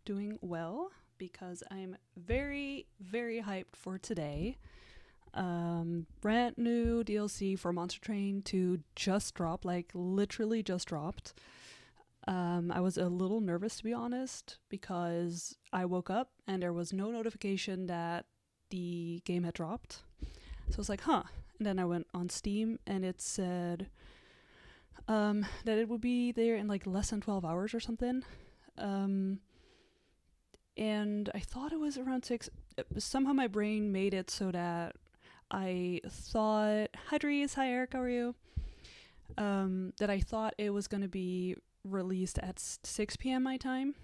doing well because I'm very, very hyped for today. Brand new DLC for Monster Train 2 just dropped, like literally just dropped. I was a little nervous, to be honest, because I woke up and there was no notification that the game had dropped. So I was like, huh. And then I went on Steam and it said that it would be there in like less than 12 hours or something. And I thought it was around 6. Somehow my brain made it so that I thought, hi Dries, hi Eric, how are you? That I thought it was going to be released at 6 p.m. my time.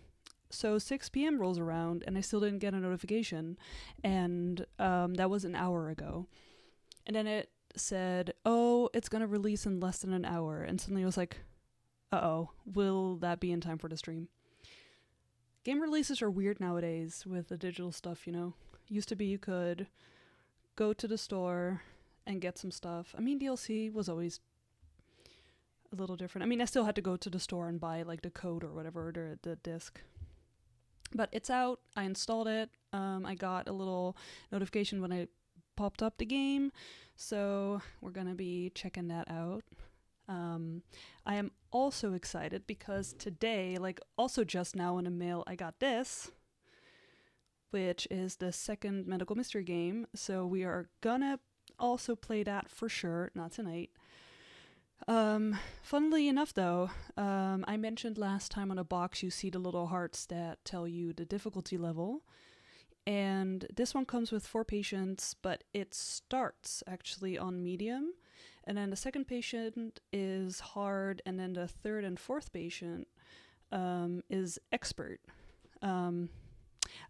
So 6 p.m. rolls around and I still didn't get a notification. And that was an hour ago. And then it said, oh, it's going to release in less than an hour. And suddenly I was like, uh-oh, will that be in time for the stream? Game releases are weird nowadays with the digital stuff, you know. Used to be you could go to the store and get some stuff. I mean, DLC was always a little different. I mean, I still had to go to the store and buy like the code or whatever, the disc. But it's out. I installed it. I got a little notification when I popped up the game. So we're going to be checking that out. I am also excited because today, like also just now in the mail, I got this, which is the second medical mystery game. So we are gonna also play that for sure, not tonight. Funnily enough though, I mentioned last time on a box you see the little hearts that tell you the difficulty level. And this one comes with 4 patients, but it starts actually on medium. And then the second patient is hard, and then the third and fourth patient is expert. I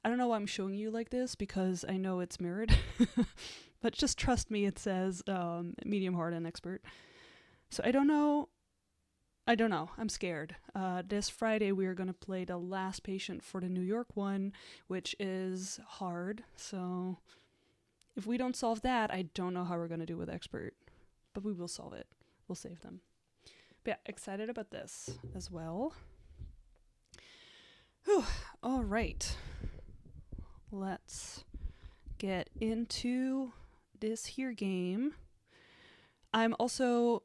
don't know why I'm showing you like this, because I know it's mirrored. But just trust me, it says medium, hard, and expert. So I don't know. I'm scared. This Friday we are going to play the last patient for the New York one, which is hard. So if we don't solve that, I don't know how we're going to do with expert. But we will solve it. We'll save them. But yeah, excited about this as well. Whew. All right. Let's get into this here game. I'm also...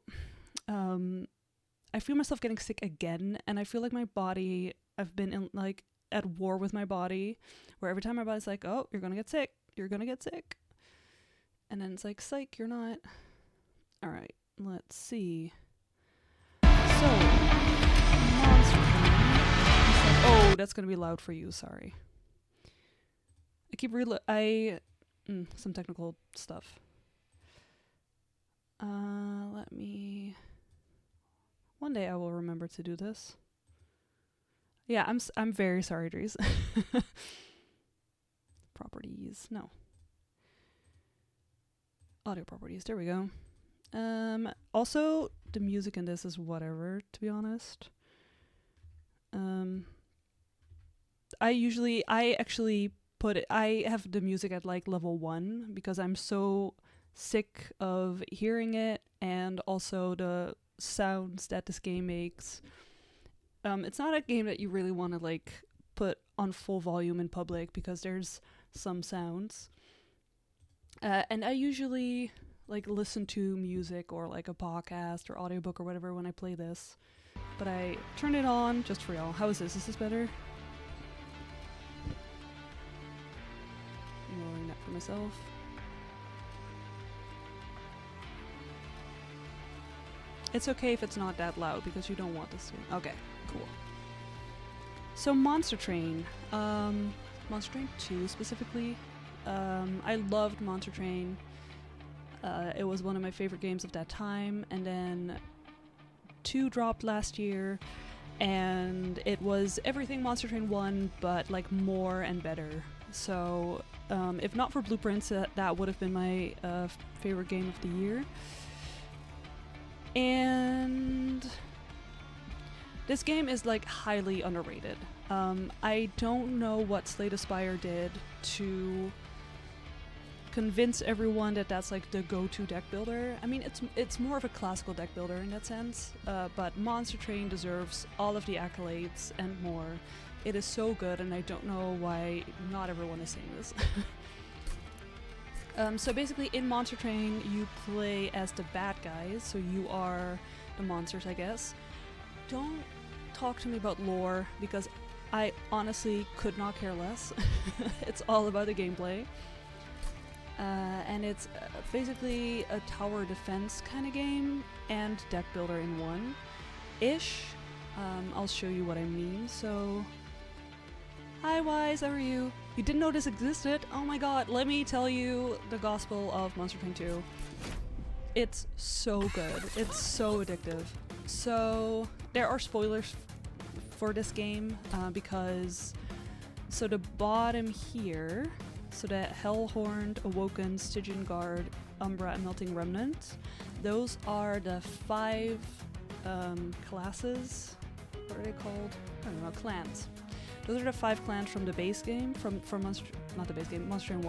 I feel myself getting sick again, and I feel like my body, I've been in, like at war with my body, where every time my body's like, oh, you're gonna get sick, and then it's like, psych, you're not. All right, let's see. So, Monster Train. Oh, that's gonna be loud for you, sorry. I keep some technical stuff. Let me... One day I will remember to do this. Yeah, I'm very sorry, Dries. Properties, no. Audio properties, there we go. Also, the music in this is whatever, to be honest. I have the music at like level 1 because I'm so sick of hearing it, and also the sounds that this game makes. It's not a game that you really want to like put on full volume in public because there's some sounds. And I usually like listen to music or like a podcast or audiobook or whatever when I play this. But I turned it on just for y'all. How is this? Is this better? I'm lowering that for myself. It's okay if it's not that loud because you don't want this to. Okay, cool. So Monster Train. Monster Train 2 specifically. I loved Monster Train. It was one of my favorite games of that time. And then 2 dropped last year. And it was everything Monster Train 1, but like more and better. So if not for Blueprints, that would have been my favorite game of the year. And this game is like highly underrated. I don't know what Slay the Spire did to convince everyone that that's like the go-to deck builder. I mean, it's more of a classical deck builder in that sense, but Monster Train deserves all of the accolades and more It is so good, and I don't know why not everyone is saying this. So basically, in Monster Train, you play as the bad guys, so you are the monsters, I guess. Don't talk to me about lore, because I honestly could not care less. It's all about the gameplay. And it's basically a tower defense kind of game, and deck builder in one-ish. I'll show you what I mean. So, hi Wise, how are you? You didn't know this existed? Oh my god, let me tell you the gospel of Monster Train 2. It's so good. It's so addictive. So, there are spoilers for this game, because so the bottom here, so the Hellhorned, Awoken, Stygian Guard, Umbra, and Melting Remnant, those are the 5 classes. What are they called? I don't know, clans. Those are the 5 clans from the base game, from Monster, not the base game, Monster Train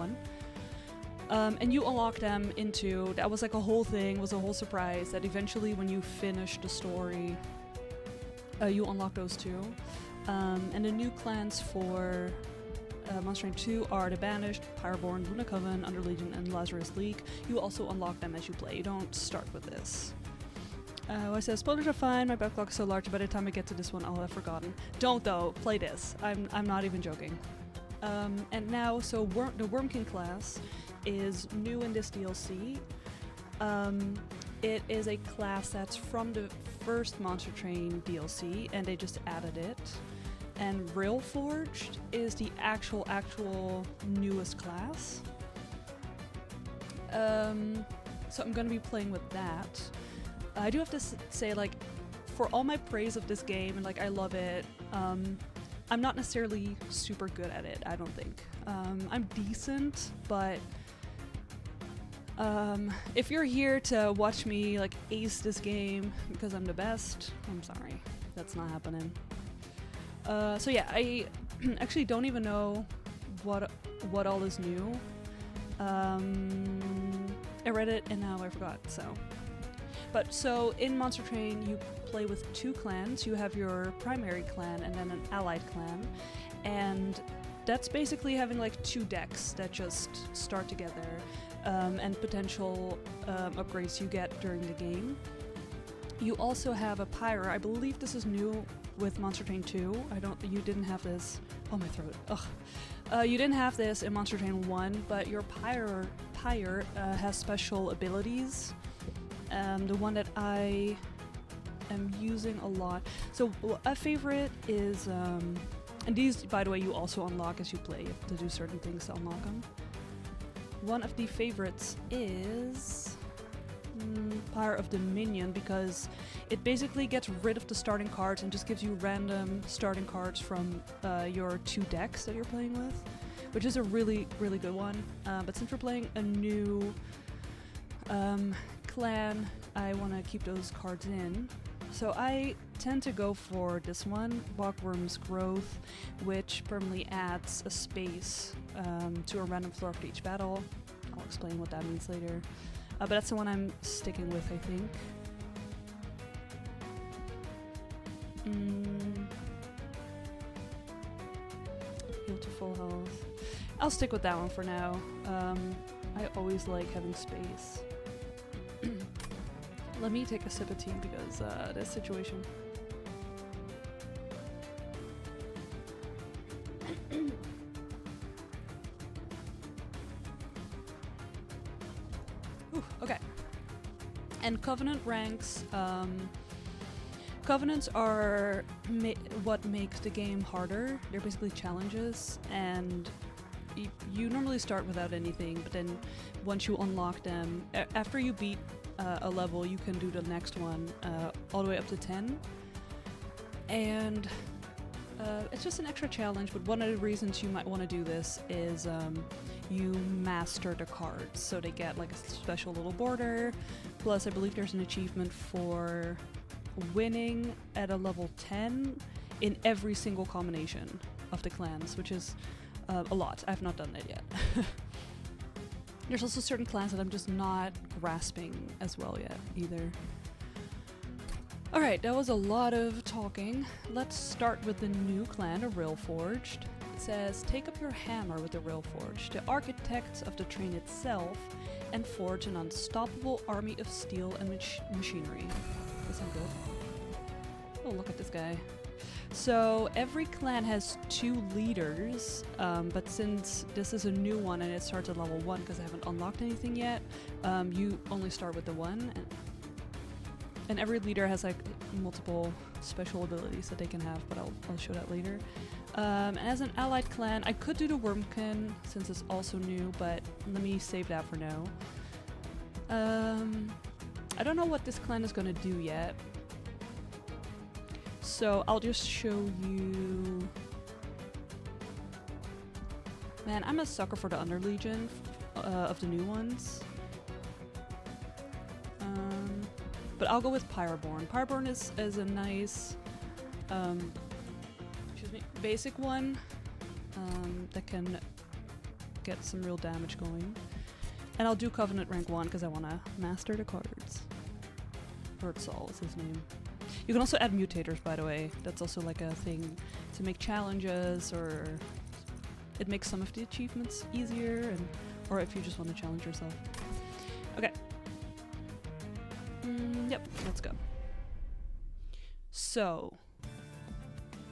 1. And you unlock them into, that was like a whole thing, was a whole surprise, that eventually when you finish the story, you unlock those too. And the new clans for Monster Train 2 are the Banished, Pyreborn, Luna Coven, Under Legion, and Lazarus League. You also unlock them as you play, you don't start with this. I said, spoilers are fine, my backlog is so large, by the time I get to this one I'll have forgotten. Don't though, play this. I'm not even joking. And now, so the Wormkin class is new in this DLC. It is a class that's from the first Monster Train DLC, and they just added it. And Railforged is the actual newest class. So I'm gonna be playing with that. I do have to say, like, for all my praise of this game, and like I love it, I'm not necessarily super good at it, I don't think. I'm decent, but if you're here to watch me like ace this game because I'm the best, I'm sorry, that's not happening. So yeah, I actually don't even know what all is new. I read it and now I forgot, so. But so in Monster Train you play with 2 clans. You have your primary clan and then an allied clan, and that's basically having like 2 decks that just start together, and potential upgrades you get during the game. You also have a pyre. I believe this is new with Monster Train 2. You didn't have this. Oh, my throat. Ugh. You didn't have this in Monster Train 1, but your pyre has special abilities. The one that I am using a lot. So a favorite is, and these, by the way, you also unlock as you play. You have to do certain things to unlock them. One of the favorites is Pyre of Dominion, because it basically gets rid of the starting cards and just gives you random starting cards from your 2 decks that you're playing with, which is a really, really good one. But since we're playing a new clan, I want to keep those cards in. So I tend to go for this one, Bogworm's Growth, which permanently adds a space to a random floor after each battle. I'll explain what that means later. But that's the one I'm sticking with, I think. Heal to full health. I'll stick with that one for now. I always like having space. Let me take a sip of tea because this situation. Ooh, okay. And Covenant ranks. Covenants are what makes the game harder. They're basically challenges, and you normally start without anything, but then once you unlock them, after you beat a level, you can do the next one all the way up to 10. And it's just an extra challenge, but one of the reasons you might want to do this is you master the cards, so they get like a special little border. Plus, I believe there's an achievement for winning at a level 10 in every single combination of the clans, which is a lot. I've not done that yet. There's also certain clans that I'm just not grasping as well yet, either. Alright, that was a lot of talking. Let's start with the new clan, the Railforged. It says, take up your hammer with the Railforged, the architects of the train itself, and forge an unstoppable army of steel and machinery. Does sound good. Oh, look at this guy. So every clan has 2 leaders, but since this is a new one and it starts at level 1 because I haven't unlocked anything yet, you only start with the one. And every leader has like multiple special abilities that they can have, but I'll show that later. And as an allied clan, I could do the Wormkin since it's also new, but let me save that for now. I don't know what this clan is gonna do yet, so I'll just show you. Man, I'm a sucker for the Underlegion of the new ones. But I'll go with Pyroborn. Pyroborn is a nice, basic one that can get some real damage going. And I'll do Covenant rank 1 because I want to master the cards. Herzal is his name. You can also add mutators, by the way. That's also like a thing to make challenges, or it makes some of the achievements easier, or if you just want to challenge yourself. Okay. Yep, let's go. So,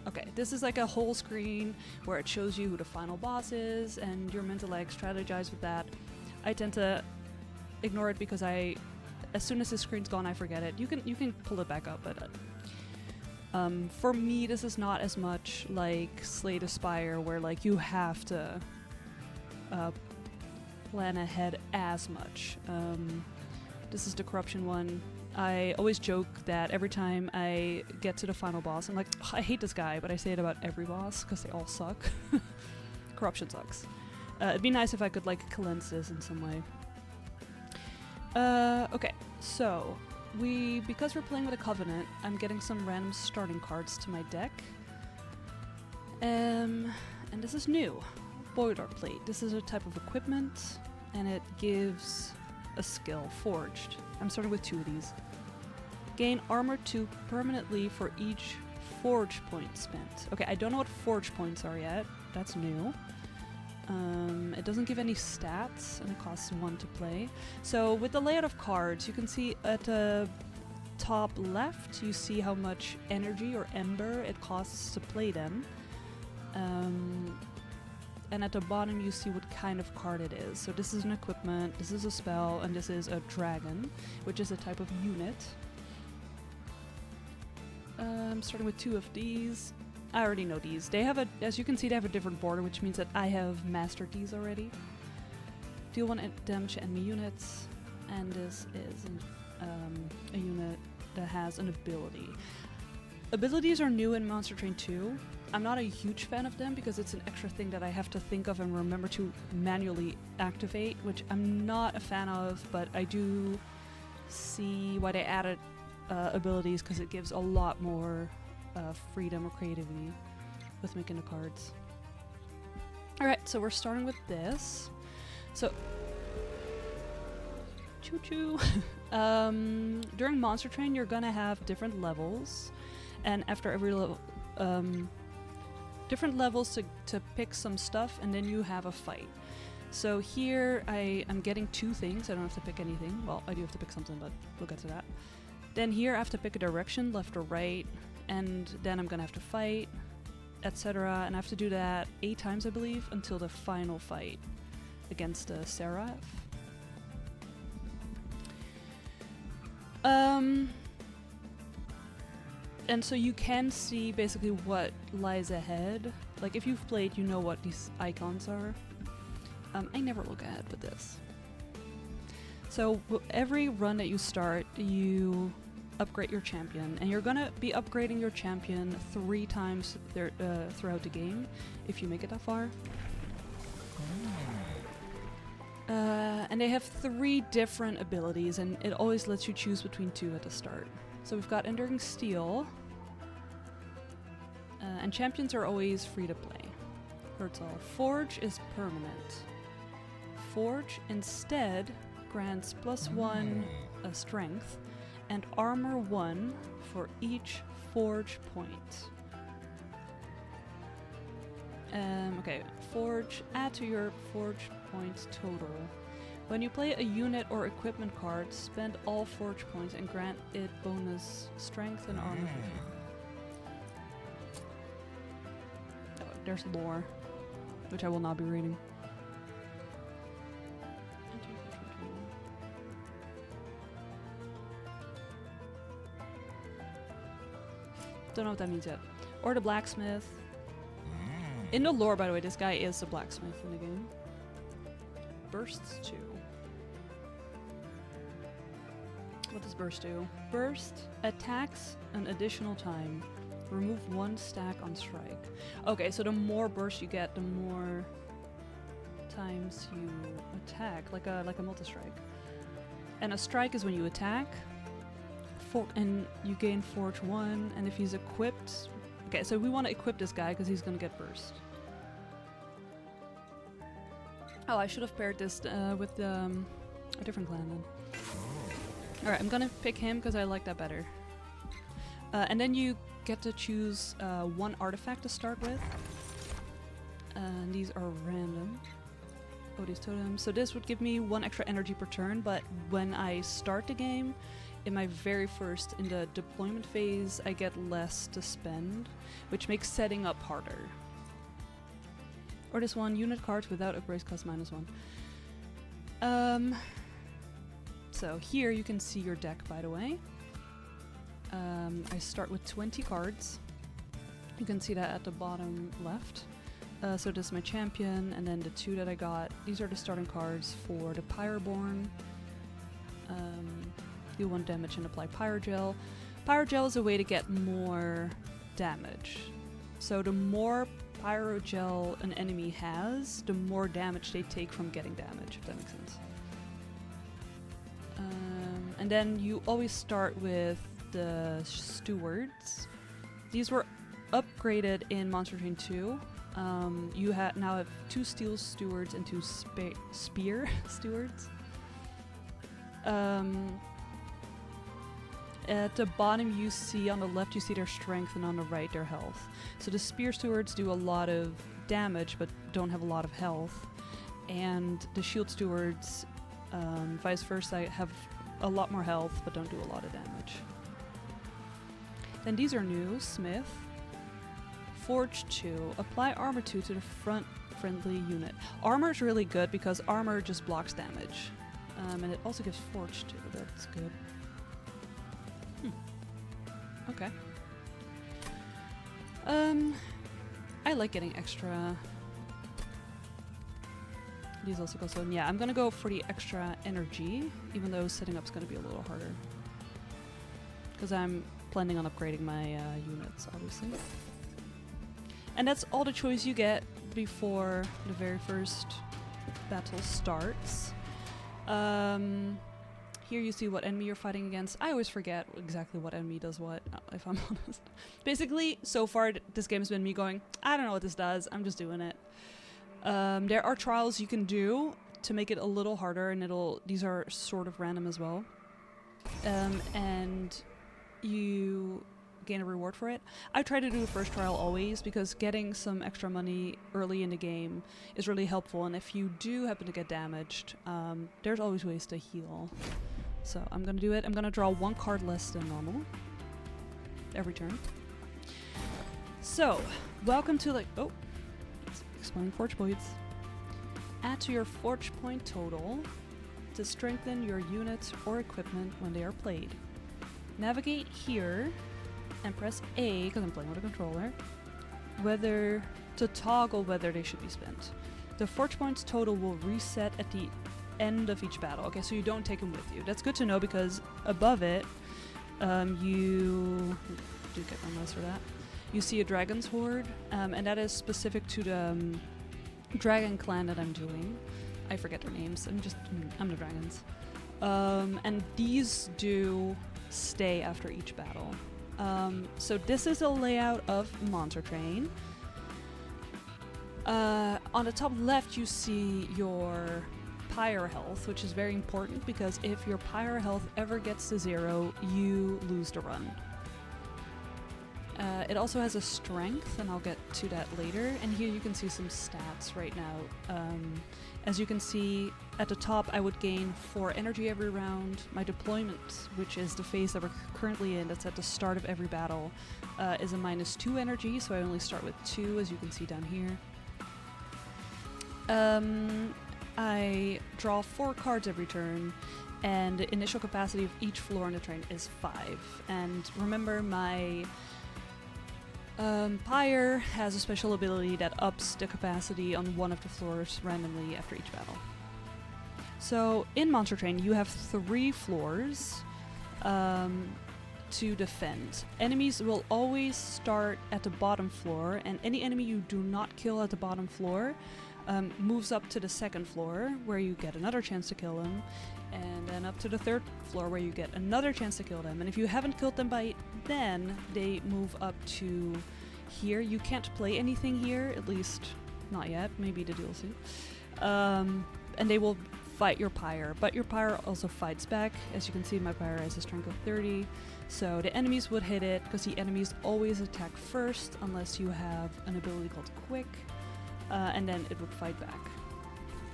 okay, this is like a whole screen where it shows you who the final boss is, and you're meant to like strategize with that. I tend to ignore it because as soon as the screen's gone, I forget it. You can pull it back up, but for me, this is not as much like Slay the Spire, where like you have to plan ahead as much. This is the corruption one. I always joke that every time I get to the final boss, I'm like, I hate this guy, but I say it about every boss because they all suck. Corruption sucks. It'd be nice if I could like cleanse this in some way. Okay, so because we're playing with a Covenant, I'm getting some random starting cards to my deck. And this is new. Boilerplate. This is a type of equipment, and it gives a skill, Forged. I'm starting with 2 of these. Gain armor 2 permanently for each forge point spent. Okay, I don't know what forge points are yet. That's new. It doesn't give any stats, and it costs 1 to play. So with the layout of cards, you can see at the top left, you see how much energy or ember it costs to play them. And at the bottom you see what kind of card it is. So this is an equipment, this is a spell, and this is a dragon, which is a type of unit. I'm starting with 2 of these. I already know these. They have as you can see, they have a different border, which means that I have mastered these already. Deal 1 damage to enemy units, and this is a unit that has an ability. Abilities are new in Monster Train 2. I'm not a huge fan of them because it's an extra thing that I have to think of and remember to manually activate, which I'm not a fan of, but I do see why they added abilities because it gives a lot more freedom or creativity with making the cards. Alright, so we're starting with this. So, choo-choo! During Monster Train, you're gonna have different levels, and after every level, different levels to pick some stuff, and then you have a fight. So here I'm getting 2 things. I don't have to pick anything. Well, I do have to pick something, but we'll get to that. Then here I have to pick a direction, left or right, and then I'm gonna have to fight, etc. And I have to do that 8 times, I believe, until the final fight against Seraph. And so you can see basically what lies ahead. Like if you've played, you know what these icons are. I never look ahead with this. So every run that you start, you upgrade your champion, and you're gonna be upgrading your champion 3 times throughout the game if you make it that far. And they have 3 different abilities, and it always lets you choose between 2 at the start. So we've got Enduring Steel, and champions are always free to play. Herzal. Forge is permanent. Forge instead grants +1 strength and armor 1 for each forge point. Okay, forge, add to your forge points total. When you play a unit or equipment card, spend all forge points and grant it bonus strength and armor. Oh, there's lore, which I will not be reading. Don't know what that means yet. Or the blacksmith. In the lore, by the way, this guy is the blacksmith in the game. Bursts 2. What does burst do? Burst attacks an additional time. Remove 1 stack on strike. Okay, so the more burst you get, the more times you attack, like a multi-strike. And a strike is when you attack, and you gain Forge 1, and if he's equipped... Okay, so we want to equip this guy because he's going to get burst. Oh, I should have paired this with a different clan then. Alright, I'm going to pick him because I like that better. And then you get to choose 1 artifact to start with. And these are random. Oh, these totems. So this would give me 1 extra energy per turn, but when I start the game, in my very first, in the deployment phase, I get less to spend, which makes setting up harder. Or this one, unit cards without upgrades cost -1. So here you can see your deck, by the way. I start with 20 cards. You can see that at the bottom left. So this is my champion, and then the 2 that I got. These are the starting cards for the Pyroborn. Deal 1 damage and apply Pyrogel. Pyrogel is a way to get more damage. So the more Pyrogel an enemy has, the more damage they take from getting damage, if that makes sense. And then you always start with the stewards. These were upgraded in Monster Train 2. You now have 2 steel stewards and 2 spear stewards. At the bottom you see, on the left you see their strength, and on the right their health. So the spear stewards do a lot of damage but don't have a lot of health. And the shield stewards, vice versa, have a lot more health but don't do a lot of damage. Then these are new. Smith. Forge 2. Apply armor 2 to the front friendly unit. Armor is really good because armor just blocks damage. And it also gives Forge 2. That's good. Okay. I like getting extra. These also go so. Yeah, I'm gonna go for the extra energy, even though setting up's gonna be a little harder. Because I'm planning on upgrading my units, obviously. And that's all the choice you get before the very first battle starts. Here you see what enemy you're fighting against. I always forget exactly what enemy does what, if I'm honest. Basically, so far this game has been me going, I don't know what this does, I'm just doing it. There are trials you can do to make it a little harder, and these are sort of random as well. And you gain a reward for it. I try to do the first trial always, because getting some extra money early in the game is really helpful, and if you do happen to get damaged, there's always ways to heal. So I'm gonna do it. I'm gonna draw 1 card less than normal every turn. So, welcome to explain Forge points. Add to your Forge point total to strengthen your units or equipment when they are played. Navigate here and press A, because I'm playing with a controller, whether to toggle whether they should be spent. The Forge points total will reset at the end of each battle. Okay, so you don't take them with you. That's good to know, because above it, you do get one less for that. You see a dragon's horde, and that is specific to the dragon clan that I'm doing. I forget their names. I'm the dragons. And these do stay after each battle. So this is a layout of Monster Train. On the top left you see your pyre health, which is very important because if your pyre health ever gets to 0, you lose the run. It also has a strength, and I'll get to that later. And here you can see some stats right now. As you can see, at the top I would gain 4 energy every round. My deployment, which is the phase that we're currently in, that's at the start of every battle, is a -2 energy, so I only start with 2, as you can see down here. I draw 4 cards every turn, and the initial capacity of each floor on the train is 5. And remember, my Pyre has a special ability that ups the capacity on one of the floors randomly after each battle. So in Monster Train you have 3 floors to defend. Enemies will always start at the bottom floor, and any enemy you do not kill at the bottom floor moves up to the 2nd floor, where you get another chance to kill them, and then up to the 3rd floor, where you get another chance to kill them. And if you haven't killed them by then, they move up to here. You can't play anything here, at least not yet, maybe the DLC. And they will fight your Pyre, but your Pyre also fights back. As you can see, my Pyre has a strength of 30, so the enemies would hit it, because the enemies always attack first, unless you have an ability called Quick. And then it would fight back.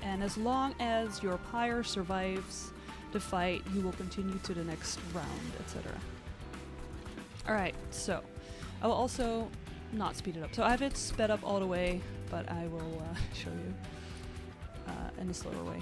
And as long as your Pyre survives the fight, you will continue to the next round, etc. Alright, so I will also not speed it up. So I have it sped up all the way, but I will show you in a slower way.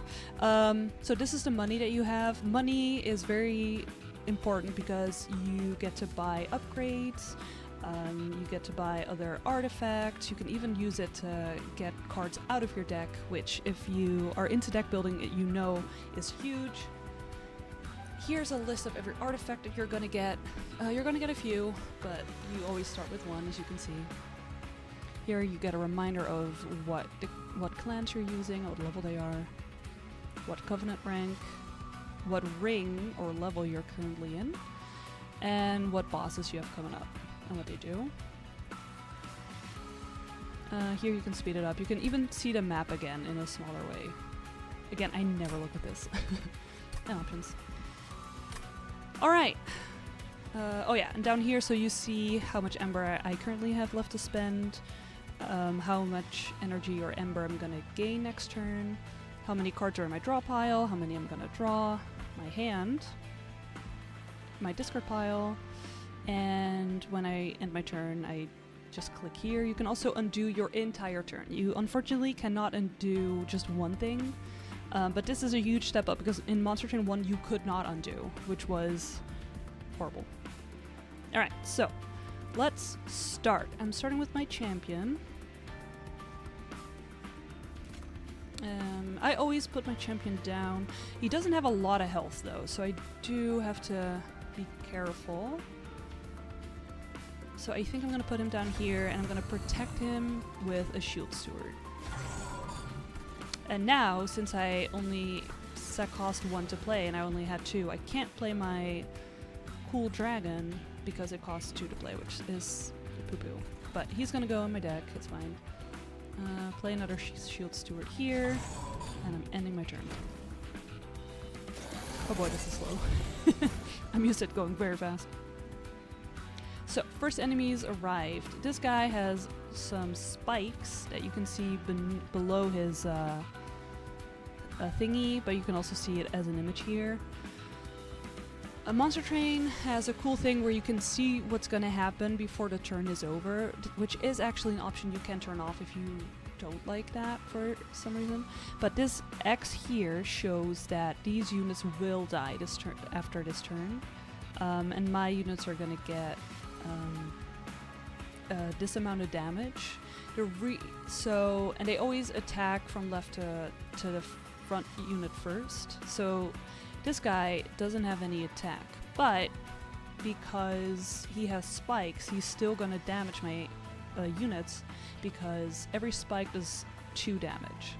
So this is the money that you have. Money is very important because you get to buy upgrades. You get to buy other artifacts. You can even use it to get cards out of your deck, which, if you are into deck building, you know is huge. Here's a list of every artifact that you're gonna get. You're gonna get a few, but you always start with 1, as you can see. Here you get a reminder of what clans you're using, what level they are, what covenant rank, what ring or level you're currently in, and what bosses you have coming up and what they do. Here you can speed it up. You can even see the map again in a smaller way. Again, I never look at this. And options. Alright. Oh yeah, and down here, so you see how much Ember I currently have left to spend, how much energy or Ember I'm gonna gain next turn, how many cards are in my draw pile, how many I'm gonna draw, my hand, my discard pile, and when I end my turn, I just click here. You can also undo your entire turn. You unfortunately cannot undo just one thing, but this is a huge step up, because in Monster Train 1 you could not undo, which was horrible. Alright, so let's start. I'm starting with my champion. I always put my champion down. He doesn't have a lot of health though, so I do have to be careful. So I think I'm gonna put him down here, and I'm gonna protect him with a Shield Steward. And now, since I only set cost 1 to play and I only had 2, I can't play my cool dragon because it costs 2 to play, which is poo-poo. But he's gonna go in my deck, it's fine. Play another Shield Steward here, and I'm ending my turn. Oh boy, this is slow. I'm used to it going very fast. So, first enemies arrived. This guy has some spikes that you can see below his thingy, but you can also see it as an image here. A Monster Train has a cool thing where you can see what's going to happen before the turn is over, which is actually an option you can turn off if you don't like that for some reason. But this X here shows that these units will die after this turn, and my units are going to get this amount of damage. And they always attack from left to the front unit first. So this guy doesn't have any attack, but because he has spikes, he's still gonna damage my units, because every spike does 2 damage.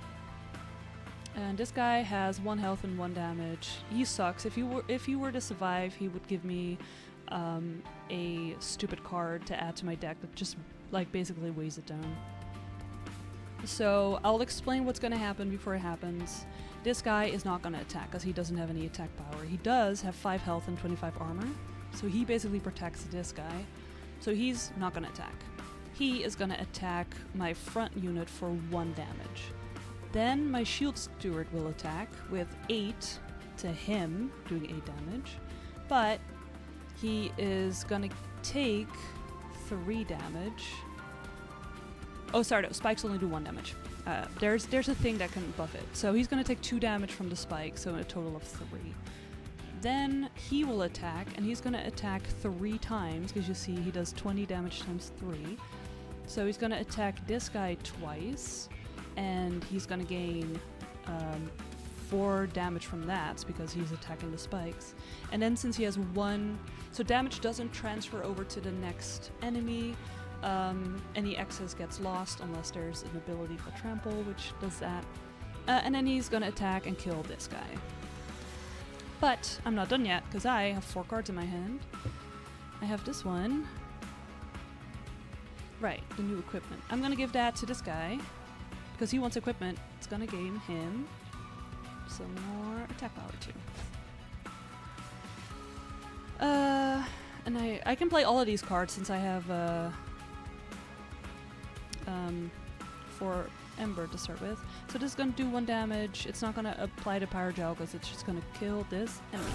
And this guy has 1 health and 1 damage. He sucks. If you were to survive, he would give me a stupid card to add to my deck that just like basically weighs it down. So I'll explain what's going to happen before it happens. This guy is not going to attack because he doesn't have any attack power. He does have 5 health and 25 armor, so he basically protects this guy. So he's not going to attack. He is going to attack my front unit for 1 damage. Then my shield steward will attack with 8 to him, doing 8 damage. But he is going to take 3 damage. Oh, sorry, no, spikes only do 1 damage. There's a thing that can buff it. So he's going to take 2 damage from the spike, so a total of 3. Then he will attack, and he's going to attack 3 times, because you see he does 20 damage times 3. So he's going to attack this guy twice, and he's going to gain 4 damage from that, because he's attacking the spikes. And then since he has 1... So damage doesn't transfer over to the next enemy. Any excess gets lost unless there's an ability for trample, which does that. And then he's gonna attack and kill this guy. But I'm not done yet, because I have 4 cards in my hand. I have this one. Right, the new equipment. I'm gonna give that to this guy, because he wants equipment. It's gonna gain him some more attack power too. And I can play all of these cards since I have 4 Ember to start with. So this is going to do 1 damage. It's not going to apply to Pyro Gel because it's just going to kill this enemy.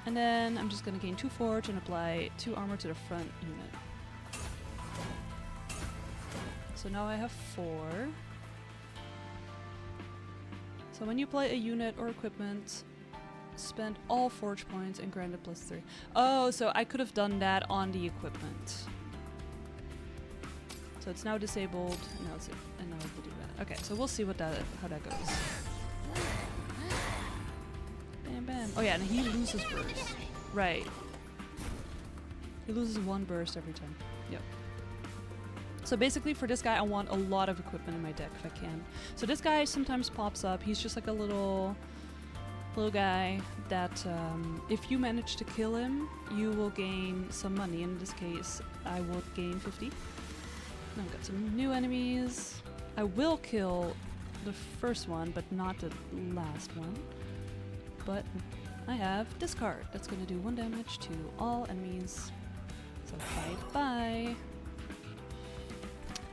And then I'm just going to gain 2 Forge and apply 2 armor to the front unit. So now I have 4. So when you play a unit or equipment, spend all Forge points and grant it +3. Oh, so I could have done that on the equipment. So it's now disabled, and now it will do that. Okay, so we'll see how that goes. Bam, bam. Oh yeah, and he loses burst. Right. He loses 1 burst every time. Yep. So basically for this guy, I want a lot of equipment in my deck if I can. So this guy sometimes pops up. He's just like a little guy that if you manage to kill him, you will gain some money. In this case, I will gain 50. Now I've got some new enemies. I will kill the first one, but not the last one. But I have this card. That's going to do 1 damage to all enemies. So bye-bye.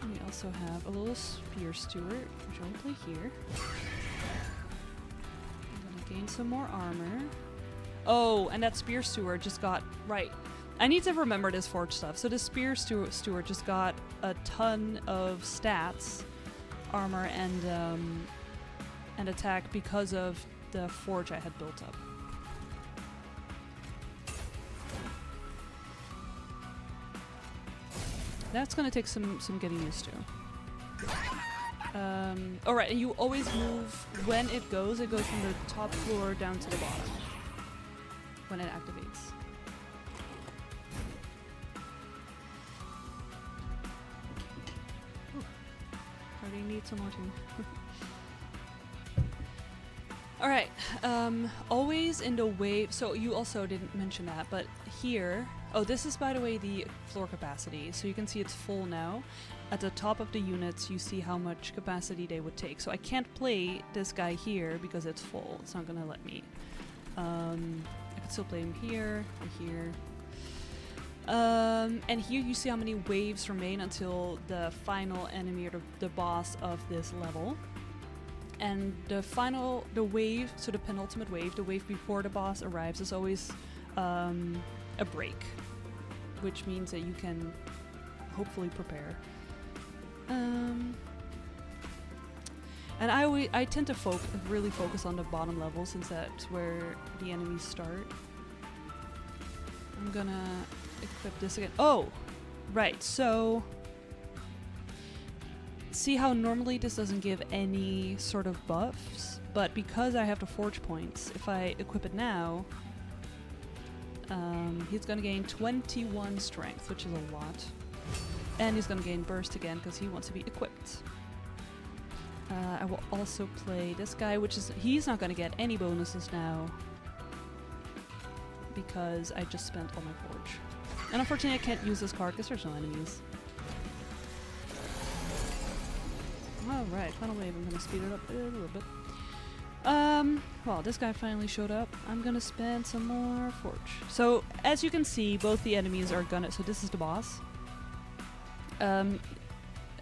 We also have a little Spear Steward, which I will play here. I'm going to gain some more armor. Oh, and that Spear Steward just got... Right. I need to remember this Forge stuff. So the Spear Steward just got a ton of stats, armor, and attack because of the Forge I had built up. That's gonna take some getting used to. Alright, and you always move when it goes from the top floor down to the bottom when it activates. Already need some more too. Alright, always in the wave, so you also didn't mention that, but here, oh, this is by the way the floor capacity, so you can see it's full now. At the top of the units you see how much capacity they would take, so I can't play this guy here because it's full, it's not gonna let me. I can still play him here, or here. And here you see how many waves remain until the final enemy or the boss of this level. And the wave, so the penultimate wave, the wave before the boss arrives, is always a break, which means that you can hopefully prepare. And I tend to really focus on the bottom level since that's where the enemies start. I'm gonna equip this again. Oh, right. So see how normally this doesn't give any sort of buffs, but because I have the Forge points, if I equip it now, he's gonna gain 21 strength, which is a lot. And he's gonna gain burst again because he wants to be equipped. I will also play this guy, he's not gonna get any bonuses now because I just spent all my Forge. And unfortunately I can't use this card because there's no enemies. Alright, final wave. I'm gonna speed it up a little bit. Well, this guy finally showed up. I'm gonna spend some more forge. So, as you can see, both the enemies are gonna... So this is the boss.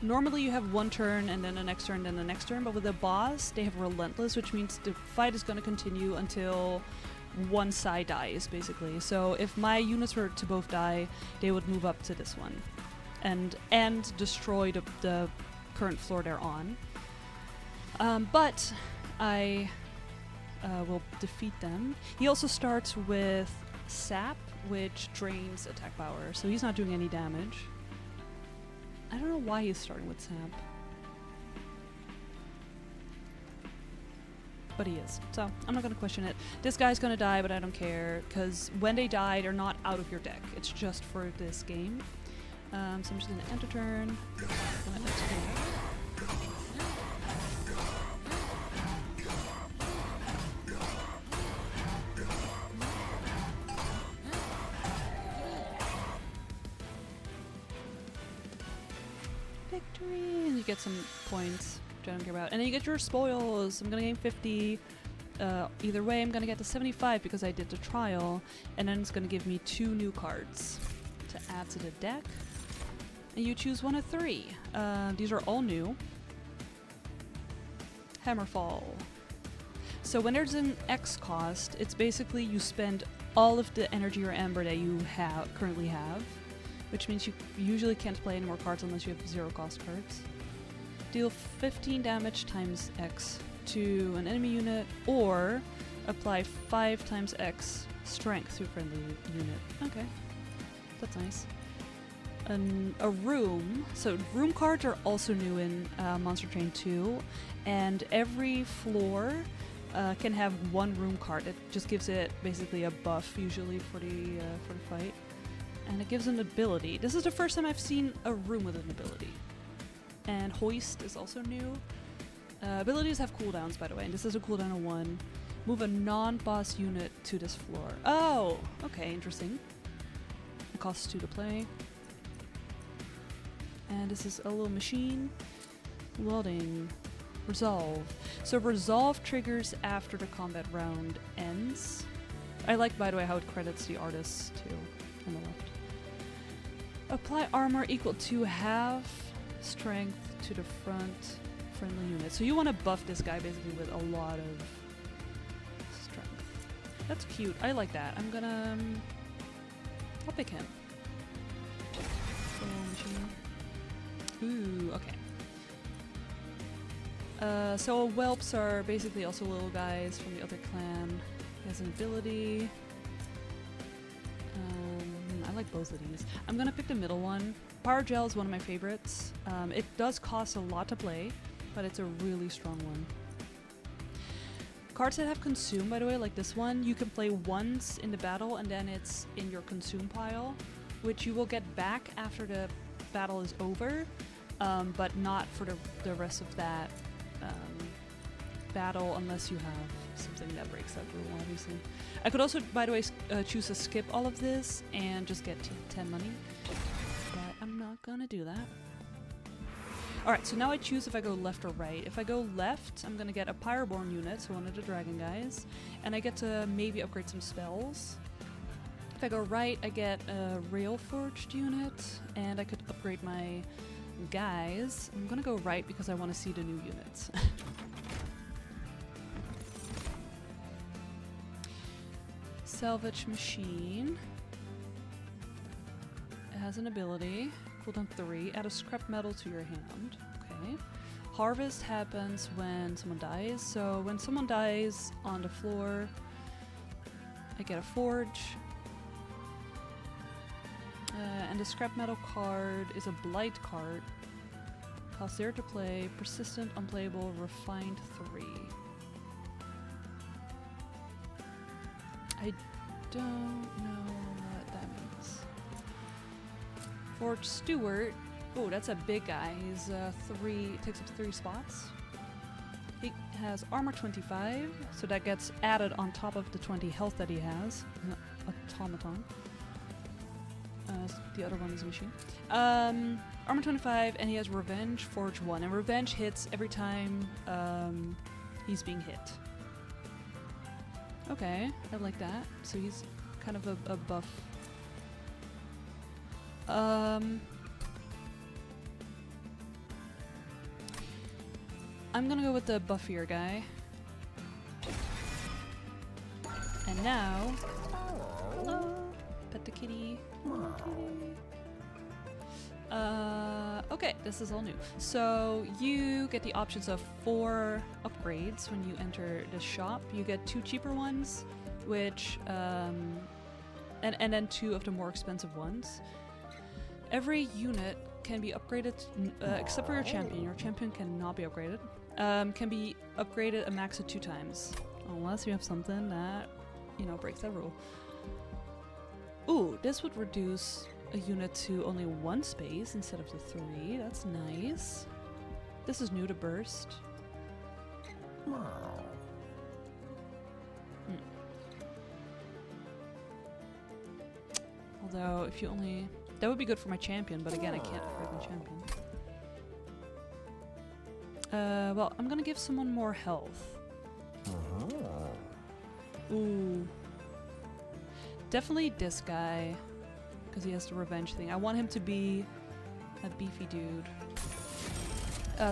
Normally you have one turn and then the next turn, then the next turn, but with the boss, they have relentless, which means the fight is gonna continue until one side dies, basically. So if my units were to both die, they would move up to this one and destroy the current floor they're on. But I will defeat them. He also starts with sap, which drains attack power, so he's not doing any damage. I don't know why he's starting with sap. But he is, so I'm not gonna question it. This guy's gonna die, but I don't care, because when they die, they're not out of your deck. It's just for this game. So I'm just gonna end a turn. Gonna execute. Victory! And you get some points, which I don't care about. And then you get your spoils. I'm gonna gain 50. Either way, I'm gonna get to 75 because I did the trial. And then it's gonna give me 2 new cards to add to the deck. And you choose one of 3. These are all new. Hammerfall. So when there's an X cost, it's basically you spend all of the energy or ember that you currently have. Which means you usually can't play any more cards unless you have 0 cost cards. Deal 15 damage times X to an enemy unit, or apply 5 times X strength to a friendly unit. Okay, that's nice. A room. So room cards are also new in Monster Train 2, and every floor can have 1 room card. It just gives it basically a buff usually for the fight. And it gives an ability. This is the first time I've seen a room with an ability. And Hoist is also new. Abilities have cooldowns, by the way, and this is a cooldown of 1. Move a non-boss unit to this floor. Oh! Okay, interesting. It costs 2 to play. And this is a little machine. Welding. Resolve. So Resolve triggers after the combat round ends. I like, by the way, how it credits the artists, too, on the left. Apply armor equal to half strength to the front friendly unit. So you want to buff this guy basically with a lot of strength. That's cute. I like that. I'm gonna... I'll pick him. Ooh, okay. So whelps are basically also little guys from the other clan. He has an ability. I like both of these. I'm gonna pick the middle one. Power Gel is one of my favorites. It does cost a lot to play, but it's a really strong one. Cards that have Consume, by the way, like this one, you can play once in the battle and then it's in your Consume pile, which you will get back after the battle is over, but not for the rest of that battle unless you have something that breaks that rule, obviously. I could also, by the way, choose to skip all of this and just get 10 money, but I'm not gonna do that. Alright, so now I choose if I go left or right. If I go left, I'm gonna get a Pyroborn unit, so one of the dragon guys, and I get to maybe upgrade some spells. If I go right, I get a Railforged unit, and I could upgrade my guys. I'm gonna go right because I want to see the new units. Salvage Machine. It has an ability. Cooldown 3. Add a scrap metal to your hand. Okay. Harvest happens when someone dies. So when someone dies on the floor, I get a forge. And the scrap metal card is a blight card. Cost 0 to play. Persistent, unplayable, refined 3. I don't know what that means. Forge Steward. Oh, that's a big guy. He's takes up 3 spots. He has armor 25, so that gets added on top of the 20 health that he has. Automaton. The other one is a machine. Armor 25, and he has Revenge Forge 1. And Revenge hits every time he's being hit. Okay, I like that. So he's kind of a buff. I'm gonna go with the buffier guy. And now... Hello! Pet the kitty. Okay, this is all new. So you get the options of 4 upgrades when you enter the shop. You get 2 cheaper ones, which and then 2 of the more expensive ones. Every unit can be upgraded, except for your champion. Your champion cannot be upgraded. Can be upgraded a max of 2 times, unless you have something that, you know, breaks that rule. Ooh, this would reduce a unit to only 1 space instead of the 3. That's nice. This is new to burst. Although, if you only... That would be good for my champion, but again, I can't afford my champion. Well, I'm gonna give someone more health. Ooh. Definitely this guy, because he has the revenge thing. I want him to be a beefy dude.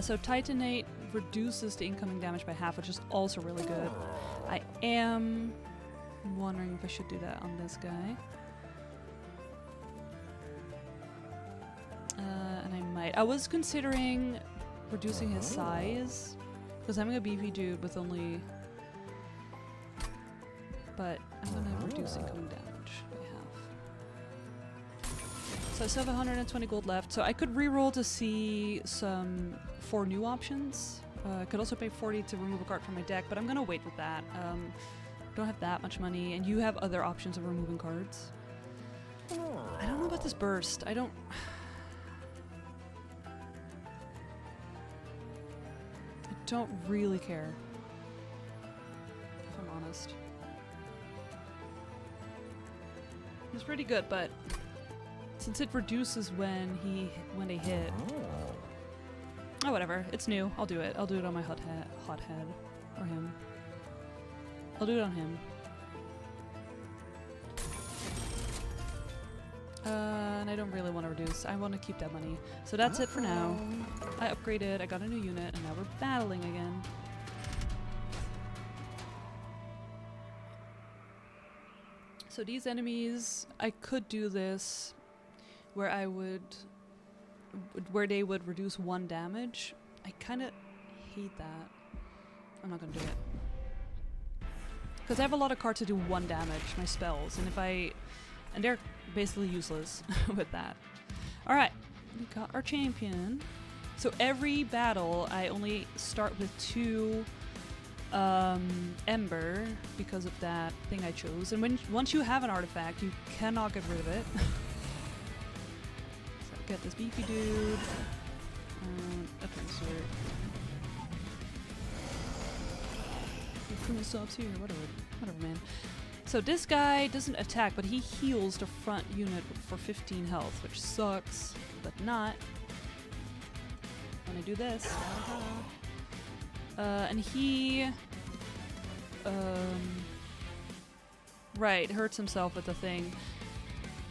So Titanate reduces the incoming damage by half, which is also really good. I am wondering if I should do that on this guy. And I might. I was considering reducing his size, because I'm a beefy dude with only... But I'm gonna reduce incoming damage by half. So I still have 120 gold left, so I could reroll to see some 4 new options. I could also pay 40 to remove a card from my deck, but I'm gonna wait with that. Don't have that much money, and you have other options of removing cards. I don't know about this burst. I don't really care, if I'm honest. It's pretty good, but since it reduces when they hit. Oh, whatever. It's new. I'll do it. I'll do it on my hot head or him. I'll do it on him. And I don't really want to reduce. I want to keep that money. So that's it for now. I upgraded. I got a new unit, and now we're battling again. So these enemies, I could do this where they would reduce 1 damage. I kind of hate that. I'm not gonna do it. Because I have a lot of cards to do 1 damage, my spells, and and they're basically useless with that. Alright, we got our champion. So every battle, I only start with 2 Ember because of that thing I chose. And once you have an artifact, you cannot get rid of it. So get this beefy dude. Okay, so stops here. Whatever, man. So this guy doesn't attack, but he heals the front unit for 15 health, which sucks, but not when I do this. And he right, hurts himself with the thing.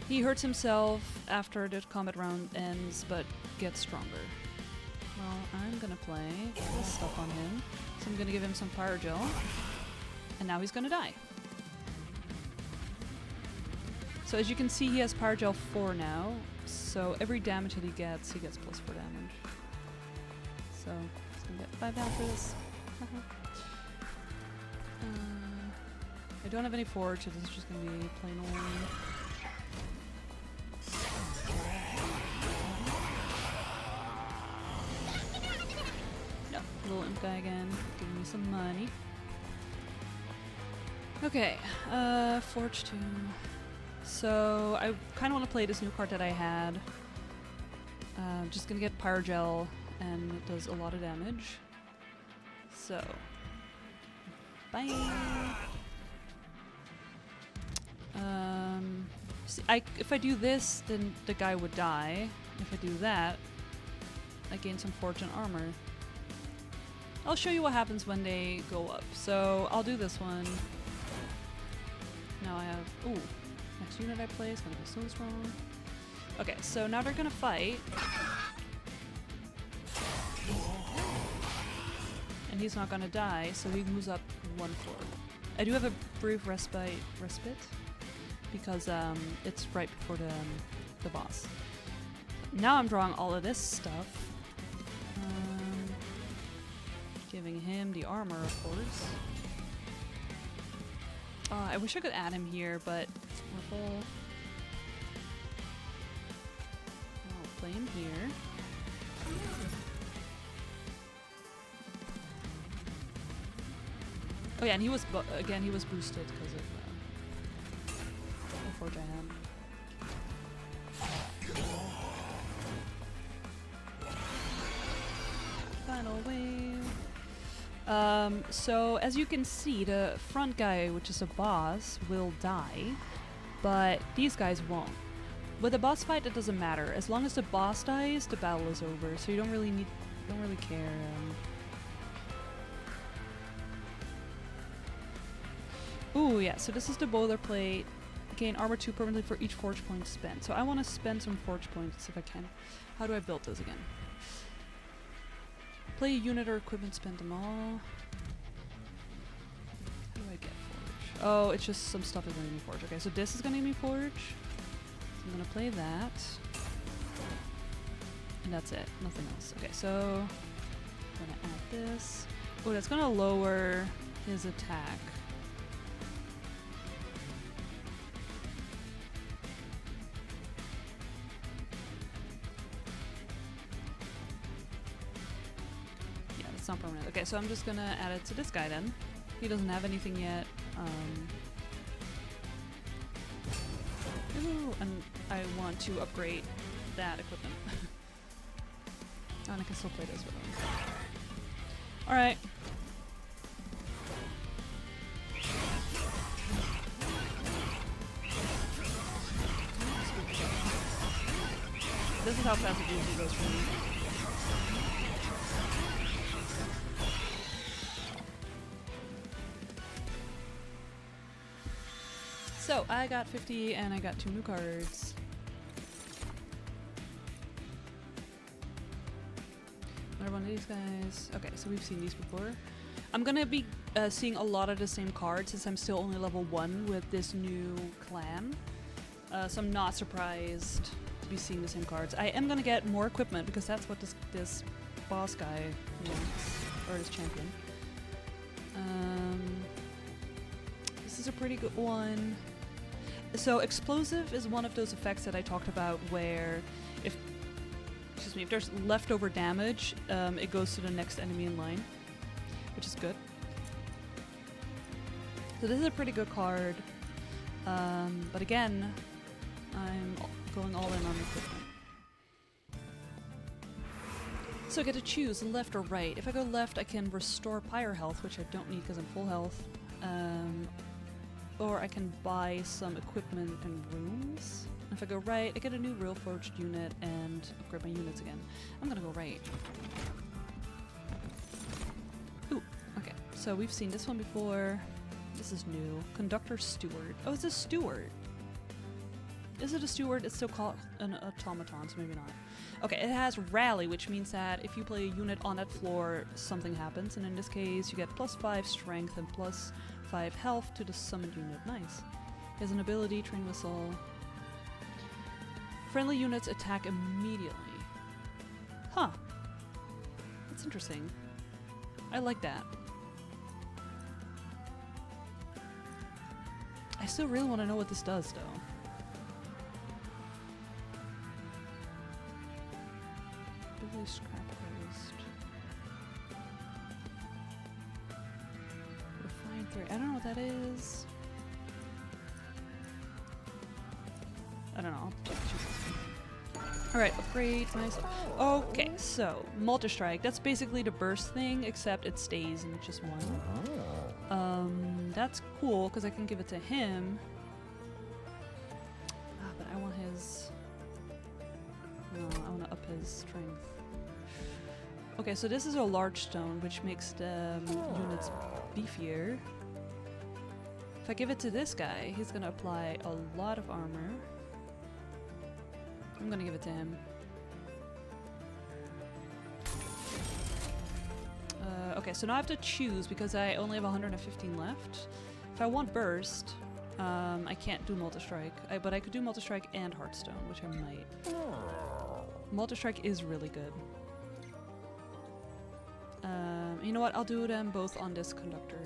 He hurts himself after the combat round ends, but gets stronger. Well, I'm gonna play this stuff on him. So I'm gonna give him some Pyrogel. And now he's gonna die. So as you can see, he has Pyrogel 4 now. So every damage that he gets +4 damage. So he's gonna get 5 down for this. I don't have any forge, so this is just gonna be plain old. No, little imp guy again, giving me some money. Okay, forge 2. So I kind of want to play this new card that I had. Just gonna get Pyrogel, and it does a lot of damage. So, bye. See, if I do this, then the guy would die. If I do that, I gain some fortune armor. I'll show you what happens when they go up. So I'll do this one. Now I have... Ooh. Next unit I play is gonna be so strong. Okay, so now they're gonna fight. And he's not gonna die, so he moves up 1 floor. I do have a brief respite because it's right before the boss. Now I'm drawing all of this stuff. Giving him the armor, of course. I wish I could add him here, but we're full. I'll play him here. Oh yeah, and he was again he was boosted because of Railforged I had. Final wave. So as you can see, the front guy, which is a boss, will die, but these guys won't. With a boss fight, it doesn't matter. As long as the boss dies, the battle is over. So you don't really care. Ooh, yeah. So this is the boilerplate. Gain armor 2 permanently for each forge point spent. So I want to spend some forge points if I can. How do I build this again? Play a unit or equipment, spend them all. How do I get forge? Oh, it's just some stuff is going to be forge. Okay, so this is going to be forge. So I'm going to play that. And that's it. Nothing else. Okay, so I'm going to add this. Oh, that's going to lower his attack. It's not permanent. Okay, so I'm just gonna add it to this guy then. He doesn't have anything yet. Ooh, and I want to upgrade that equipment. And I can still play this with him. Alright. This is how fast it usually goes for me. So, I got 50 and I got 2 new cards. Another one of these guys. Okay, so we've seen these before. I'm gonna be seeing a lot of the same cards since I'm still only level 1 with this new clan. So I'm not surprised to be seeing the same cards. I am gonna get more equipment because that's what this boss guy wants, or this champion. This is a pretty good one. So explosive is one of those effects that I talked about where if there's leftover damage, it goes to the next enemy in line, which is good. So this is a pretty good card, but again, I'm going all in on equipment. So I get to choose left or right. If I go left, I can restore pyre health, which I don't need because I'm full health. Or I can buy some equipment and rooms. If I go right, I get a new Railforged unit and upgrade my units again. I'm gonna go right. Ooh, okay. So we've seen this one before. This is new. Conductor Steward. Oh, it's a steward. Is it a steward? It's still called an automaton, so maybe not. Okay, it has rally, which means that if you play a unit on that floor, something happens. And in this case, you get +5 strength and +5 health to the summoned unit. Nice. He has an ability, train whistle. Friendly units attack immediately. Huh. That's interesting. I like that. I still really want to know what this does, though. Ability scrap host. Refine 3. I don't know what that is. I don't know. Alright, upgrade. Nice. Okay, so multi-strike. That's basically the burst thing, except it stays in just one. That's cool because I can give it to him. I want his... No, I want to up his strength. Okay, so this is a large stone, which makes the units beefier. If I give it to this guy, he's gonna apply a lot of armor. I'm gonna give it to him. Okay, so now I have to choose because I only have 115 left. If I want burst, I can't do multi-strike, but I could do multi-strike and heartstone, which I might. Multi-strike is really good. You know what? I'll do them both on this conductor.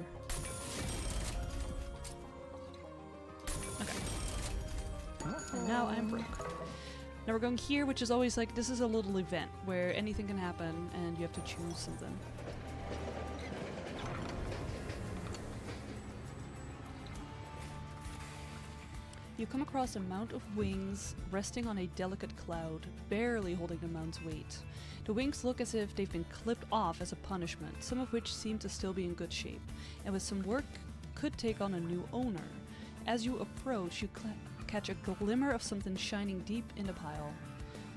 Okay. And now I'm broke. Now we're going here, which is always like, this is a little event where anything can happen and you have to choose something. You come across a mount of wings resting on a delicate cloud, barely holding the mount's weight. The wings look as if they've been clipped off as a punishment, some of which seem to still be in good shape, and with some work could take on a new owner. As you approach, you catch a glimmer of something shining deep in the pile.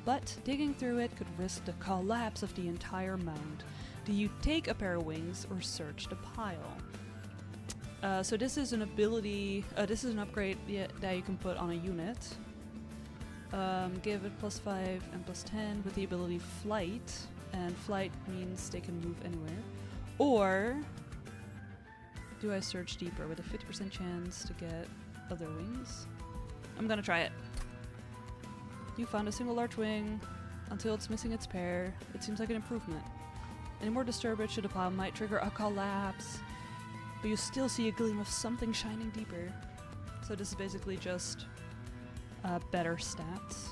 But digging through it could risk the collapse of the entire mound. Do you take a pair of wings or search the pile? So this is an ability, this is an upgrade that you can put on a unit. Give it +5 and +10 with the ability flight, and flight means they can move anywhere. Or do I search deeper with a 50% chance to get other wings? I'm gonna try it. You found a single large wing until it's missing its pair. It seems like an improvement. Any more disturbance to the pile might trigger a collapse, but you still see a gleam of something shining deeper. So this is basically just better stats.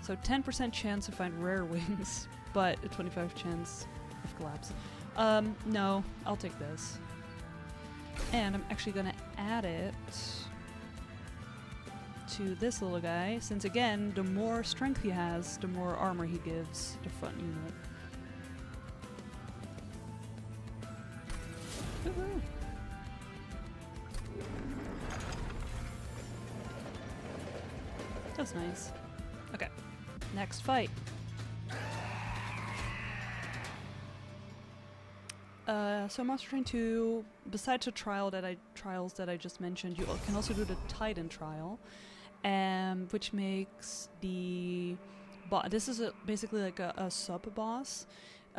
So 10% chance to find rare wings, but a 25% chance of collapse. No, I'll take this. And I'm actually gonna add it to this little guy, since again, the more strength he has, the more armor he gives the front unit. Woohoo! That's nice. Okay, next fight. So Monster Train 2, besides the trials that I just mentioned, you can also do the Titan trial, which makes the this is basically like a sub-boss,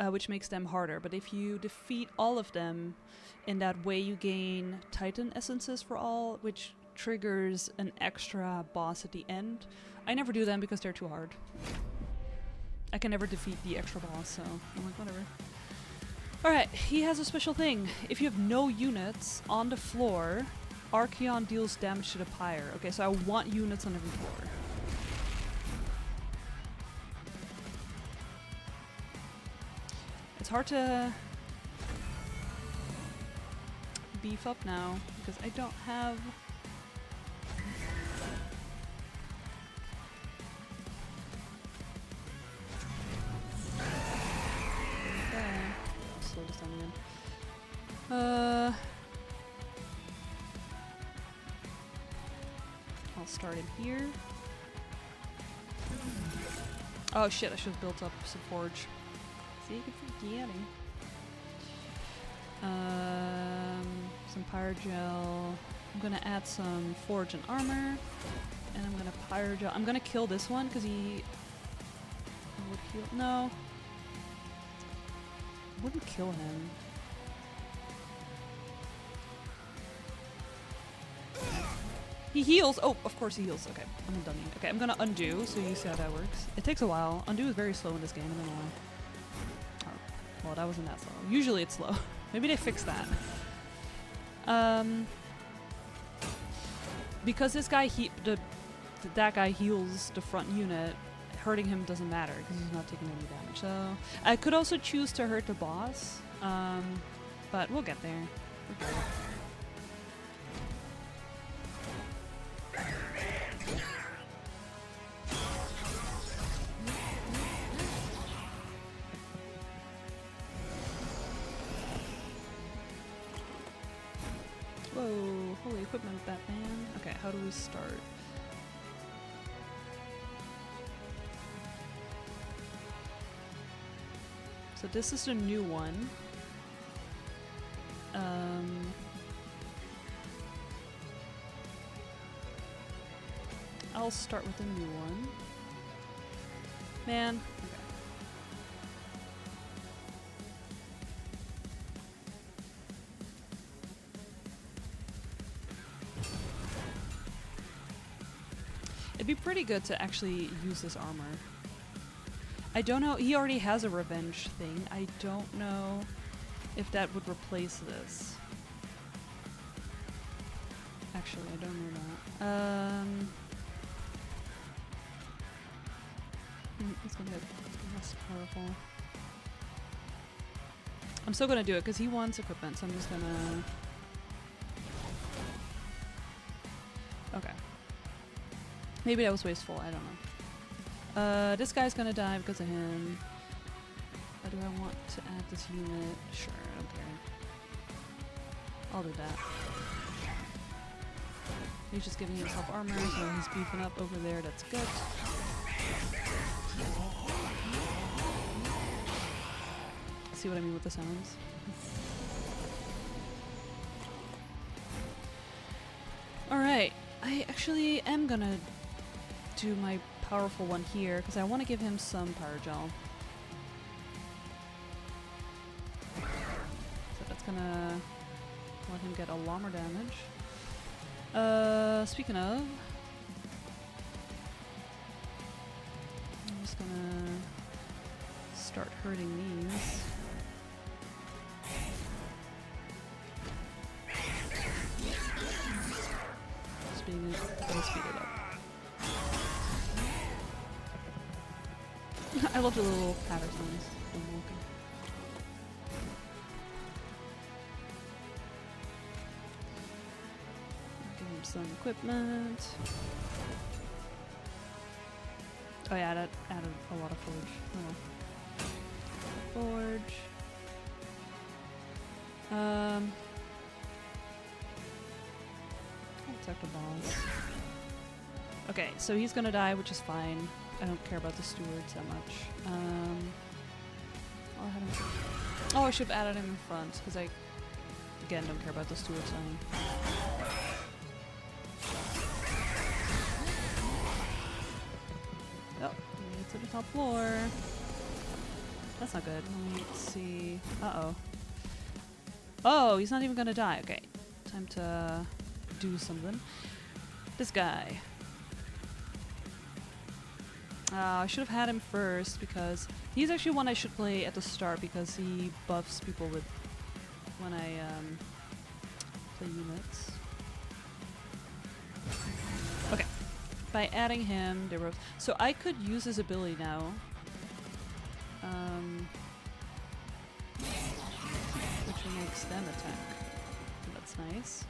which makes them harder. But if you defeat all of them in that way, you gain Titan essences for all, which triggers an extra boss at the end. I never do them because they're too hard. I can never defeat the extra boss, so I'm like, whatever. Alright, he has a special thing. If you have no units on the floor, Archeon deals damage to the pyre. Okay, so I want units on every floor. It's hard to beef up now because I don't have... slow this down again. I'll start in here. Oh shit, I should have built up some forge. See, you keep forgetting. Some pyrogel. I'm gonna add some forge and armor. And I'm gonna pyrogel. I'm gonna kill this one because he would heal. No. Wouldn't kill him. He heals! Oh, of course he heals. Okay, I'm a dummy. Okay, I'm gonna undo so you see how that works. It takes a while. Undo is very slow in this game, I don't know why. Oh, well, that wasn't that slow. Usually it's slow. Maybe they fixed that. Because this guy, that guy heals the front unit, hurting him doesn't matter because he's not taking any damage. So I could also choose to hurt the boss, but we'll get there. We're good. Whoa, holy equipment, Batman. Okay, how do we start? So this is the new one. I'll start with the new one. Man. Okay. It'd be pretty good to actually use this armor. I don't know, he already has a revenge thing. I don't know if that would replace this. Actually, I don't know that. It's gonna get less powerful. I'm still gonna do it because he wants equipment, so I'm just gonna... Okay. Maybe that was wasteful, I don't know. This guy's gonna die because of him. Or do I want to add this unit? Sure, I don't care. I'll do that. He's just giving himself armor, so he's beefing up over there, that's good. See what I mean with the sounds? Alright, I actually am gonna do my powerful one here because I want to give him some power gel. So that's gonna let him get a lot more damage. Speaking of, I'm just gonna start hurting these. Speed it up. I love the little patter sounds when walking. Give him some equipment. Oh yeah, that added a lot of forge. Oh well. Forge. Attack the boss. Okay, so he's gonna die, which is fine. I don't care about the stewards that much. I'll add him. Oh, I should have added him in front, because I, again, don't care about the stewards any. Oh, we get to the top floor. That's not good. Let's see. Uh-oh. Oh, he's not even gonna die. Okay, time to do something. This guy. I should have had him first because he's actually one I should play at the start because he buffs people with when I play units. Okay, by adding him, there were so I could use his ability now, which makes them attack. That's nice.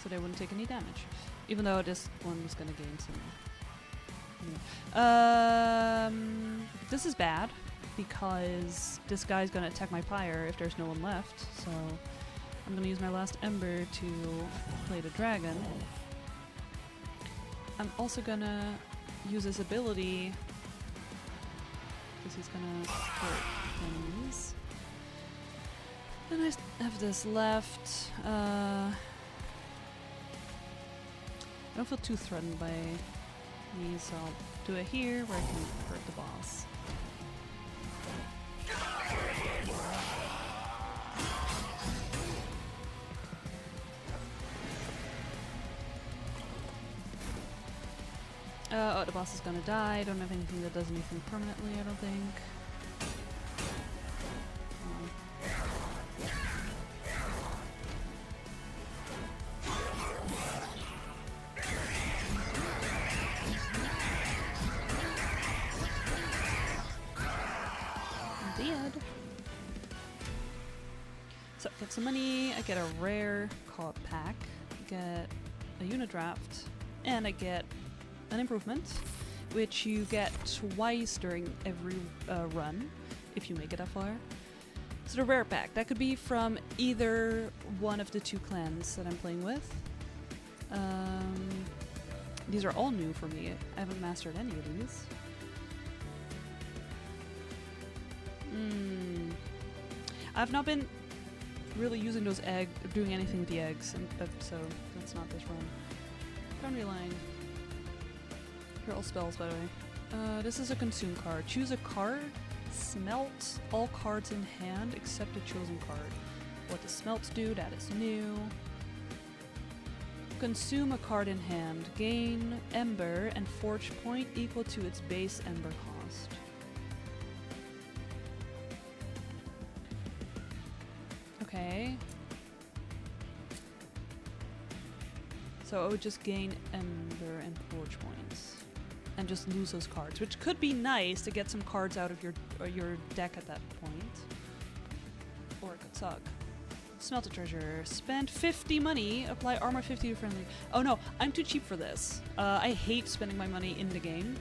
So they wouldn't take any damage, even though this one was gonna gain some. This is bad because this guy's gonna attack my pyre if there's no one left, so I'm gonna use my last ember to play the dragon. I'm also gonna use his ability because he's gonna hurt things. Then I have this left. I don't feel too threatened by these, so I'll do it here where I can hurt the boss. Oh, the boss is gonna die. I don't have anything that does anything permanently, I don't think. So, get some money, I get a rare co-op pack, get a unit draft, and I get an improvement, which you get twice during every run, if you make it that far. So the rare pack, that could be from either one of the two clans that I'm playing with. These are all new for me, I haven't mastered any of these. I've not been really using those eggs, doing anything with the eggs, so that's not this run. Boundary line. Here are all spells, by the way. This is a consume card. Choose a card. Smelt all cards in hand except a chosen card. What does smelt do? That is new. Consume a card in hand. Gain ember and forge point equal to its base ember cost. Okay. So I would just gain ember and forge points. And just lose those cards, which could be nice to get some cards out of your deck at that point. Or it could suck. Smelt a treasure. Spend 50 money. Apply armor 50 to friendly. Oh no, I'm too cheap for this. I hate spending my money in the game.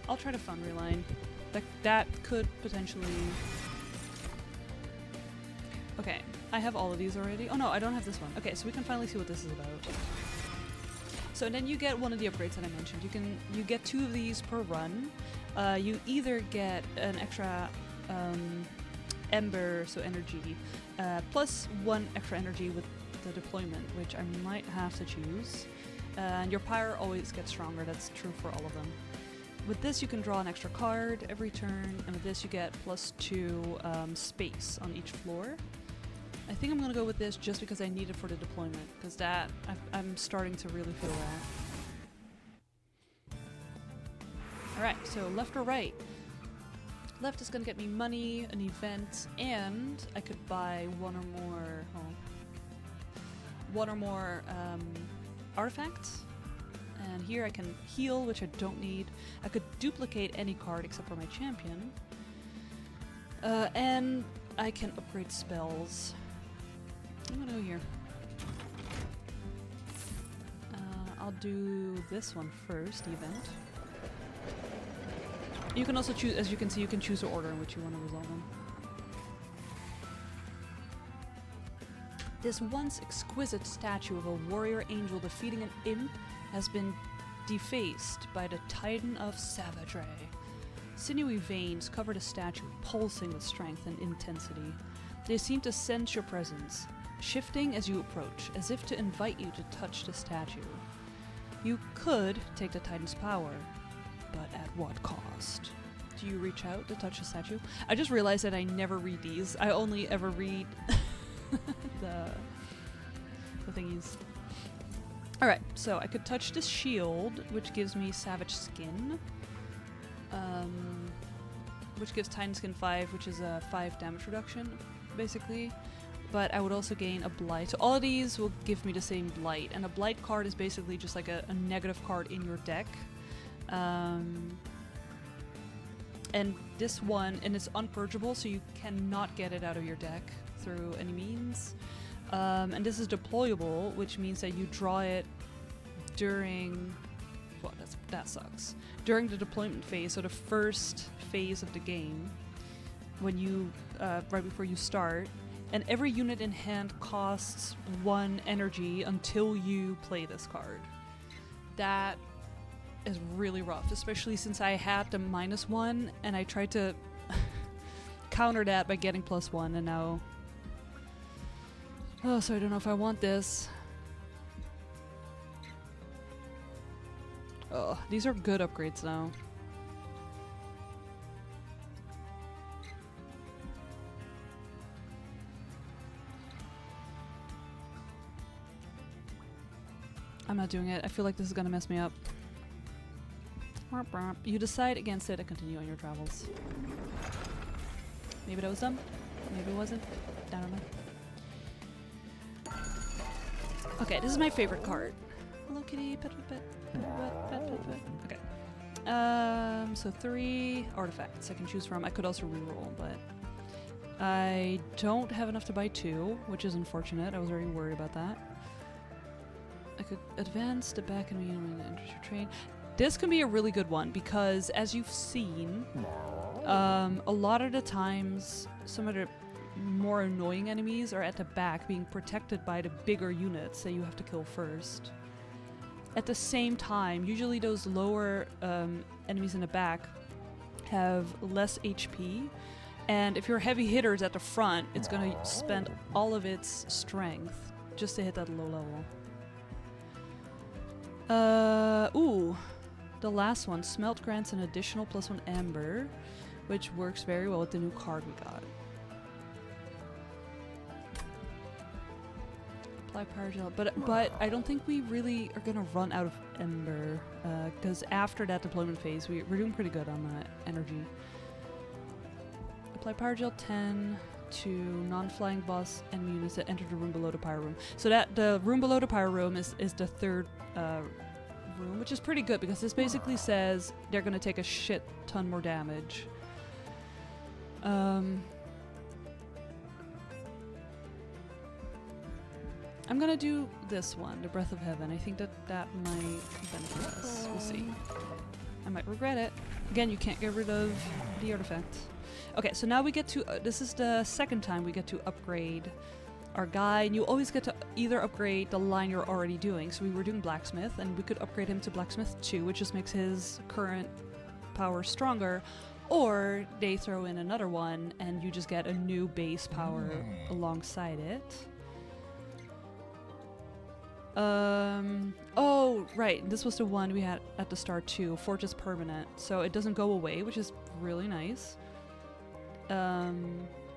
I'll try to foundry line. That could potentially... Okay, I have all of these already. Oh no, I don't have this one. Okay, so we can finally see what this is about. So then you get one of the upgrades that I mentioned. You get 2 of these per run. You either get an extra ember, so energy, plus 1 extra energy with the deployment, which I might have to choose. And your pyre always gets stronger. That's true for all of them. With this, you can draw an extra card every turn, and with this, you get +2 space on each floor. I think I'm gonna go with this just because I need it for the deployment, because that I'm starting to really feel that. Alright, so left or right? Left is gonna get me money, an event, and I could buy one or more artifacts. And here I can heal, which I don't need. I could duplicate any card except for my champion. And I can upgrade spells. I'm gonna go here. I'll do this one first, the event. You can also choose, as you can see, you can choose the order in which you want to resolve them. This once exquisite statue of a warrior angel defeating an imp has been defaced by the Titan of Savagery. Sinewy veins cover the statue, pulsing with strength and intensity. They seem to sense your presence, shifting as you approach, as if to invite you to touch the statue. You could take the Titan's power, but at what cost? Do you reach out to touch the statue? I just realized that I never read these. I only ever read the thingies. Alright, so I could touch this shield, which gives me Savage Skin. Which gives Titan Skin 5, which is a 5 damage reduction, basically. But I would also gain a Blight. So all of these will give me the same Blight. And a Blight card is basically just like a negative card in your deck. And this one, and it's unpurgeable, so you cannot get it out of your deck through any means. And this is deployable, which means that you draw it during... Well, that sucks. During the deployment phase, so the first phase of the game, when you right before you start, and every unit in hand costs 1 energy until you play this card. That is really rough, especially since I had the -1 and I tried to counter that by getting +1, and now... Oh, so I don't know if I want this. Oh, these are good upgrades now. I'm not doing it. I feel like this is gonna mess me up. You decide against it and continue on your travels. Maybe that was dumb. Maybe it wasn't. I don't know. Okay, this is my favorite card. Hello kitty, pet, pet, pet, pet, pet, pet, pet. Okay. So 3 artifacts I can choose from. I could also reroll, but I don't have enough to buy 2, which is unfortunate. I was very worried about that. I could advance the back and enter your train. This can be a really good one because, as you've seen, a lot of the times some of the more annoying enemies are at the back being protected by the bigger units that you have to kill first. At the same time, usually those lower enemies in the back have less HP, and if your heavy hitter's at the front, it's gonna spend all of its strength just to hit that low level. Ooh, the last one, Smelt grants an additional +1 Amber, which works very well with the new card we got. Apply Power Gel, but I don't think we really are gonna run out of Ember, because after that deployment phase, we're doing pretty good on that energy. Apply Power Gel 10 to non-flying boss enemy units that enter the room below the Pyro Room. So that the room below the Pyro Room is the third room, which is pretty good because this basically says they're gonna take a shit ton more damage. I'm gonna do this one, the Breath of Heaven. I think that might benefit us. We'll see. I might regret it. Again, you can't get rid of the artifact. Okay, so now we get to, this is the second time we get to upgrade our guy, and you always get to either upgrade the line you're already doing. So we were doing Blacksmith, and we could upgrade him to Blacksmith 2, which just makes his current power stronger, or they throw in another one, and you just get a new base power alongside it. Oh, right, this was the one we had at the start too, Fortress Permanent, so it doesn't go away, which is really nice.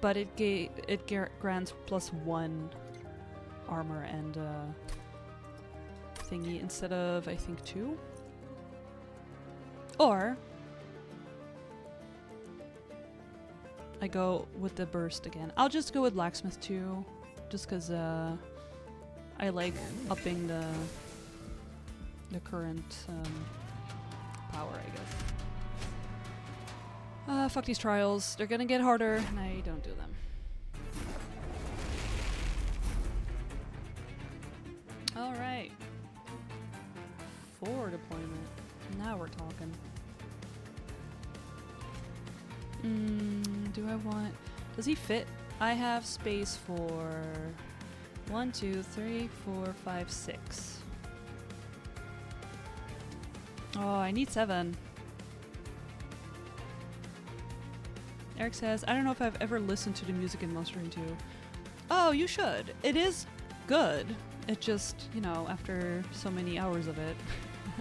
But it grants +1 armor and thingy instead of, I think, 2. Or I go with the burst again. I'll just go with Blacksmith 2, just because I like upping the current power, I guess. Fuck these trials. They're gonna get harder, and I don't do them. Alright. 4 deployment. Now we're talking. Do I want... Does he fit? I have space for 1, 2, 3, 4, 5, 6. Oh, I need 7. Eric says, I don't know if I've ever listened to the music in Monster Hunter 2. Oh, you should. It is good. It just, you know, after so many hours of it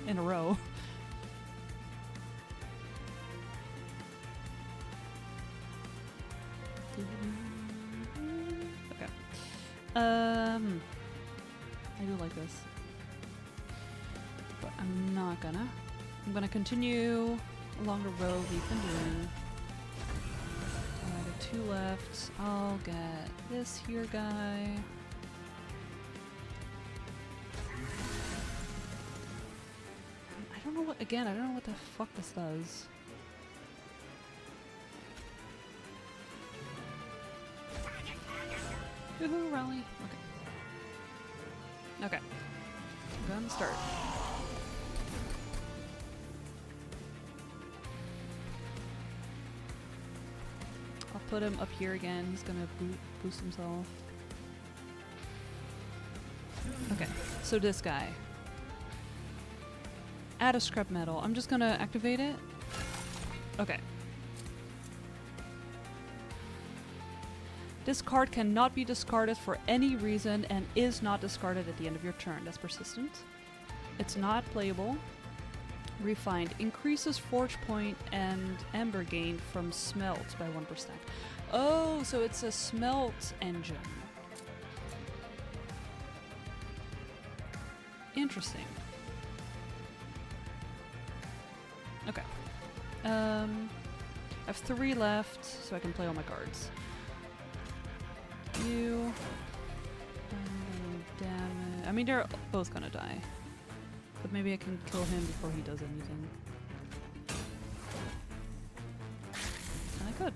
in a row. Okay. I do like this. But I'm not gonna. I'm gonna continue along the road we've been doing. 2 left. I'll get this here guy. I don't know what, again, I don't know what the fuck this does. Woohoo, rally. Okay. Okay. I'm gonna start. Put him up here again. He's gonna boost himself. Okay, so this guy. Add a scrap metal. I'm just gonna activate it. Okay. This card cannot be discarded for any reason and is not discarded at the end of your turn. That's persistent. It's not playable. Refined. Increases forge point and ember gain from smelt by 1%. Oh, so it's a smelt engine. Interesting. Okay. I have 3 left, so I can play all my cards. You. Damage. I mean, they're both gonna die. But maybe I can kill him before he does anything. And I could.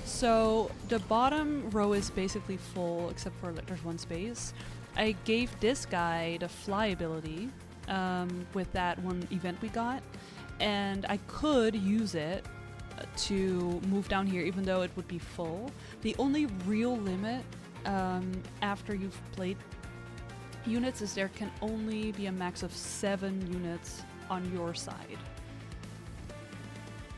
So the bottom row is basically full except for like there's 1 space. I gave this guy the fly ability with that one event we got, and I could use it to move down here even though it would be full. The only real limit after you've played units is there can only be a max of 7 units on your side.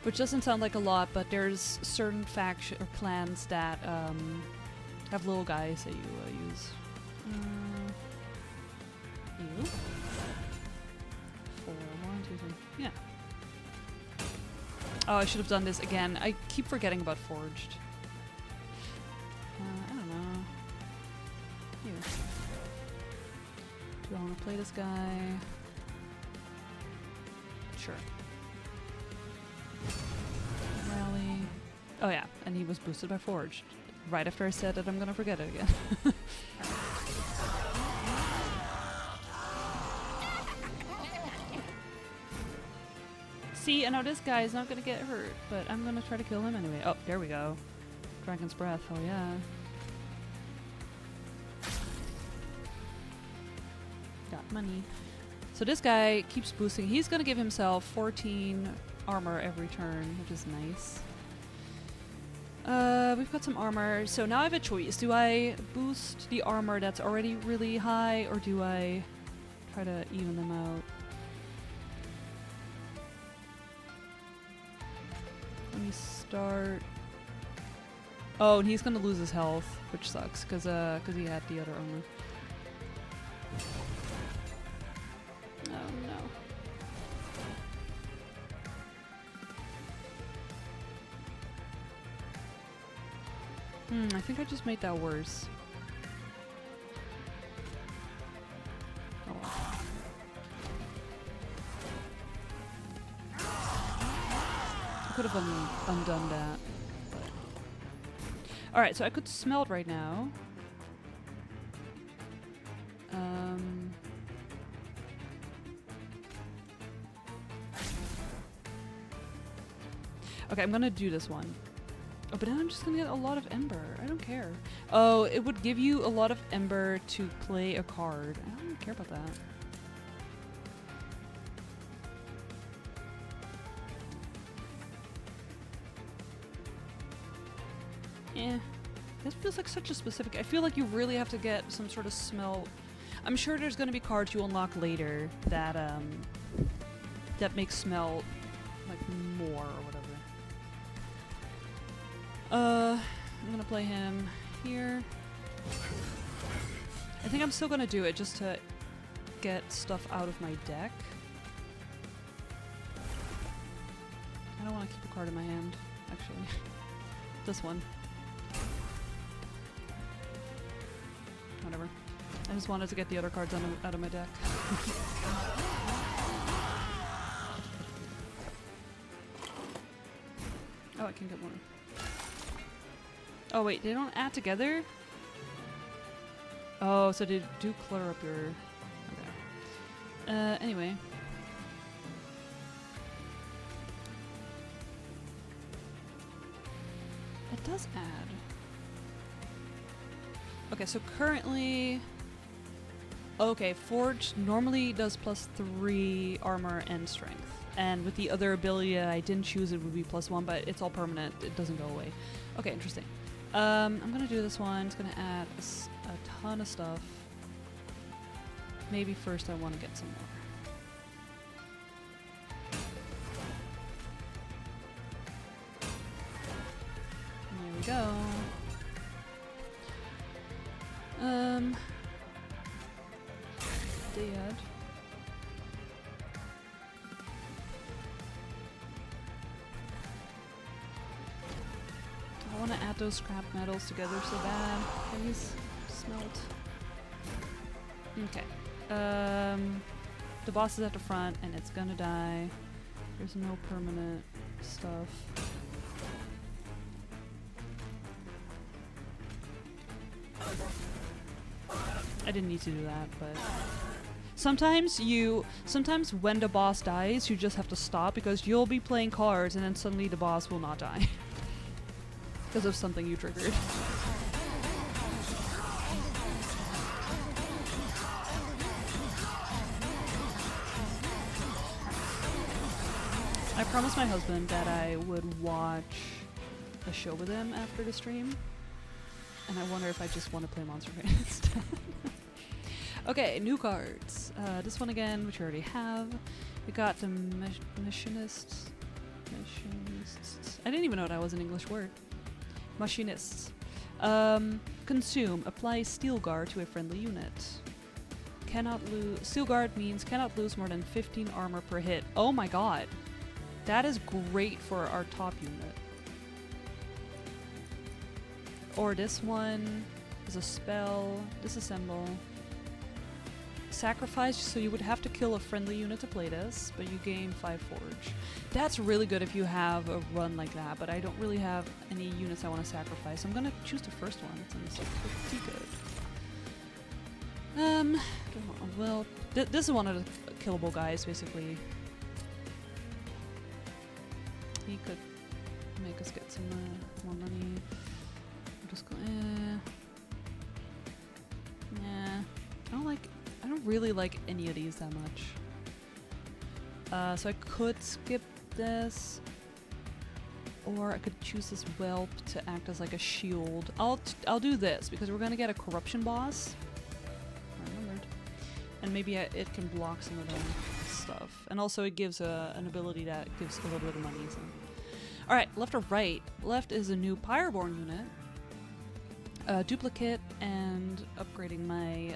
Which doesn't sound like a lot, but there's certain faction or clans that have little guys that you use. You? 4, 1, 2, 3. Yeah. Oh, I should have done this again. I keep forgetting about Forged. I don't know. Here. Do I want to play this guy? Sure. Rally. Oh yeah, and he was boosted by Forged. Right after I said that I'm gonna forget it again. See, I know this guy is not gonna get hurt, but I'm gonna try to kill him anyway. Oh, there we go. Dragon's Breath, hell yeah. Got money. So this guy keeps boosting. He's gonna give himself 14 armor every turn, which is nice. We've got some armor. So now I have a choice. Do I boost the armor that's already really high, or do I try to even them out? Let me start. Oh, and he's gonna lose his health, which sucks, cause he had the other armor. Oh no. I think I just made that worse. Oh well. I could have undone that. Alright, so I could smelt right now. Okay, I'm gonna do this one. Oh, but then I'm just gonna get a lot of Ember. I don't care. Oh, it would give you a lot of Ember to play a card. I don't really care about that. This feels like such a specific... I feel like you really have to get some sort of smell. I'm sure there's going to be cards you unlock later that that make smell like more or whatever. I'm gonna play him here. I think I'm still gonna do it just to get stuff out of my deck. I don't want to keep a card in my hand, actually. This one. Whatever. I just wanted to get the other cards out of my deck. Oh, I can get one. Oh wait, they don't add together? Oh, so they do clutter up your... Okay. Anyway. It does add. Okay, so currently... Okay, Forged normally does +3 armor and strength. And with the other ability that I didn't choose, it would be +1, but it's all permanent. It doesn't go away. Okay, interesting. I'm gonna do this one. It's gonna add a ton of stuff. Maybe first I want to get some more. There we go. Dead. I want to add those scrap metals together so bad. Please smelt. Okay. The boss is at the front and it's gonna die. There's no permanent stuff. I didn't need to do that, but sometimes when the boss dies, you just have to stop because you'll be playing cards and then suddenly the boss will not die. Because of something you triggered. I promised my husband that I would watch a show with him after the stream. and I wonder if I just want to play Monster Train instead. Okay, new cards. This one again, which we already have. We got the machinists. I didn't even know that was an English word. Machinists. Consume. Apply Steel Guard to a friendly unit. Cannot lose. Steel Guard means cannot lose more than 15 armor per hit. Oh my god. That is great for our top unit. Or this one is a spell. Disassemble. Sacrifice, so you would have to kill a friendly unit to play this, but you gain 5 forge. That's really good if you have a run like that, but I don't really have any units I want to sacrifice. I'm gonna choose the first one. It sounds pretty good. Well, this is one of the killable guys, basically. He could make us get some more money. I'll just go, yeah. I don't really like any of these that much. So I could skip this, or I could choose this whelp to act as like a shield. I'll do this because we're gonna get a corruption boss. I remembered, and maybe it can block some of the stuff, and also it gives an ability that gives a little bit of money. So. All right, left or right? Left is a new Pyreborn unit, duplicate, and upgrading my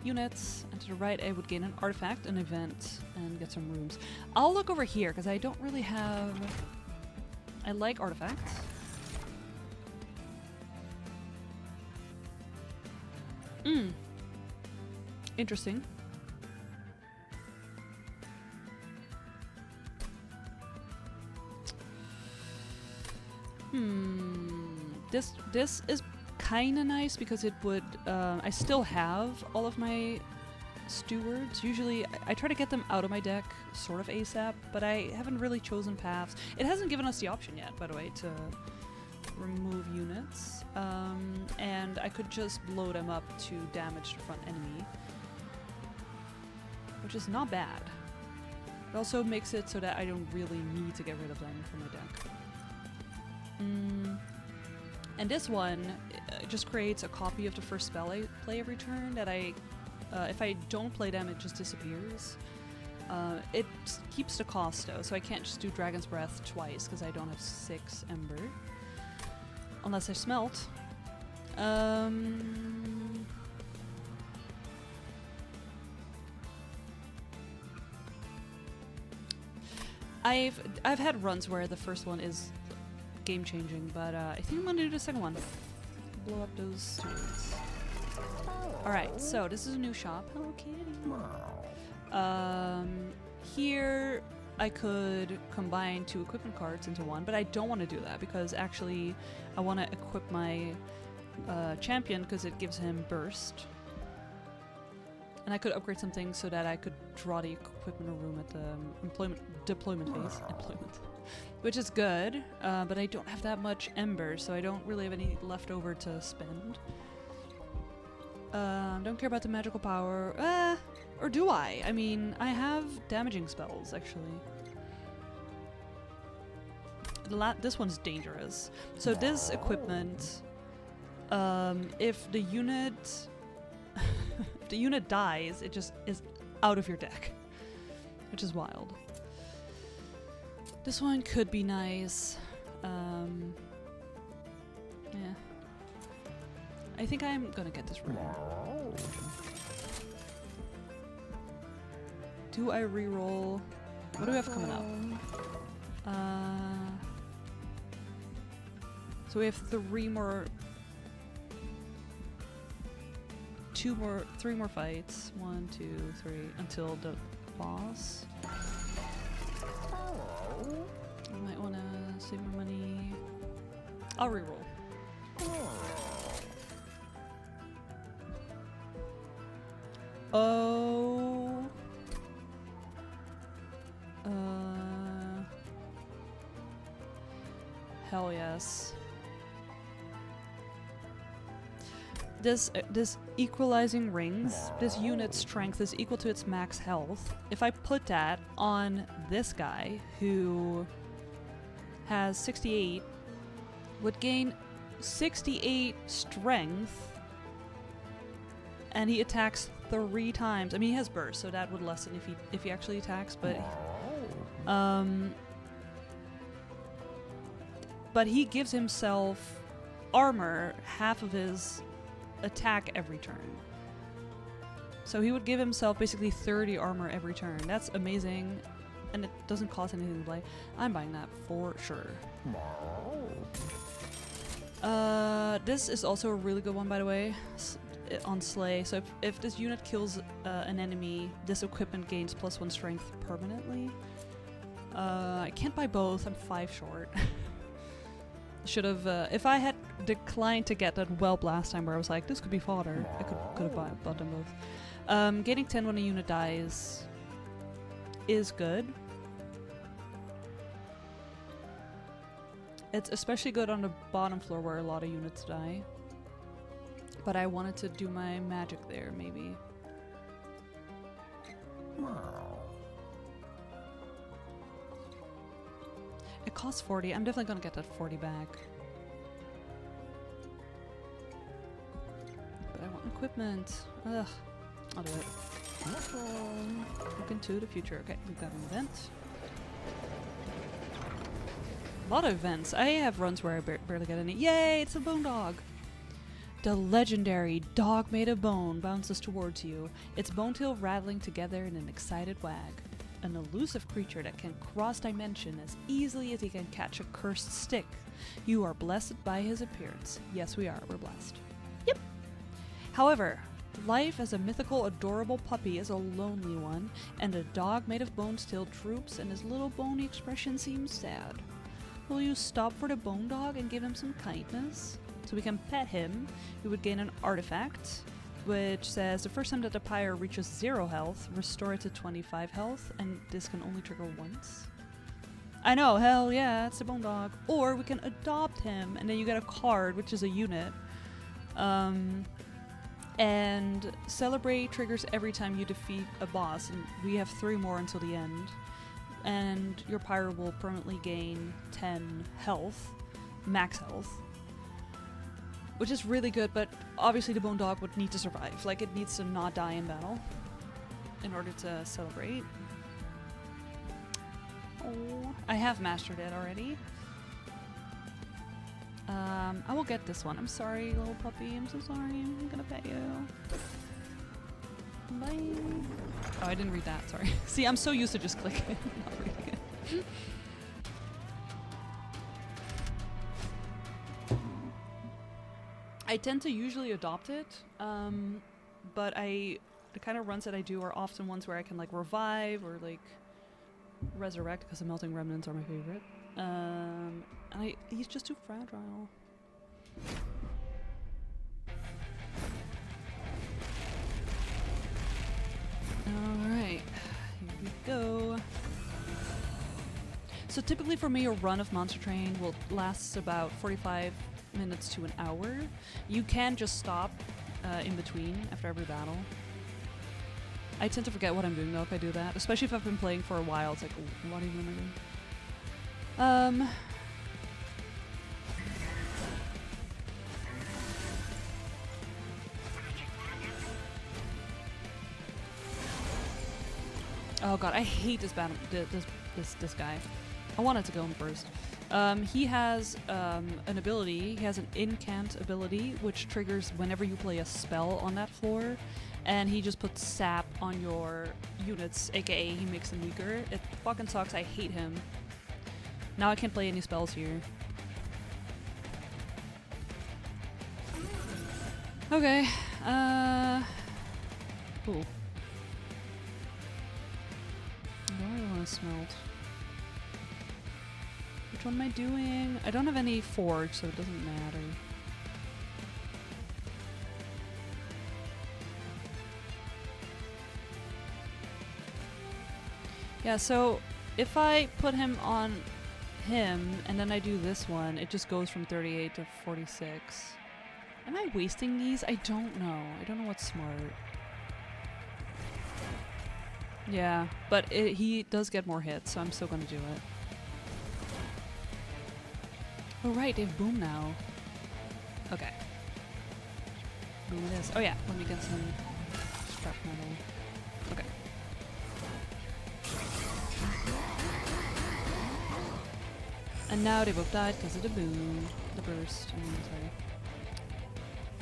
units, and to the right I would gain an artifact, an event, and get some rooms. I'll look over here because I don't really have... I like artifacts. Interesting. This is kinda nice because it would, I still have all of my stewards. Usually I try to get them out of my deck sort of ASAP, but I haven't really chosen paths. It hasn't given us the option yet, by the way, to remove units. And I could just blow them up to damage the front enemy, which is not bad. It also makes it so that I don't really need to get rid of them from my deck. And this one just creates a copy of the first spell I play every turn that if I don't play them, it just disappears. It keeps the cost though, so I can't just do Dragon's Breath twice because I don't have 6 Ember. Unless I smelt. I've had runs where the first one is game changing, but I think I'm gonna do the second one. Blow up those stewards. Alright, so this is a new shop. Hello Kitty. Here I could combine 2 equipment cards into one, but I don't want to do that because actually I want to equip my champion because it gives him burst. And I could upgrade something so that I could draw the equipment room at the deployment phase. Which is good, but I don't have that much Ember, so I don't really have any left over to spend. Don't care about the magical power. Or do I? I mean, I have damaging spells, actually. This one's dangerous. So this equipment, if the unit... if the unit dies, it just is out of your deck. Which is wild. This one could be nice. Yeah. I think I'm gonna get this room. Do I reroll? What do we have coming up? So we have 3 more... 3 more fights. 1, 2, 3, until the boss. I might want to save more money. I'll reroll. Oh. Hell yes. This equalizing rings, this unit's strength is equal to its max health. If I put that on this guy, who has 68, would gain 68 strength. And he attacks 3 times. I mean, he has burst, so that would lessen if he actually attacks, but he gives himself armor, half of his attack every turn. So he would give himself basically 30 armor every turn. That's amazing, and it doesn't cost anything to play. I'm buying that for sure. This is also a really good one, by the way. On Slay. So if this unit kills an enemy, this equipment gains +1 strength permanently. I can't buy both. I'm 5 short. Should have. If I had declined to get that whelp last time, where I was like, this could be fodder, I could have bought them both. Getting 10 when a unit dies is good. It's especially good on the bottom floor where a lot of units die. But I wanted to do my magic there, maybe. It costs 40. I'm definitely gonna get that 40 back. But I want equipment. Ugh. I'll do it. Look into the future. Okay, we've got an event. A lot of events. I have runs where I barely get any. Yay! It's a bone dog! The legendary dog made of bone bounces towards you, its bone tail rattling together in an excited wag. An elusive creature that can cross dimension as easily as he can catch a cursed stick. You are blessed by his appearance. Yes, we are. We're blessed. Yep. However, life as a mythical, adorable puppy is a lonely one, and a dog made of bone still droops, and his little bony expression seems sad. Will you stop for the bone dog and give him some kindness? So we can pet him. We would gain an artifact, which says the first time that the pyre reaches 0 health, restore it to 25 health, and this can only trigger once. I know, hell yeah, it's a bone dog. Or we can adopt him, and then you get a card, which is a unit. And celebrate triggers every time you defeat a boss, and we have 3 more until the end. And your pyre will permanently gain 10 health, max health. Which is really good, but obviously the bone dog would need to survive. Like, it needs to not die in battle in order to celebrate. Oh, I have mastered it already. I will get this one. I'm sorry, little puppy. I'm so sorry. I'm gonna pet you. Bye. Oh, I didn't read that. Sorry. See, I'm so used to just clicking, not reading it. I tend to usually adopt it, but the kind of runs that I do are often ones where I can like revive or like resurrect, because the melting remnants are my favorite. And he's just too fragile. Alright, here we go. So typically for me, a run of Monster Train will last about 45 minutes to an hour. You can just stop in between after every battle. I tend to forget what I'm doing though if I do that, especially if I've been playing for a while. It's like, what even am I doing? Oh god, I hate this battle. This guy. I wanted to go in first. He has an ability. He has an incant ability, which triggers whenever you play a spell on that floor, and he just puts sap on your units, aka he makes them weaker. It fucking sucks. I hate him. Now I can't play any spells here. Okay. Cool. I don't really want to smelt. Which one am I doing? I don't have any forge, so it doesn't matter. Yeah, so if I put him on him and then I do this one, it just goes from 38 to 46. Am I wasting these? I don't know. I don't know what's smart. Yeah, but he does get more hits, so I'm still gonna do it. Oh right, they have boom now. Okay. Boom it is. Oh yeah, let me get some scrap metal. Okay. And now they both died because of the boom. The burst. I mean, sorry.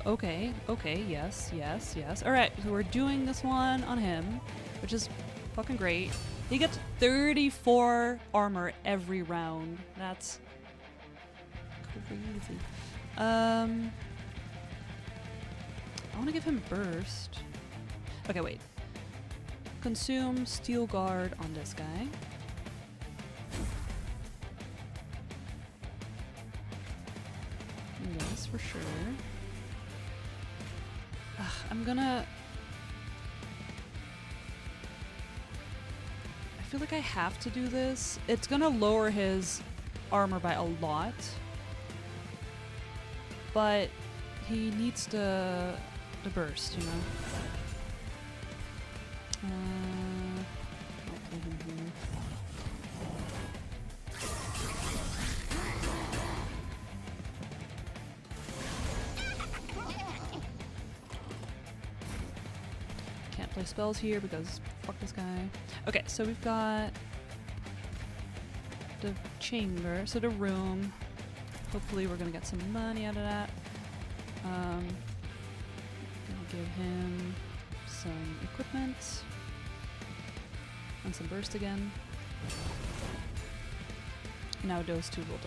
Okay, okay, yes, yes, yes. Alright, so we're doing this one on him, which is fucking great. He gets 34 armor every round. That's crazy. I want to give him burst. Okay, wait. Consume steel guard on this guy. Yes, for sure. Ugh, I'm gonna... I feel like I have to do this. It's gonna lower his armor by a lot. But he needs the burst, you know? I'll play him here. Can't play spells here because fuck this guy. Okay, so we've got the chamber, so the room. Hopefully we're gonna get some money out of that. Gonna give him some equipment and some burst again. Now those two will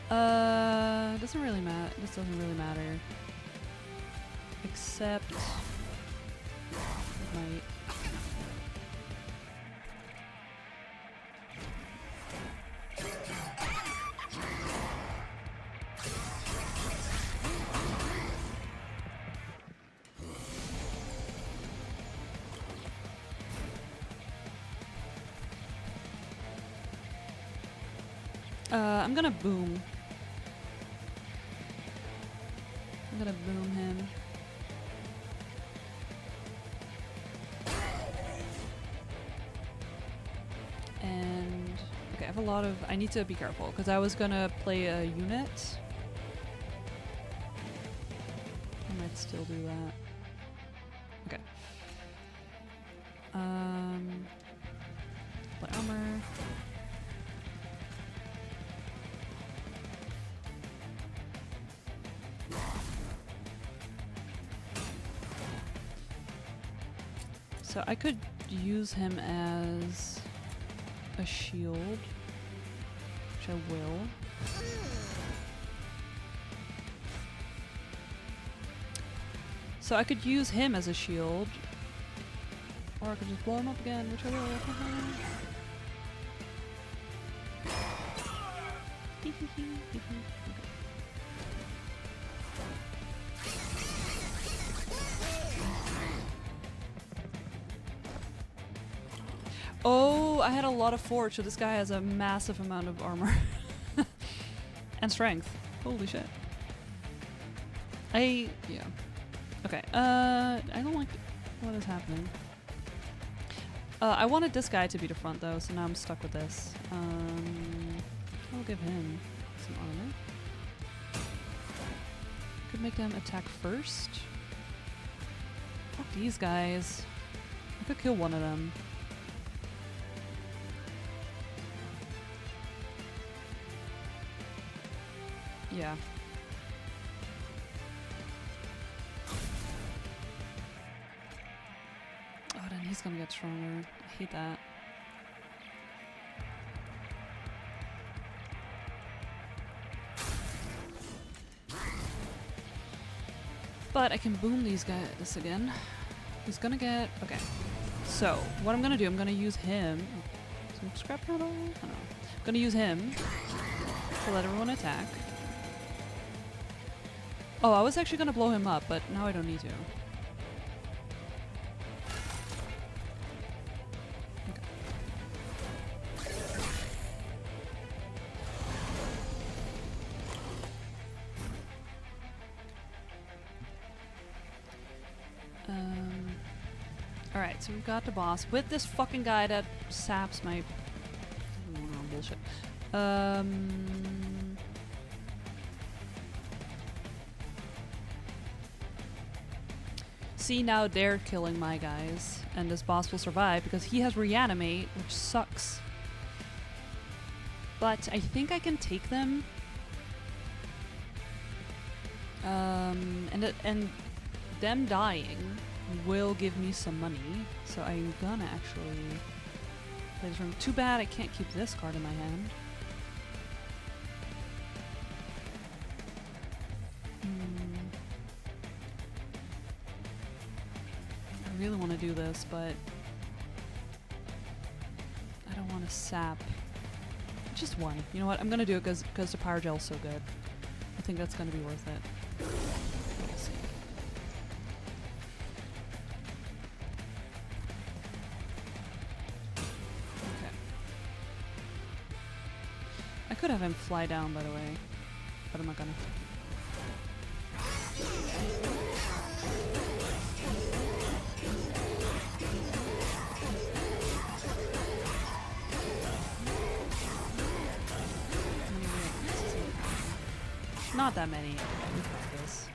die. Doesn't really matter. This doesn't really matter. Except it might. I'm gonna boom. I'm gonna boom him. And okay, I have a lot of... I need to be careful because I was gonna play a unit. I might still do that. Okay. Play armor. So I could use him as a shield, which I will. So I could use him as a shield, or I could just blow him up again, which I will. Oh, I had a lot of forge, so this guy has a massive amount of armor. And strength. Holy shit. Yeah. Okay, I don't like what is happening. I wanted this guy to be the front though, so now I'm stuck with this. I'll give him some armor. Could make them attack first. Fuck these guys. I could kill one of them. Yeah. Oh, then he's gonna get stronger. I hate that. But I can boom these guys again. He's gonna get... Okay. So, what I'm gonna do, I'm gonna use him... Some scrap metal? I don't know. I'm gonna use him to let everyone attack. Oh, I was actually gonna blow him up, but now I don't need to. Okay. Alright, so we've got the boss with this fucking guy that saps my... bullshit. See, now they're killing my guys, and this boss will survive because he has reanimate, which sucks. But I think I can take them. And them dying will give me some money, so I'm gonna actually play this room. Too bad I can't keep this card in my hand. I really want to do this, but I don't want to sap. Just one. You know what? I'm gonna do it because the power gel's so good. I think that's gonna be worth it. Let's see. Okay. I could have him fly down, by the way, but I'm not gonna. Not that many. Okay, we got this.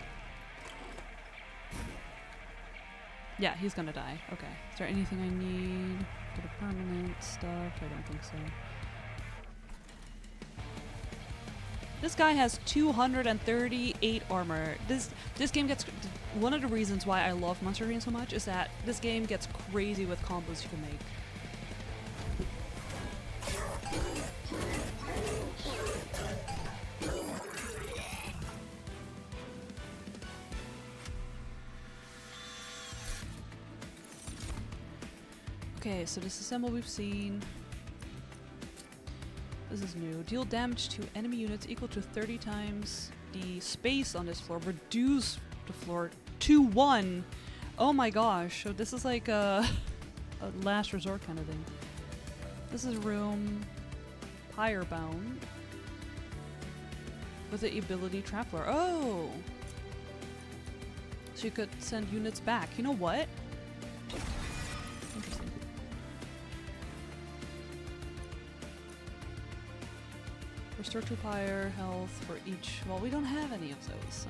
Yeah, he's gonna die. Okay. Is there anything I need for the permanent stuff? I don't think so. This guy has 238 armor. This game gets... One of the reasons why I love Monster Arena so much is that this game gets crazy with combos you can make. Okay, so disassemble we've seen. This is new. Deal damage to enemy units equal to 30 times the space on this floor. Reduce the floor to 1. Oh my gosh. So this is like a last resort kind of thing. This is room Firebound with the ability trap floor. Oh! So you could send units back. You know what? Interesting. Restore 2 fire health for each. Well, we don't have any of those, so.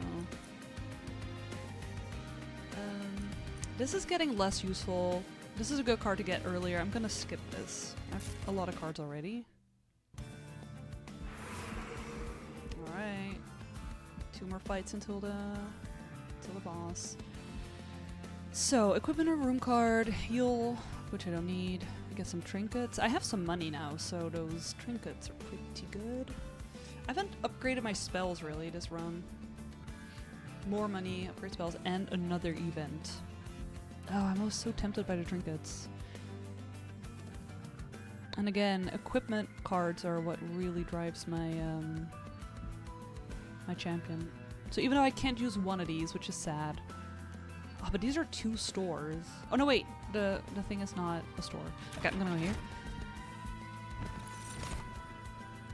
This is getting less useful. This is a good card to get earlier. I'm gonna skip this. I have a lot of cards already. Alright. 2 more fights until the boss. So, equipment or room card, heal, which I don't need. I get some trinkets. I have some money now, so those trinkets are pretty good. I haven't upgraded my spells really this run. More money, upgrade spells, and another event. Oh, I'm always so tempted by the trinkets. And again, equipment cards are what really drives my my champion. So even though I can't use one of these, which is sad. Oh, but these are 2 stores. Oh no, wait, the thing is not a store. Okay, I'm gonna go here.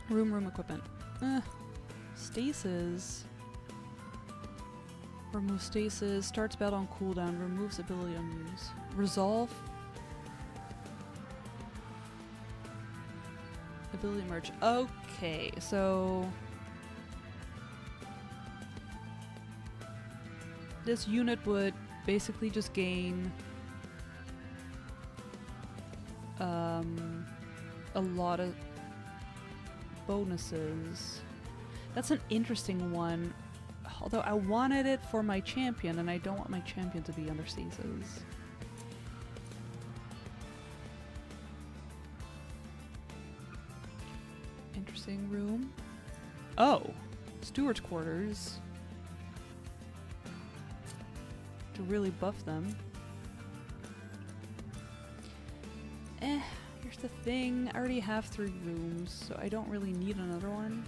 Room equipment. Stasis. Remove stasis. Starts battle on cooldown. Removes ability unused. Resolve. Ability merge. Okay, so this unit would basically just gain a lot of bonuses. That's an interesting one. Although I wanted it for my champion, and I don't want my champion to be under stasis. Interesting room. Oh! Steward's quarters. To really buff them. Here's the thing. I already have 3 rooms, so I don't really need another one.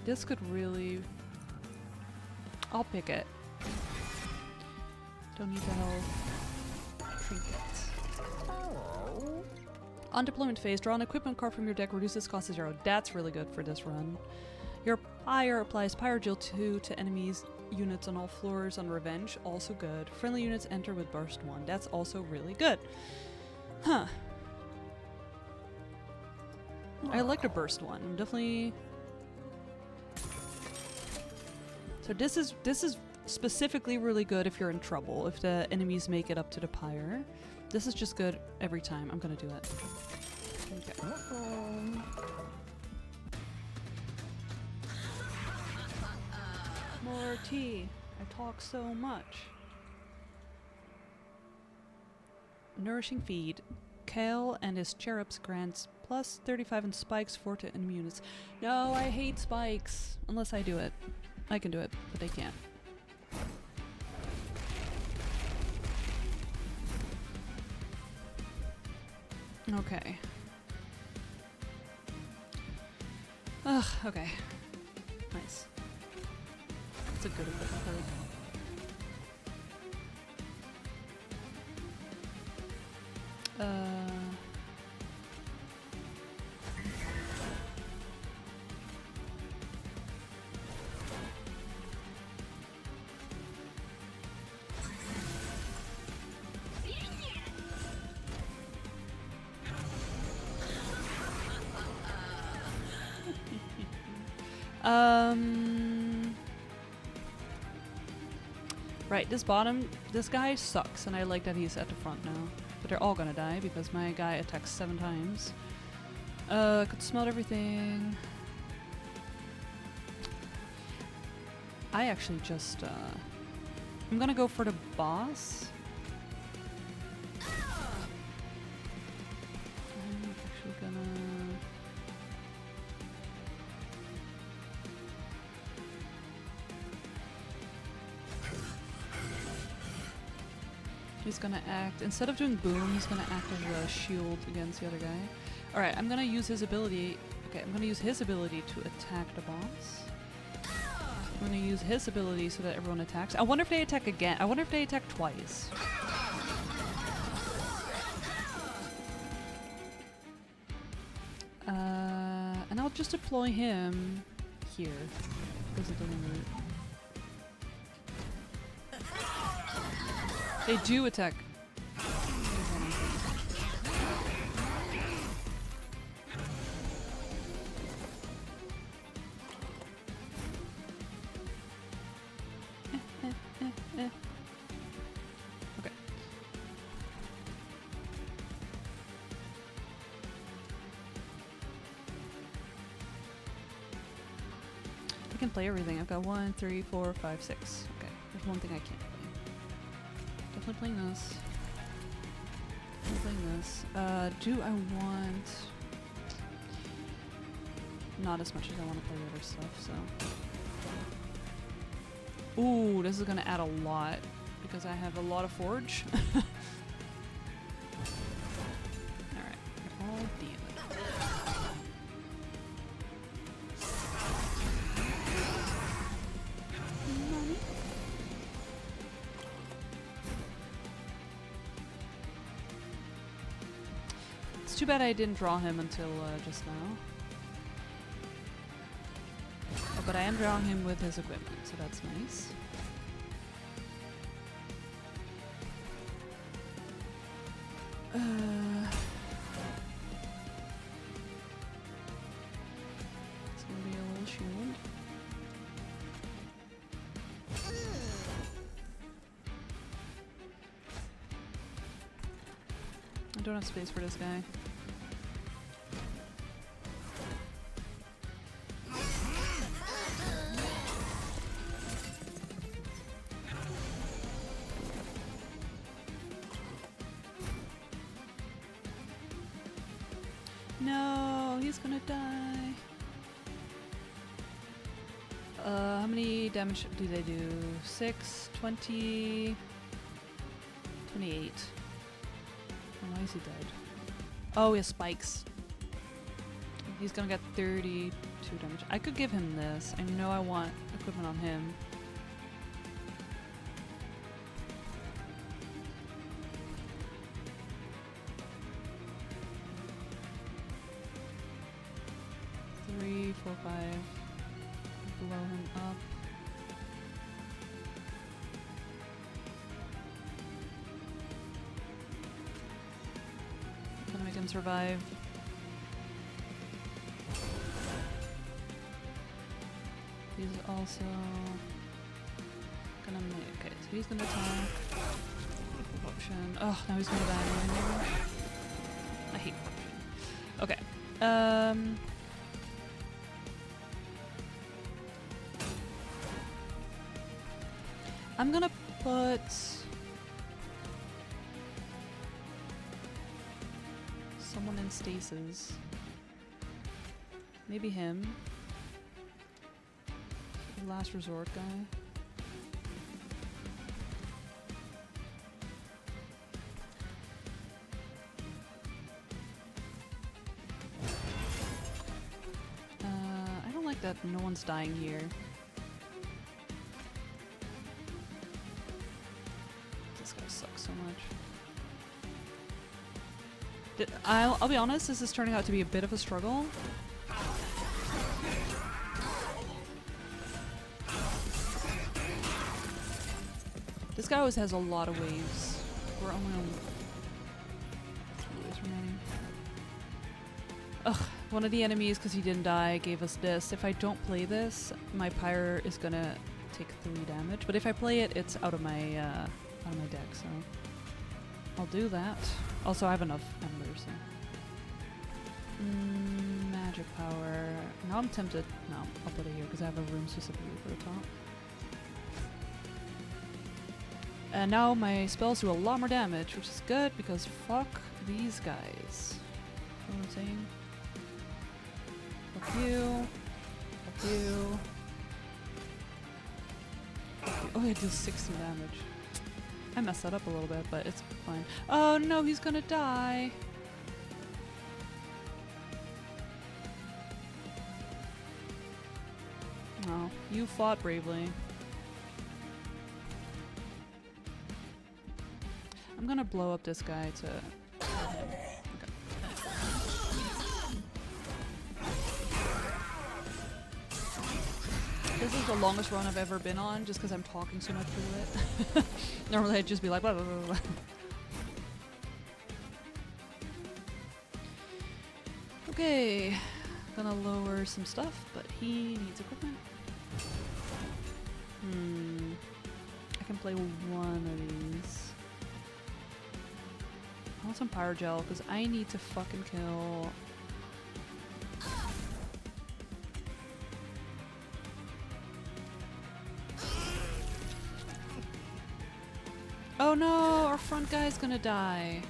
This could really... I'll pick it. Don't need the health. Trinkets. On deployment phase, draw an equipment card from your deck, reduces cost to 0. That's really good for this run. Your Pyre applies Pyre Gel 2 to enemies units on all floors on Revenge. Also good. Friendly units enter with Burst 1. That's also really good. Huh. I like the Burst 1. I'm definitely... So this is specifically really good if you're in trouble, if the enemies make it up to the pyre. This is just good every time. I'm gonna do it. Okay. More tea. I talk so much. Nourishing feed. Kale and his cherubs grants plus 35 in spikes for to enemy units. No, I hate spikes. Unless I do it. I can do it, but they can't. Okay. Ugh, okay. Nice. That's a good equipment code. Right, this guy sucks, and I like that he's at the front now. But they're all gonna die because my guy attacks 7 times. Could smelt everything. I actually just, I'm gonna go for the boss. I'm actually gonna... He's gonna act, instead of doing boom, he's gonna act as a shield against the other guy. Alright, I'm gonna use his ability. Okay, I'm gonna use his ability to attack the boss. I'm gonna use his ability so that everyone attacks. I wonder if they attack again. I wonder if they attack twice. And I'll just deploy him here. Because it doesn't hurt. They do attack. Okay. I can play everything. I've got 1, 3, 4, 5, 6. Okay. There's one thing I can't play. Definitely playing this. Definitely playing this. Do I want... Not as much as I want to play the other stuff, so... Ooh, this is gonna add a lot, because I have a lot of forge. Alright, all deal. Too bad I didn't draw him until just now. Oh, but I am drawing him with his equipment, so that's nice. It's gonna be a little shield. I don't have space for this guy. No, he's gonna die. How many damage do they do? 6, 20, 28. Why is he dead? Oh, he has spikes. He's gonna get 32 damage. I could give him this. I know I want equipment on him. Three, 4, 5. Blow him up. Gonna make him survive. He's also gonna make. Okay, so he's gonna attack. Option. Oh, now he's gonna die. I hate option. Okay. I'm gonna put someone in stasis. Maybe him. The last resort guy. I don't like that no one's dying here. This guy sucks so much. I'll be honest, this is turning out to be a bit of a struggle. This guy always has a lot of waves. We're only on 3 waves remaining. Ugh, one of the enemies, because he didn't die, gave us this. If I don't play this, my pyre is gonna take 3 damage. But if I play it, it's out of my deck, so I'll do that. Also, I have enough embers, so. Magic power. Now I'm tempted. No, I'll put it here because I have a room specifically for the top. And now my spells do a lot more damage, which is good because fuck these guys. You know what I'm saying? Fuck you. Fuck you. Fuck you. Oh, I deal 60 damage. I messed that up a little bit, but it's fine. Oh no, he's gonna die. Oh, you fought bravely. I'm gonna blow up this guy to kill him. Okay. This is the longest run I've ever been on, just because I'm talking so much through it. Normally I'd just be like, blah, blah, blah, blah. Okay, gonna lower some stuff, but he needs equipment. I can play one of these. I want some Pyrogel, because I need to fucking kill... Oh no, our front guy's gonna die.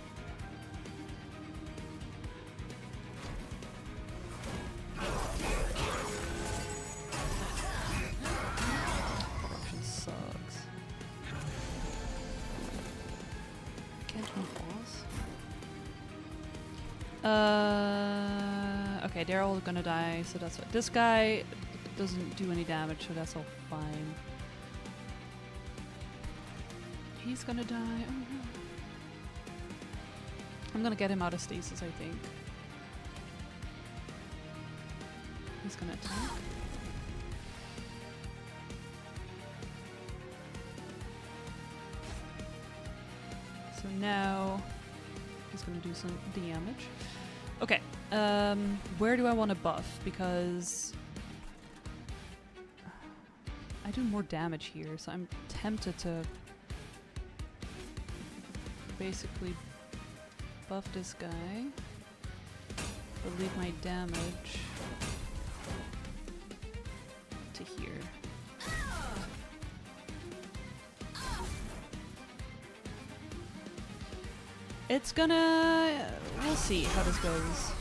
Corruption sucks. Can't move balls. Okay, they're all gonna die, so that's what. This guy doesn't do any damage, so that's all fine. He's gonna die. Oh no. I'm gonna get him out of stasis, I think. He's gonna attack. So now he's gonna do some damage. Okay, where do I want to buff? Because I do more damage here, so I'm tempted to basically buff this guy, but leave my damage to here. It's gonna... we'll see how this goes.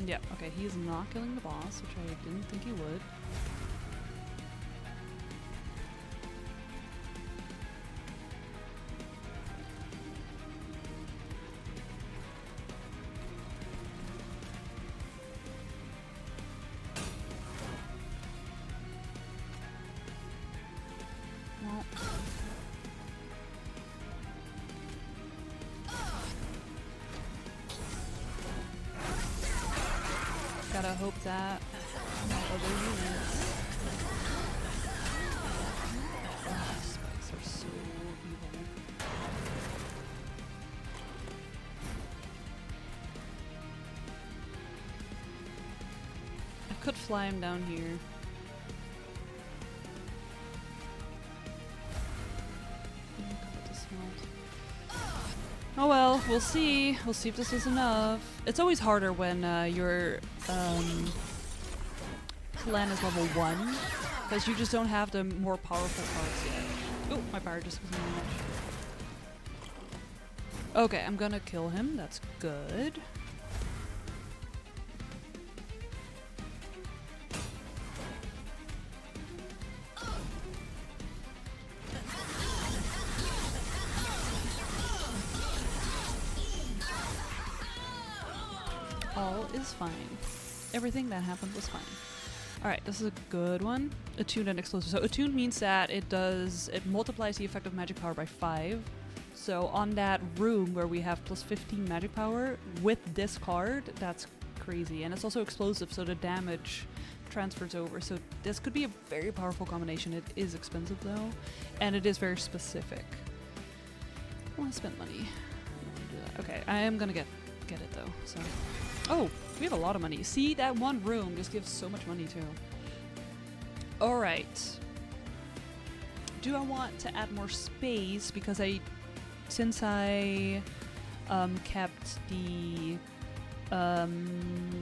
Yeah, okay, he's not killing the boss, which I didn't think he would. Well. Gotta hope that my other units. Oh, spikes are so evil. could fly him down here. Oh well, we'll see. We'll see if this is enough. It's always harder when your clan is level 1, because you just don't have the more powerful cards yet. Oh, my power just was much. Okay, I'm gonna kill him. That's good. All is fine. Everything that happened was fine. Alright, this is a good one. Attuned and explosive. So attuned means that it multiplies the effective magic power by 5. So on that room where we have plus 15 magic power, with this card, that's crazy. And it's also explosive, so the damage transfers over. So this could be a very powerful combination. It is expensive though, and it is very specific. I want to spend money. Do that. Okay, I am gonna get it though, so. Oh, we have a lot of money. See, that one room just gives so much money too. Alright. Do I want to add more space? Because since I kept the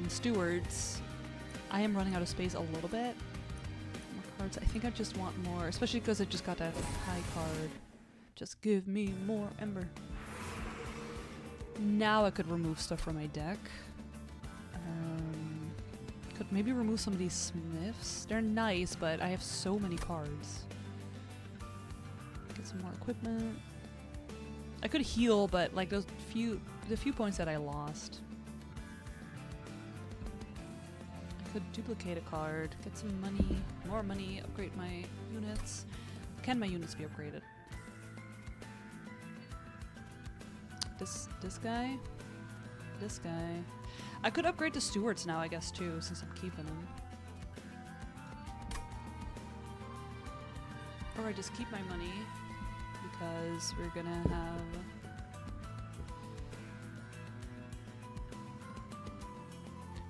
stewards, I am running out of space a little bit. More cards. I think I just want more, especially because I just got that high card. Just give me more Ember. Now I could remove stuff from my deck. Could maybe remove some of these smiths. They're nice, but I have so many cards. Get some more equipment. I could heal, but like the few points that I lost. I could duplicate a card, get some money, more money, upgrade my units. Can my units be upgraded? This guy? This guy. I could upgrade the stewards now, I guess, too, since I'm keeping them. Or I just keep my money, because we're gonna have...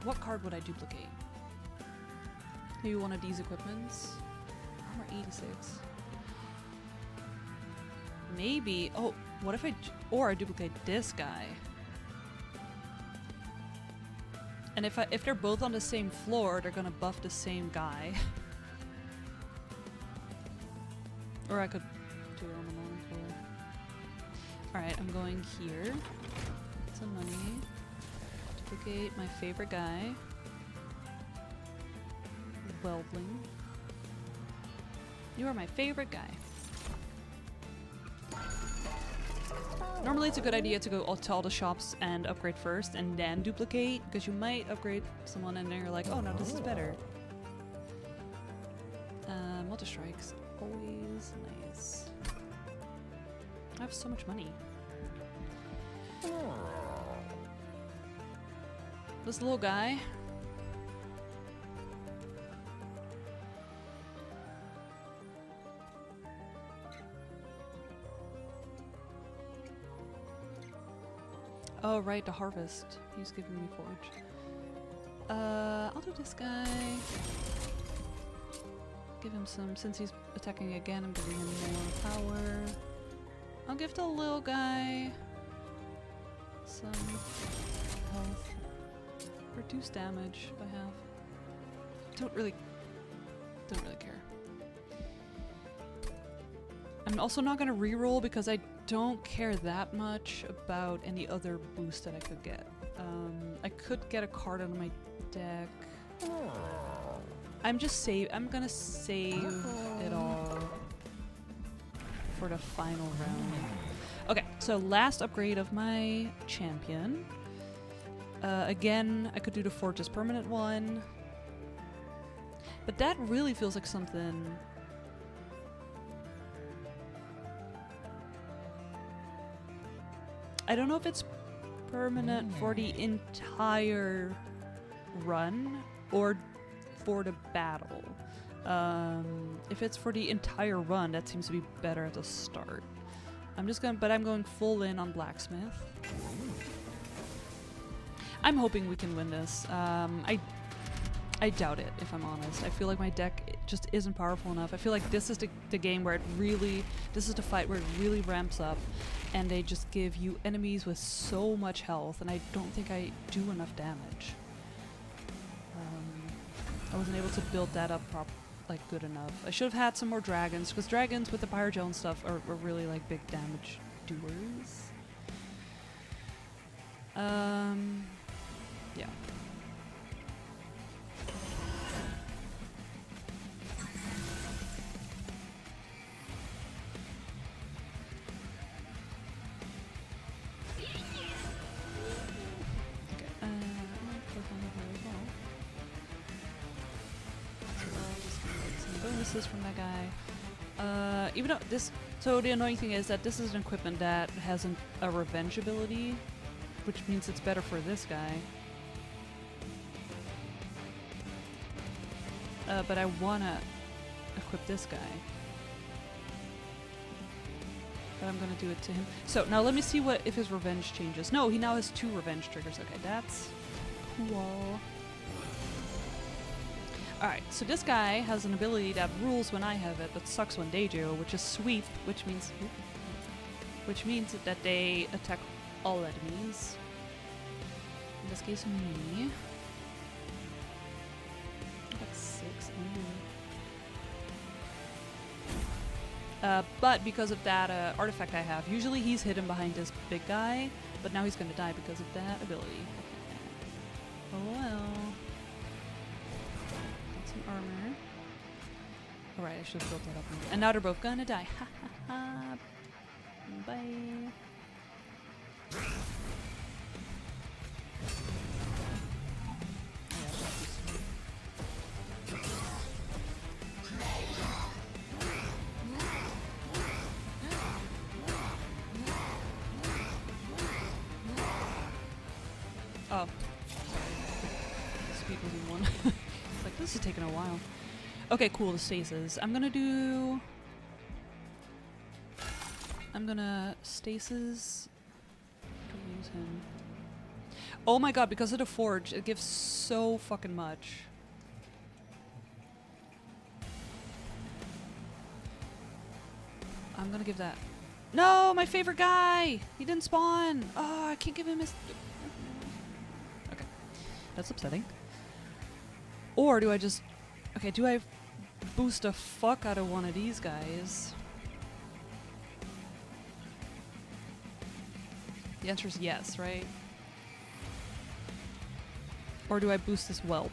What card would I duplicate? Maybe one of these equipments? Armor 86. Maybe... Oh, what if I... Or I duplicate this guy. And if they're both on the same floor, they're gonna buff the same guy. Or I could do it on the normal floor. Alright, I'm going here. Get some money. Duplicate my favorite guy. Weldling. You are my favorite guy. Normally it's a good idea to go to all the shops and upgrade first and then duplicate, because you might upgrade someone and then you're like, oh no, this is better. Multi-strikes, always nice. I have so much money. This little guy. Oh right, the harvest. He's giving me forage. I'll do this guy. Give him some, since he's attacking again, I'm giving him more power. I'll give the little guy some health. Reduce damage by half. Don't really care. I'm also not gonna reroll because I don't care that much about any other boost that I could get. I could get a card out of my deck. I'm gonna save it all for the final round. Okay, so last upgrade of my champion. Again, I could do the Fortress permanent one. But that really feels like something... I don't know if it's permanent for the entire run or for the battle. If it's for the entire run, that seems to be better at the start. I'm going full in on blacksmith. I'm hoping we can win this. I doubt it, if I'm honest. I feel like my deck just isn't powerful enough. I feel like this is the game where it really, this is the fight where it really ramps up, and they just give you enemies with so much health, and I don't think I do enough damage. I wasn't able to build that up good enough. I should have had some more dragons, because dragons with the Pyro and stuff are really like big damage doers. Yeah. Bonuses from that guy. Even though this, so the annoying thing is that this is an equipment that has a revenge ability, which means it's better for this guy. But I wanna equip this guy. But I'm gonna do it to him. So now let me see if his revenge changes. No, he now has 2 revenge triggers. Okay, that's cool. Alright, so this guy has an ability that rules when I have it, but sucks when they do, which is sweep, which means that they attack all enemies. In this case, me. That's 6. But because of that artifact I have, usually he's hidden behind this big guy, but now he's gonna die because of that ability. Oh well. Armor. Alright, I should have built that up. And now they're both gonna die. Ha ha ha. Bye. Oh. Speed was in one. This is taking a while. Okay, cool, the stasis. I'm gonna stasis to use him. Oh my god, because of the forge, it gives so fucking much. I'm gonna give that. No, my favorite guy! He didn't spawn! Oh, I can't give him his... Okay. That's upsetting. Or do I just... Okay, do I boost the fuck out of one of these guys? The answer is yes, right? Or do I boost this whelp?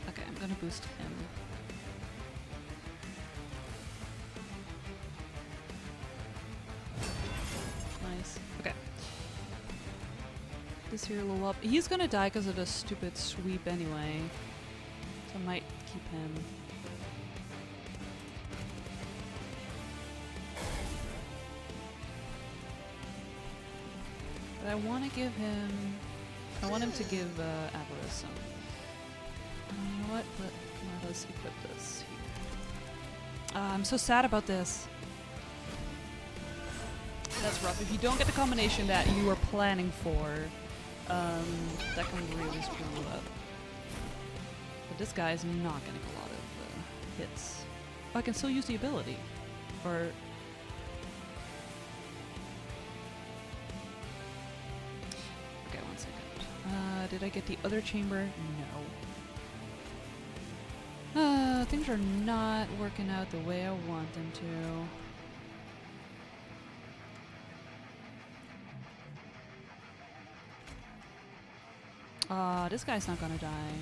Okay, I'm gonna boost him. Nice. Okay. This here will up. He's gonna die because of the stupid sweep anyway. So I might keep him. But I want to give him... I want him to give Avarice some. You know what? Let us equip this here. I'm so sad about this. That's rough. If you don't get the combination that you were planning for, that can really screw you up. But this guy is not getting a lot of hits. Oh, I can still use the ability. Or... Okay, 1 second. Did I get the other chamber? No. Things are not working out the way I want them to. This guy's not gonna die.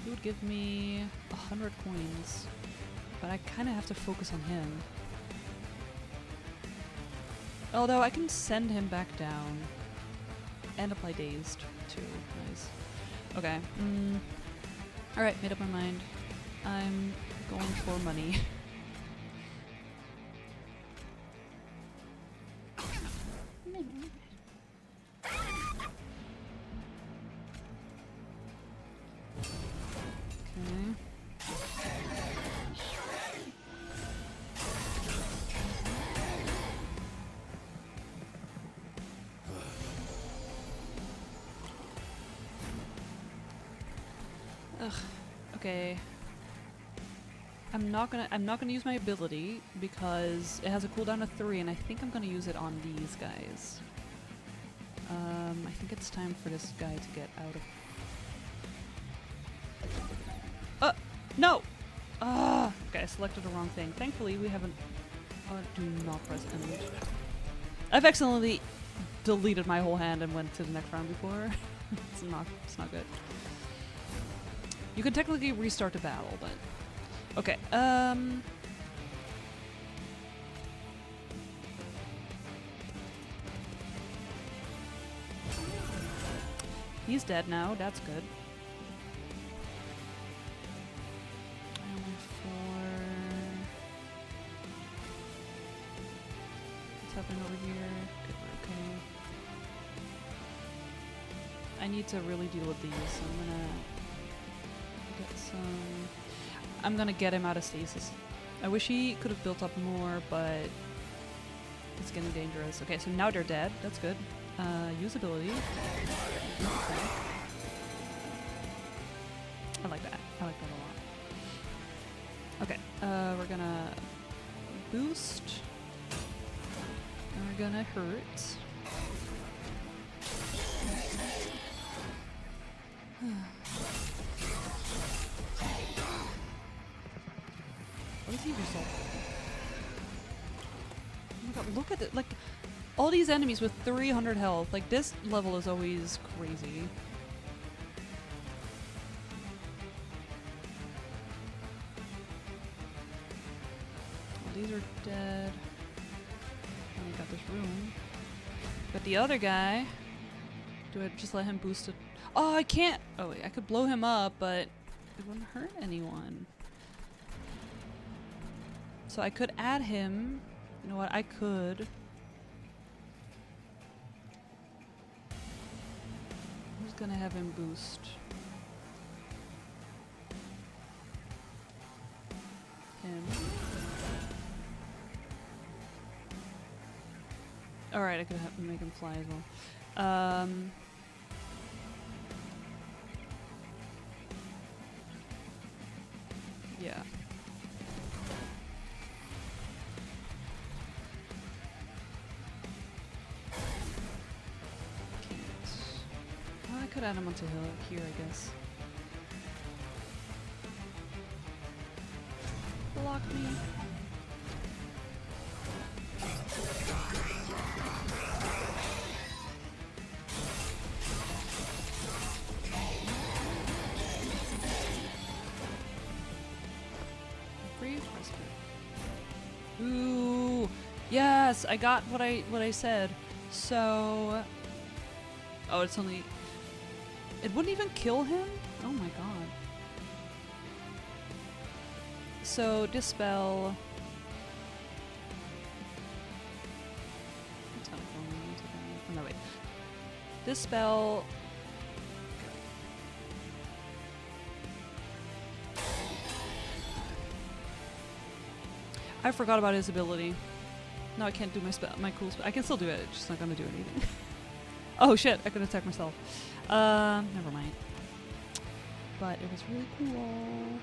He would give me 100 coins, but I kinda have to focus on him. Although I can send him back down. And apply dazed, too. Nice. Okay. Alright, made up my mind. I'm going for money. Ugh. Okay. I'm not gonna use my ability because it has a cooldown of 3, and I think I'm gonna use it on these guys. I think it's time for this guy to get out of. No! Ah! Okay, I selected the wrong thing. Thankfully, we haven't. Do not press end. I've accidentally deleted my whole hand and went to the next round before. It's not good. You can technically restart the battle, but okay. He's dead now. That's good. What's happening over here? Good, okay. I need to really deal with these, so I'm gonna get some. I'm gonna get him out of stasis. I wish he could have built up more, but it's getting dangerous. Okay, so now they're dead. That's good. Usability. I like that. I like that a lot. Okay, we're gonna boost. And we're gonna hurt. What is he result? Oh my god, look at it. Like, all these enemies with 300 health. Like, this level is always crazy. Well, these are dead. And we got this room. But the other guy, do I just let him boost it? Oh, I can't! Oh wait, I could blow him up, but it wouldn't hurt anyone. So I could add him. You know what, I could. Who's gonna have him boost? Him. Alright, I could have make him fly as well. Yeah. Can't. Well, I could add him onto here, I guess. Block me. Ooh, yes, I got what I said. So, oh, it's only. It wouldn't even kill him. Oh my god. So dispel. It's gonna kill me. Oh, no wait. Dispel. I forgot about his ability. No, I can't do my cool spell. I can still do it. It's just not gonna do anything. Oh shit! I could attack myself. Never mind. But it was really cool.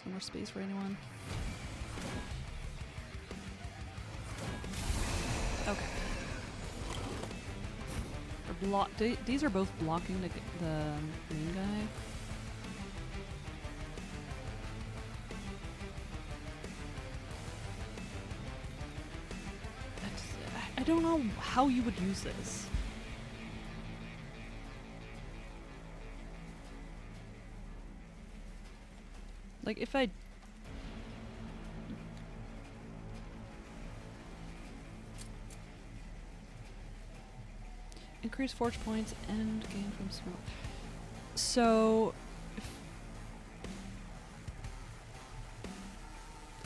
Some more space for anyone. Okay. These are both blocking the main guy. I don't know how you would use this. Like, if I... Increase forge points and gain from smoke. So...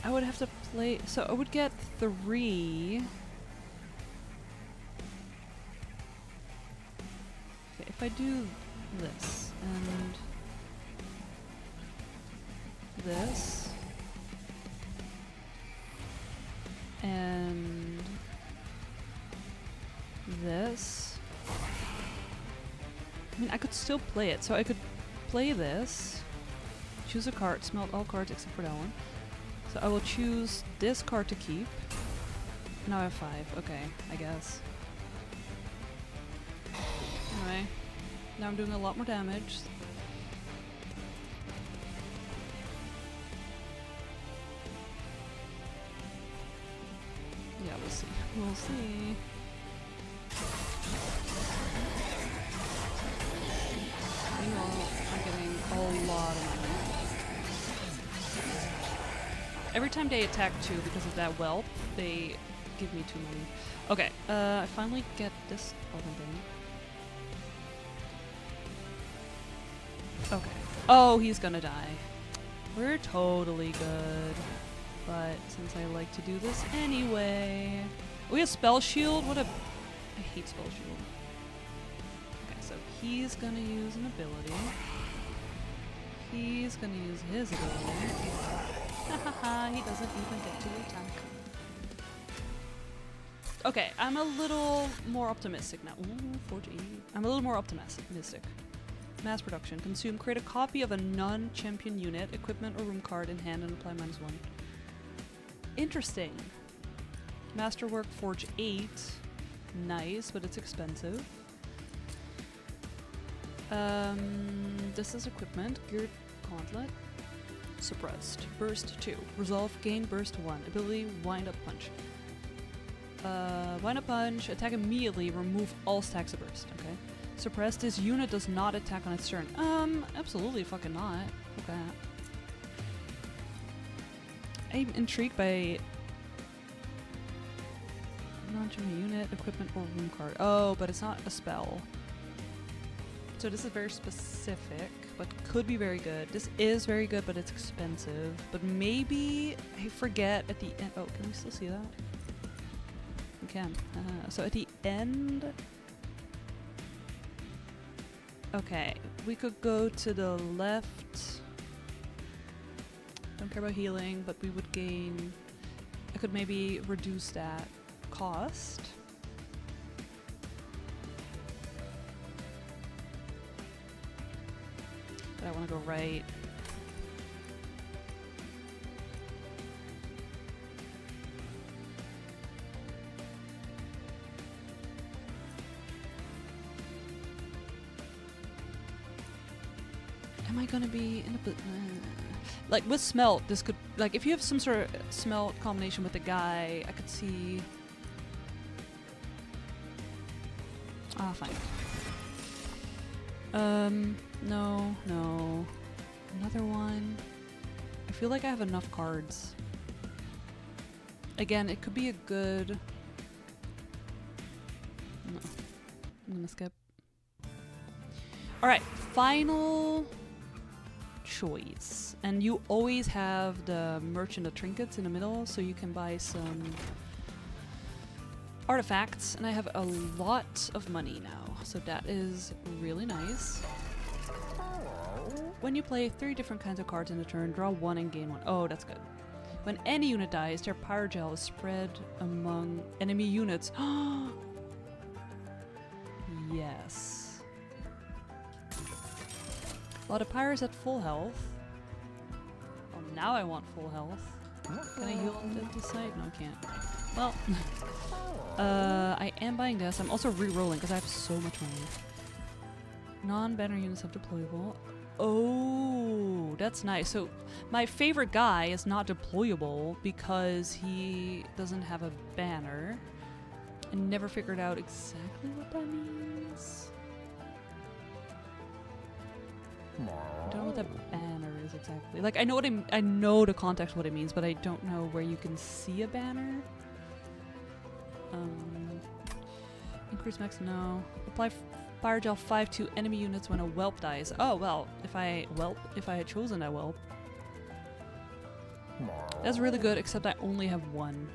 I would have to play... So I would get 3... Okay, if I do this, and... this... and... this. I mean, I could still play it. So I could play this, choose a card, smelt all cards except for that one. So I will choose this card to keep. Now I have 5. Okay, I guess. Anyway, now I'm doing a lot more damage. Yeah, we'll see. We'll see. You all are getting a lot of money. Every time they attack too, because of that whelp, they give me 2 money. Okay, I finally get this other thing. Okay. Oh, he's gonna die. We're totally good. But since I like to do this anyway... We have Spell Shield? What a... I hate Spell Shield. Okay, so he's gonna use an ability. He's gonna use his ability. Hahaha, he doesn't even get to attack. Okay, I'm a little more optimistic now. Ooh, Forge 8. I'm a little more optimistic. Mass production. Consume. Create a copy of a non-champion unit, equipment, or room card in hand and apply -1. Interesting. Masterwork Forge 8. Nice, but it's expensive. This is equipment. Geared Gauntlet. Suppressed. Burst 2. Resolve. Gain Burst 1. Ability Wind Up Punch. Wind Up Punch. Attack immediately. Remove all stacks of burst. Okay. Suppressed. This unit does not attack on its turn. Absolutely fucking not. Okay. I'm intrigued by non-champion unit, equipment, or room card. Oh, but it's not a spell. So this is very specific, but could be very good. This is very good, but it's expensive. But maybe I forget at the end. Oh, can we still see that? We can. So at the end. Okay, we could go to the left. Don't care about healing, but we would gain... I could maybe reduce that cost. But I want to go right. Am I gonna be in a bit? Like with smelt, this could, like if you have some sort of smelt combination with a guy, I could see. Ah, fine. No. Another one. I feel like I have enough cards. Again, it could be a good. No, I'm gonna skip. All right, final choice, and you always have the merchant of trinkets in the middle, so you can buy some artifacts, and I have a lot of money now, so that is really nice. When you play 3 different kinds of cards in a turn, draw 1 and gain 1. Oh, that's good. When any unit dies, their pyre gel is spread among enemy units. Yes. A lot of pyres at full health. Well, now I want full health. Can I heal at this site? No, I can't. Well, I am buying this. I'm also re-rolling because I have so much money. Non-banner units have deployable. Oh, that's nice. So my favorite guy is not deployable because he doesn't have a banner. I never figured out exactly what that means. I don't know what that banner is exactly. Like I know what I know the context of what it means, but I don't know where you can see a banner. Increase max, no. Apply fire gel 5 to enemy units when a whelp dies. Oh well, if I had chosen that whelp. That's really good, except I only have 1.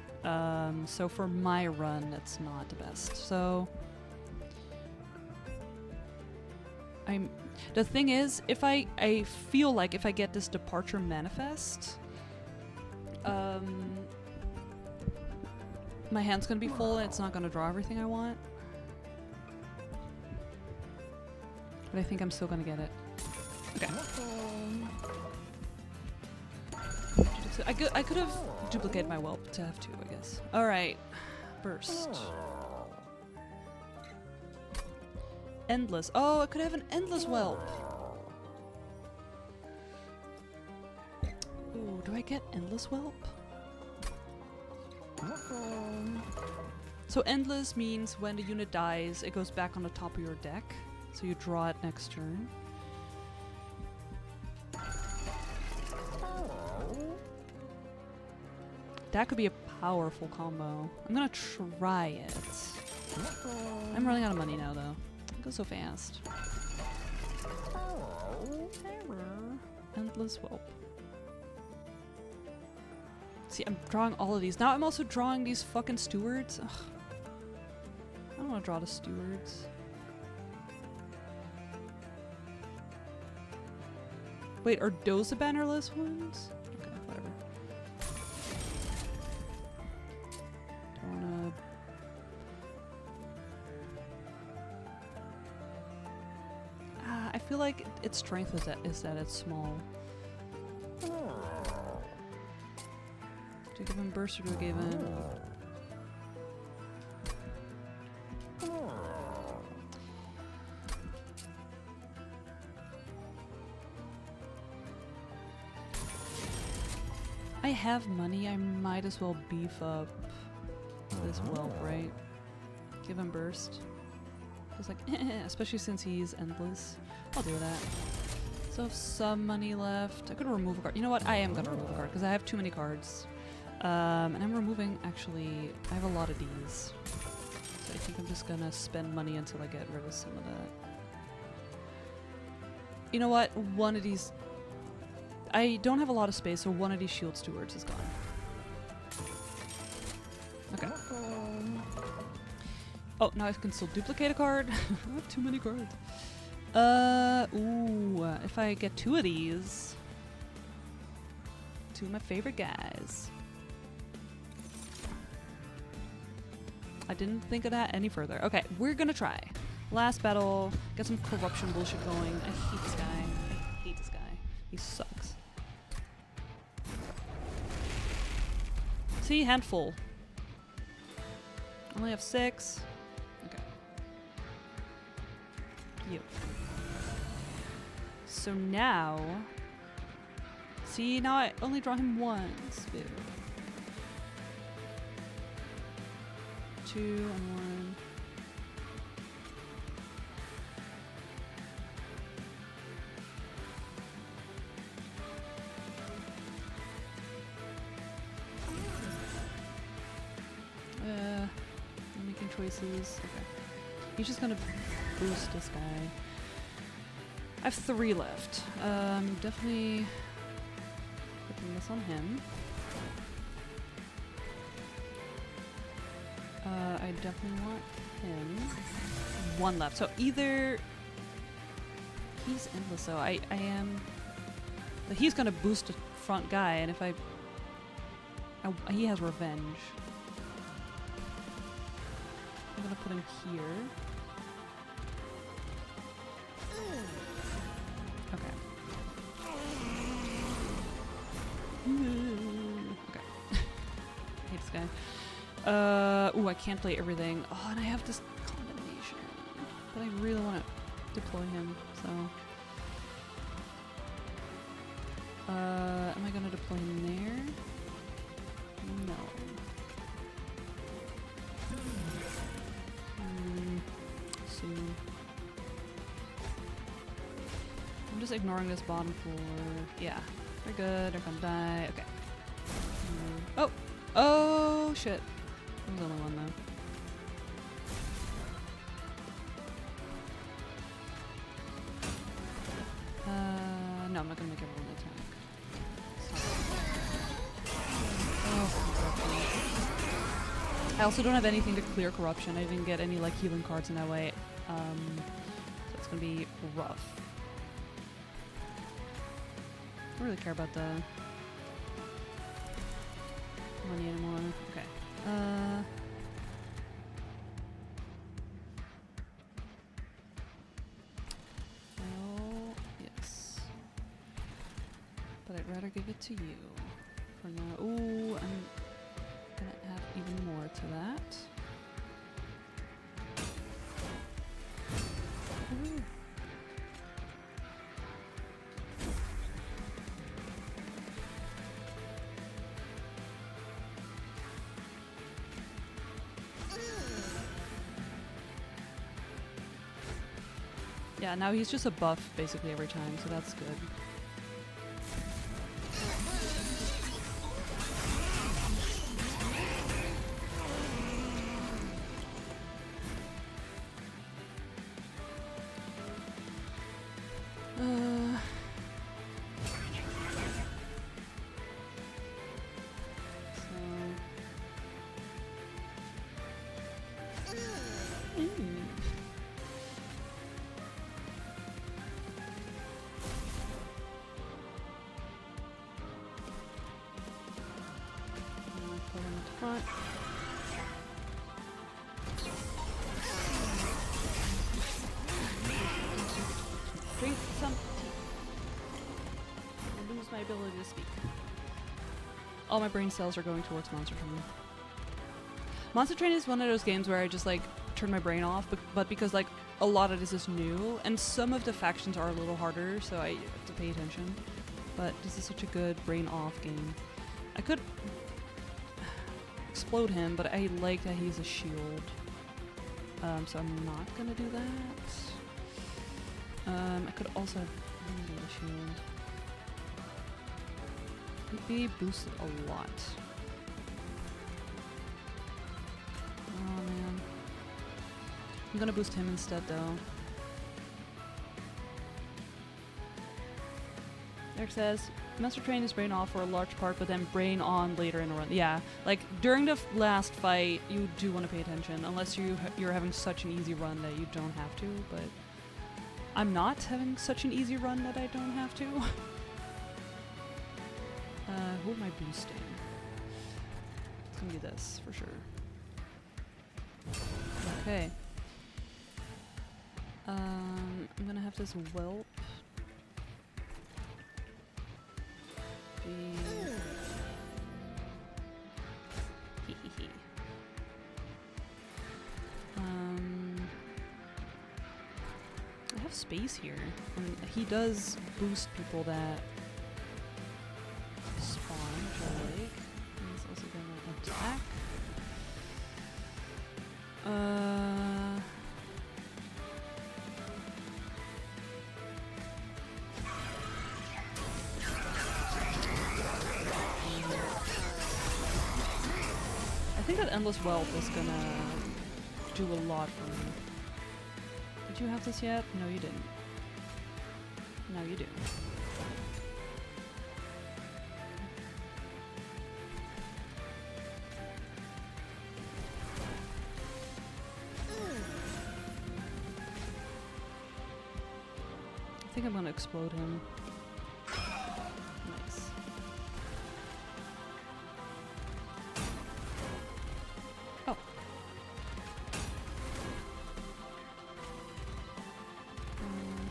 So for my run, that's not the best. So the thing is, if I feel like if I get this departure manifest, my hand's gonna be full and it's not gonna draw everything I want. but I think I'm still gonna get it. Okay. So I could have duplicated my whelp to have 2, I guess. Alright. Burst. Endless. Oh, I could have an endless whelp. Ooh, do I get endless whelp? So endless means when the unit dies, it goes back on the top of your deck. So you draw it next turn. That could be a powerful combo. I'm gonna try it. I'm running out of money now, though. It goes so fast. Endless whelp. See, I'm drawing all of these. Now I'm also drawing these fucking stewards. Ugh. I don't want to draw the stewards. Wait, are those the bannerless ones? Okay, whatever. Don't wanna... I feel like its strength is that it's small. Do I give him burst or do I give him... I have money, I might as well beef up this whelp, right? Give him burst. Just like, especially since he's endless. I'll do that. So I have some money left. I could remove a card. You know what? I am gonna remove a card because I have too many cards. And I'm removing, actually, I have a lot of these. So I think I'm just gonna spend money until I get rid of some of that. You know what? One of these... I don't have a lot of space, so one of these shield stewards is gone. Okay. Oh, now I can still duplicate a card. I have too many cards. Ooh, if I get 2 of these. 2 of my favorite guys. I didn't think of that any further. Okay, we're gonna try. Last battle, get some corruption bullshit going. I hate this guy. I hate this guy. He sucks. See, handful. Only have 6. Okay. You. So now... See, now I only draw him once. 2 and 1. I'm making choices. Okay. He's just gonna boost this guy. I have 3 left. Definitely putting this on him. I definitely want him. 1 left. So either he's endless, so I am. But he's gonna boost the front guy, and if he has revenge. I'm gonna put him here. Okay. Okay. I hate this guy. Ooh, I can't play everything. Oh, and I have this combination. But I really want to deploy him, so... am I gonna deploy him there? No. Soon. I'm just ignoring this bottom floor. Yeah, they're good. They're gonna die. Okay. Oh! Oh, shit. There's only one, though. No, I'm not gonna make everyone attack. Oh, I also don't have anything to clear corruption. I didn't get any, like, healing cards in that way. So it's gonna be rough. I don't really care about the money anymore. Okay. it to you for now. Ooh, I'm gonna add even more to that. Ooh. Yeah, now he's just a buff basically every time, so that's good. Front. Breathe some teeth. I lose my ability to speak. All my brain cells are going towards Monster Train. Monster Train is one of those games where I just like turn my brain off, but because like a lot of this is new and some of the factions are a little harder, so I have to pay attention. But this is such a good brain off game. I could explode him, but I like that he's a shield. So I'm not gonna do that. I could also have a shield. He'd be boosted a lot. Oh man. I'm gonna boost him instead though. Eric says, Master Train is brain off for a large part, but then brain on later in a run. Yeah, like during the last fight, you do want to pay attention, unless you're having such an easy run that you don't have to, but I'm not having such an easy run that I don't have to. Who am I boosting? It's gonna be this, for sure. Okay. I'm gonna have this whelp. I have space here. And he does boost people that spawn, which I like. He's also gonna attack. I think that Endless Whelp is gonna do a lot for me. Did you have this yet? No, you didn't. Now you do. I think I'm gonna explode him. Nice. Oh.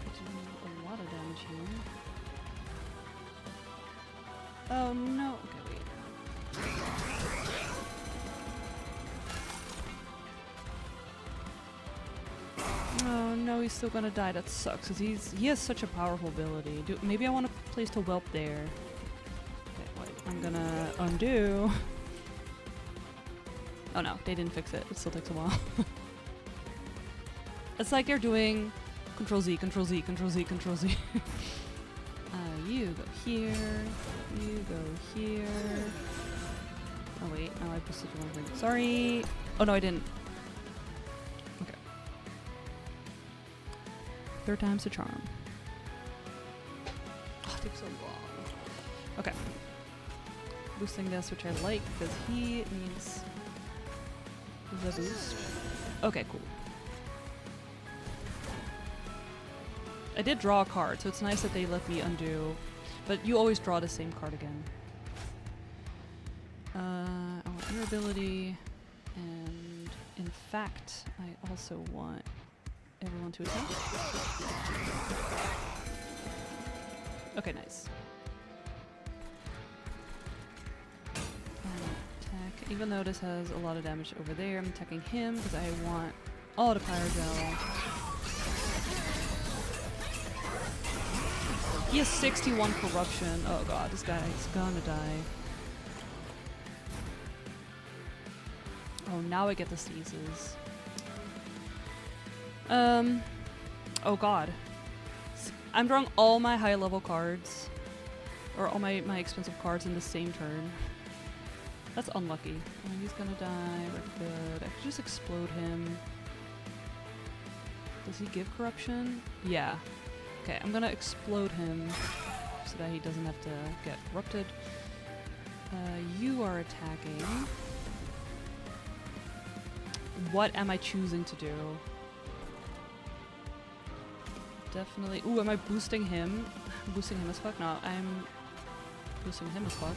Could do a lot of damage here. Oh no. Okay, wait. Oh no, he's still gonna die. That sucks, cause he has such a powerful ability. Maybe I want to place the whelp there. Okay, wait. I'm gonna undo. Oh no, they didn't fix it. It still takes a while. It's like they're doing Control Z, Control Z, Control Z, Control Z. You go here. You go here. Oh wait, no, I boosted the wrong thing. Sorry. Oh no, I didn't. Okay. Third time's the charm. Oh, it takes so long. Okay. Boosting this, which I like, because he needs the boost. Okay, cool. I did draw a card, so it's nice that they let me undo. But you always draw the same card again. I want your ability, and in fact, I also want everyone to attack. Okay, nice. Even though this has a lot of damage over there, I'm attacking him because I want all the Pyrogel. He has 61 corruption. Oh god, this guy is gonna die. Oh, now I get the stasis. Oh god. I'm drawing all my high level cards. Or all my expensive cards in the same turn. That's unlucky. Oh, he's gonna die. We're good. I could just explode him. Does he give corruption? Yeah. Okay, I'm gonna explode him so that he doesn't have to get corrupted. You are attacking. What am I choosing to do? Definitely. Ooh, am I boosting him? I'm boosting him as fuck? No, I'm boosting him as fuck.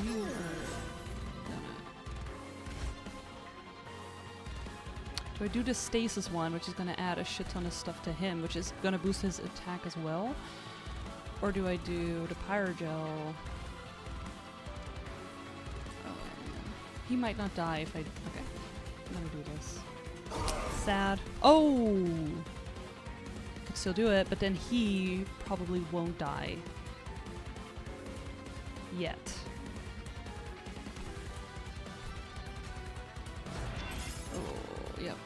You are gonna... Do I do the stasis one, which is gonna add a shit ton of stuff to him, which is gonna boost his attack as well? Or do I do the Pyrogel? He might not die if I... Okay. I'm gonna do this. Sad. Oh! Could still do it, but then he probably won't die. Yet. Oh, yep.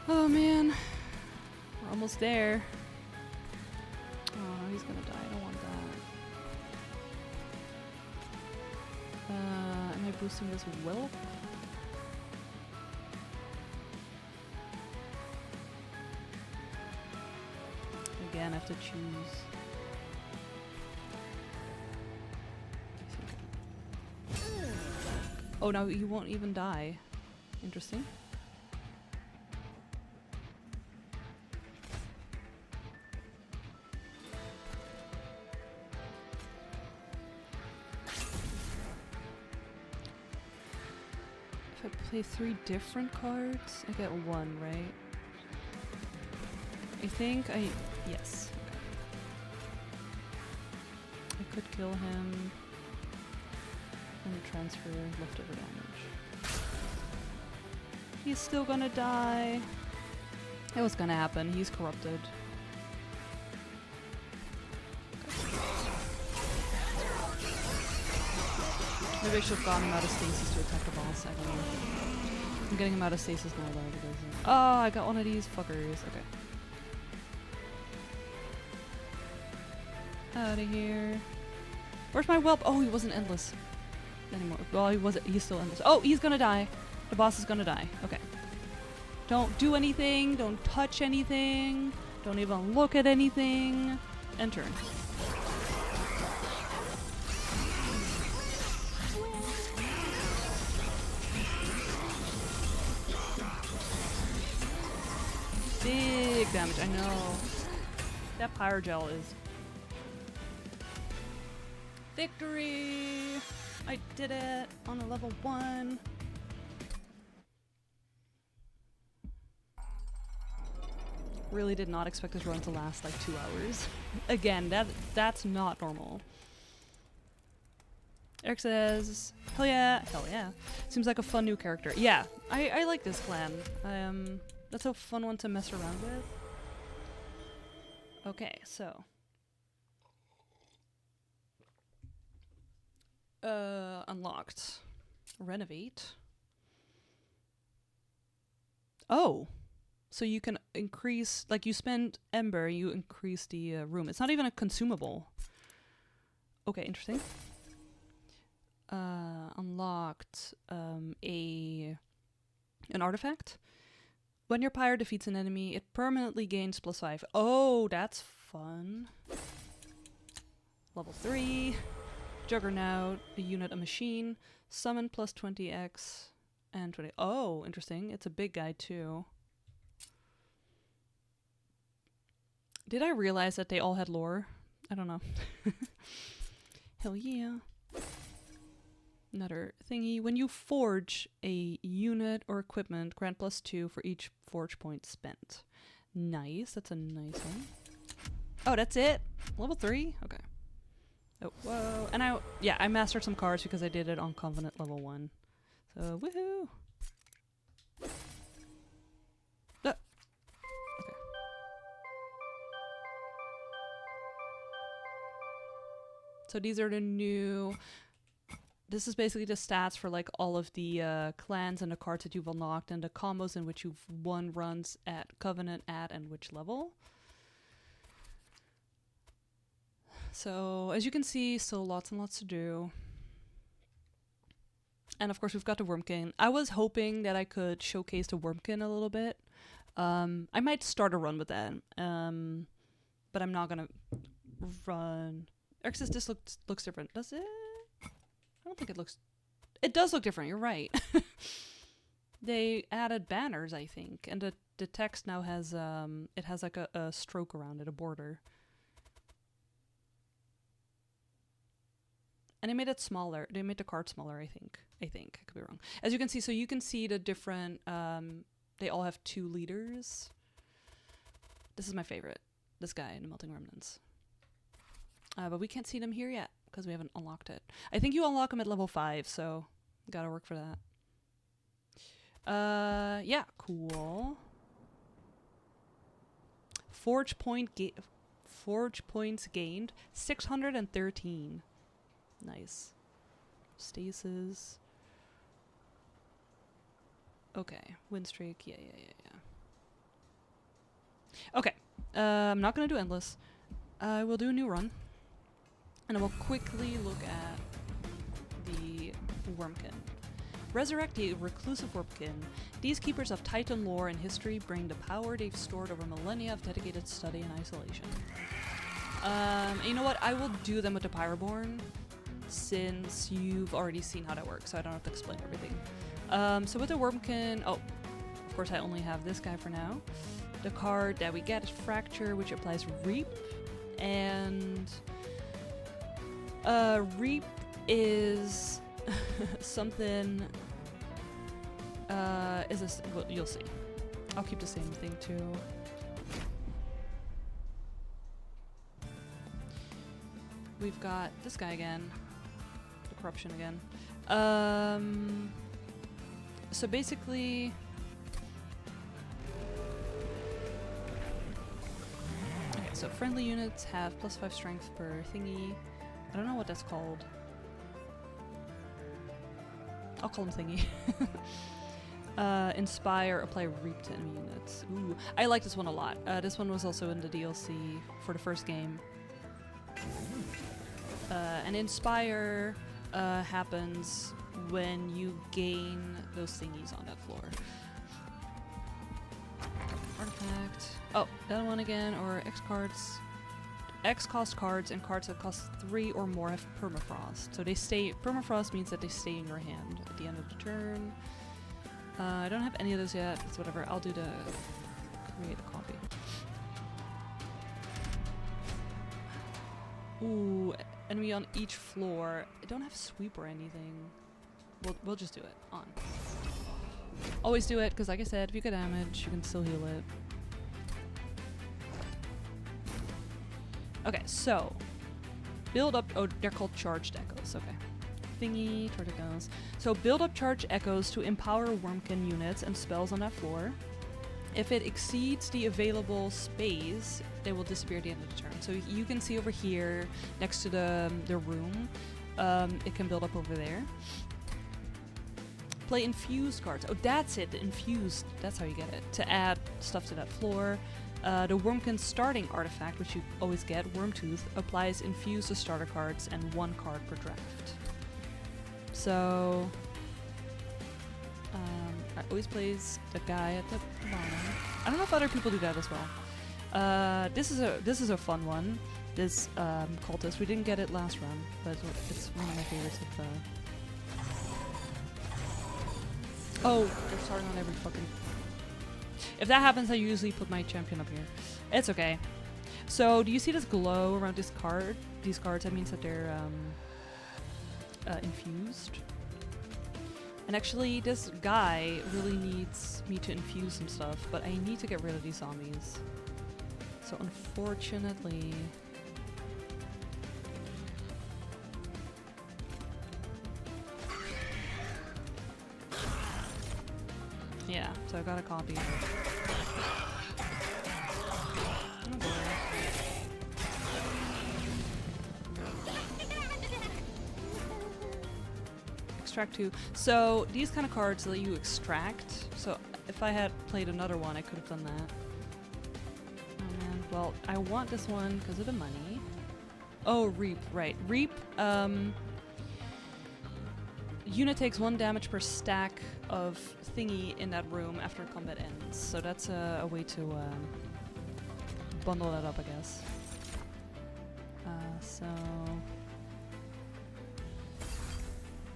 Oh man. We're almost there. Oh, he's gonna die. I don't want that. Am I boosting this with Will? Again, I have to choose. Oh, no, he won't even die. Interesting. If I play 3 different cards, I get 1, right? I think I... Yes. Okay. I could kill him and transfer leftover damage. He's still gonna die. It was gonna happen. He's corrupted. Maybe I should have gotten him out of stasis to attack the boss. I don't know. I'm getting him out of stasis now though because... Oh, I got one of these fuckers. Okay. Out of here. Where's my whelp? Oh, he wasn't endless anymore. Well, he's still endless. Oh, he's gonna die. The boss is gonna die. Okay. Don't do anything. Don't touch anything. Don't even look at anything. End turn. Big damage, I know. That Pyrogel is... Victory! I did it on a level 1. Really did not expect this run to last like 2 hours. Again, that's not normal. Eric says, hell yeah, hell yeah. Seems like a fun new character. Yeah, I like this clan. That's a fun one to mess around with. Okay, so. Unlocked. Renovate. Oh! So you can increase, like you spend Ember, you increase the room. It's not even a consumable. Okay, interesting. Unlocked an artifact. When your pyre defeats an enemy, it permanently gains +5. Oh, that's fun. Level 3. Juggernaut, a unit, a machine. Summon +20x and 20. Oh, interesting. It's a big guy too. Did I realize that they all had lore? I don't know. Hell yeah. Another thingy. When you forge a unit or equipment, grant +2 for each forge point spent. Nice. That's a nice one. Oh, that's it? Level 3? Okay. Oh, whoa. And I mastered some cards because I did it on Covenant level 1. So, woohoo! Okay. So these are the new... This is basically the stats for like all of the clans and the cards that you've unlocked and the combos in which you've won runs at Covenant at and which level. So as you can see, still lots and lots to do. And of course we've got the Wormkin. I was hoping that I could showcase the Wormkin a little bit. I might start a run with that. But I'm not gonna run. Exis, this looks different. Does it? I don't think it looks... It does look different, you're right. They added banners, I think. And the text now has, it has like a stroke around it, a border. And they made it smaller. They made the card smaller, I think. I could be wrong. As you can see, so you can see the different, they all have 2 leaders. This is my favorite. This guy in the Melting Remnants. But we can't see them here yet, because we haven't unlocked it. I think you unlock them at level 5, so gotta work for that. Yeah, cool. Forge points gained, 613. Nice. Stasis. Okay, win streak. Yeah. Okay, I'm not gonna do endless. I will do a new run. And I will quickly look at the Wormkin. Resurrect the reclusive Wormkin. These keepers of Titan lore and history bring the power they've stored over millennia of dedicated study and isolation. You know what? I will do them with the Pyroborn, since you've already seen how that works, so I don't have to explain everything. So with the Wormkin... Oh, of course I only have this guy for now. The card that we get is Fracture, which applies Reap, and... Reap is something, well, you'll see. I'll keep the same thing too. We've got this guy again. The corruption again. So basically... Okay, so friendly units have +5 strength per thingy. I don't know what that's called. I'll call them thingy. Inspire, apply Reap to enemy units. Ooh, I like this one a lot. This one was also in the DLC for the first game. And Inspire happens when you gain those thingies on that floor. Artifact. Oh, that one again, or X cards. X cost cards and cards that cost 3 or more have permafrost. So they stay. Permafrost means that they stay in your hand at the end of the turn. I don't have any of those yet. It's whatever. I'll do the create a copy. Ooh, enemy on each floor. I don't have sweep or anything. We'll just do it. On. Always do it, because like I said, if you get damage, you can still heal it. Okay, so build up. Oh, they're called charged echoes. Okay, thingy, torticos. So build up charged echoes to empower Wormkin units and spells on that floor. If it exceeds the available space, they will disappear at the end of the turn. So you can see over here next to the room, it can build up over there. Play infused cards. Oh, that's it. The infused. That's how you get it. To add stuff to that floor. The Wormkin starting artifact, which you always get, Wormtooth, applies infuse to starter cards and 1 card per draft. So, I always plays the guy at the bottom. I don't know if other people do that as well. This is a fun one. This cultist. We didn't get it last run, but it's one of my favorites. Oh, they're starting on every fucking. If that happens, I usually put my champion up here. It's okay. So, do you see this glow around this card? These cards, that means that they're infused. And actually, this guy really needs me to infuse some stuff, but I need to get rid of these zombies. So unfortunately... yeah, so I got a copy. Oh boy. Extract 2. So these kind of cards let you extract. So if I had played another one, I could have done that. Oh man. Well, I want this one because of the money. Oh, Reap. Right. Reap. Unit takes 1 damage per stack of thingy in that room after combat ends. So that's a way to bundle that up, I guess. So...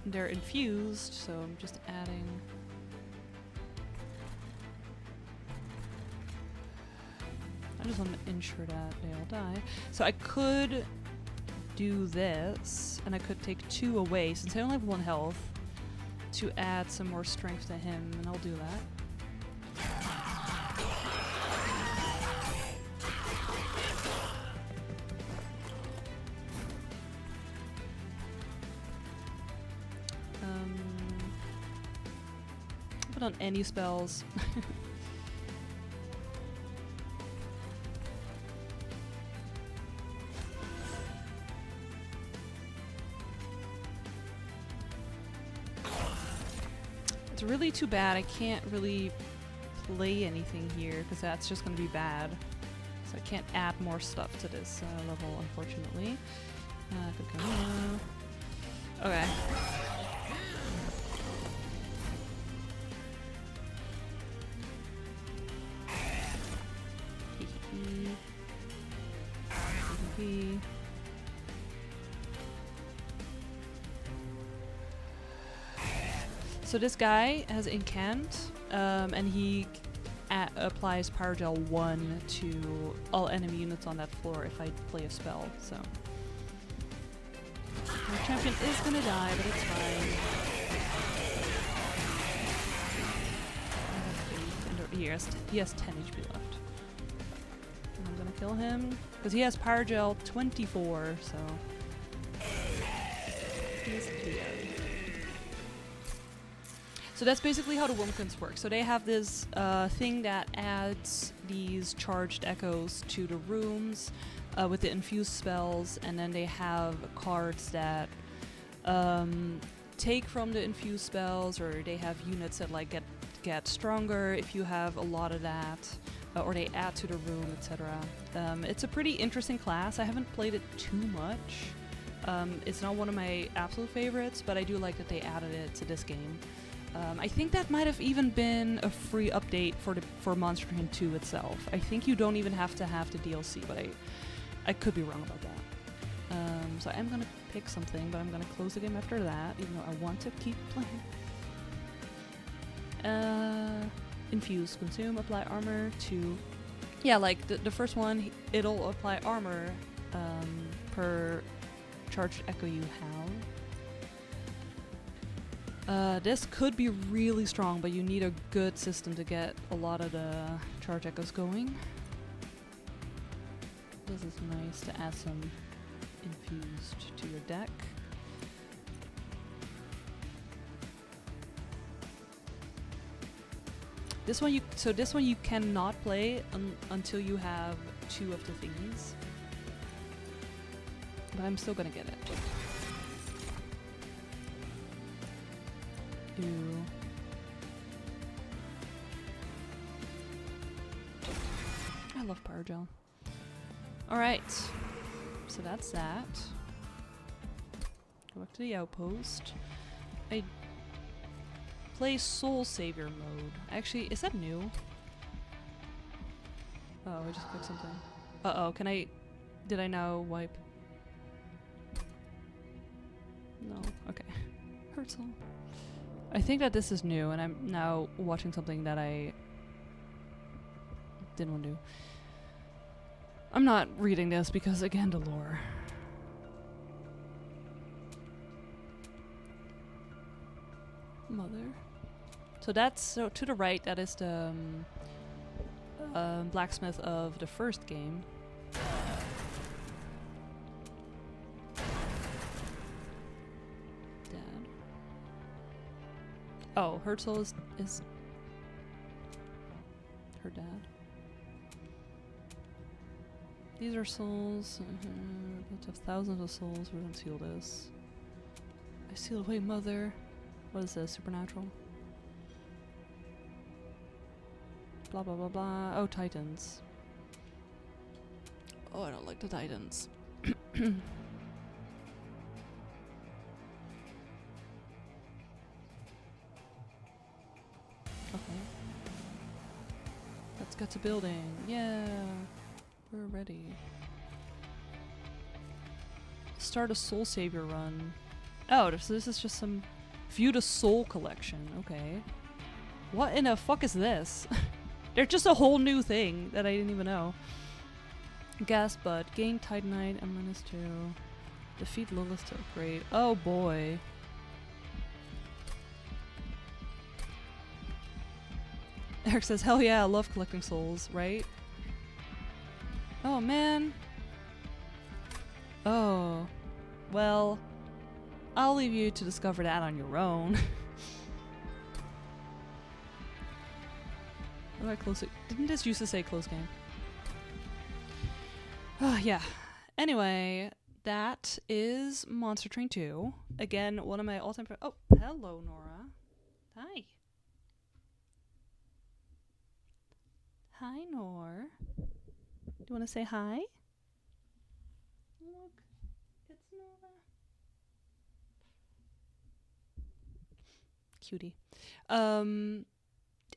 they're infused, so I'm just adding... I just want to ensure that they all die. So I could do this, and I could take 2 away, since I only have 1 health, to add some more strength to him, and I'll do that. Put on any spells. It's really too bad I can't really play anything here, because that's just going to be bad. So I can't add more stuff to this level, unfortunately. Okay. So this guy has incant, and he applies Power Gel 1 to all enemy units on that floor if I play a spell, so... my champion is gonna die, but it's fine. He has 10 HP left. And I'm gonna kill him, because he has Power Gel 24, so... he's dead. So that's basically how the Wurmkins work. So they have this thing that adds these charged echoes to the rooms with the infused spells, and then they have cards that take from the infused spells, or they have units that like get stronger if you have a lot of that, or they add to the room, etc. It's a pretty interesting class. I haven't played it too much. It's not one of my absolute favorites, but I do like that they added it to this game. I think that might have even been a free update for Monster Hunter 2 itself. I think you don't even have to have the DLC, but I could be wrong about that. So I'm gonna pick something, but I'm gonna close the game after that, even though I want to keep playing. Infuse, consume, apply armor to... yeah, like the first one, it'll apply armor per charged echo you have. This could be really strong, but you need a good system to get a lot of the charge echoes going. This is nice to add some infused to your deck. This one you cannot play until you have 2 of the thingies. But I'm still gonna get it. I love Power Gel. Alright, so that's that. Go back to the outpost. I play Soul Savior mode. Actually, is that new? Oh, I just clicked something. Uh-oh, did I now wipe? No, okay. Hurts all. I think that this is new, and I'm now watching something that I didn't want to do. I'm not reading this because, again, the lore. Mother. So that's, so to the right, that is the blacksmith of the first game. Dad. Oh, her soul is her dad. These are souls. Bunch of thousands of souls. We're gonna seal this. I seal away, mother. What is this? Supernatural? Blah blah blah blah. Oh, Titans. Oh, I don't like the Titans. Okay. Let's get to building. Yeah. We're ready. Start a Soul Savior run. Oh, so this is just some View the Soul collection. Okay. What in the fuck is this? They're just a whole new thing that I didn't even know. Gas Bud. Gain Titanite and Menace 2. Defeat Lilith to upgrade. Oh boy. Eric says, hell yeah, I love collecting souls, right? Oh man. Oh. Well, I'll leave you to discover that on your own. What do I close it? Didn't this used to say close game? Yeah. Anyway, that is Monster Train 2. Again, one of my all-time oh, hello, Nora. Hi. Hi, Nor. Do you want to say hi? Look, it's Nora. Cutie.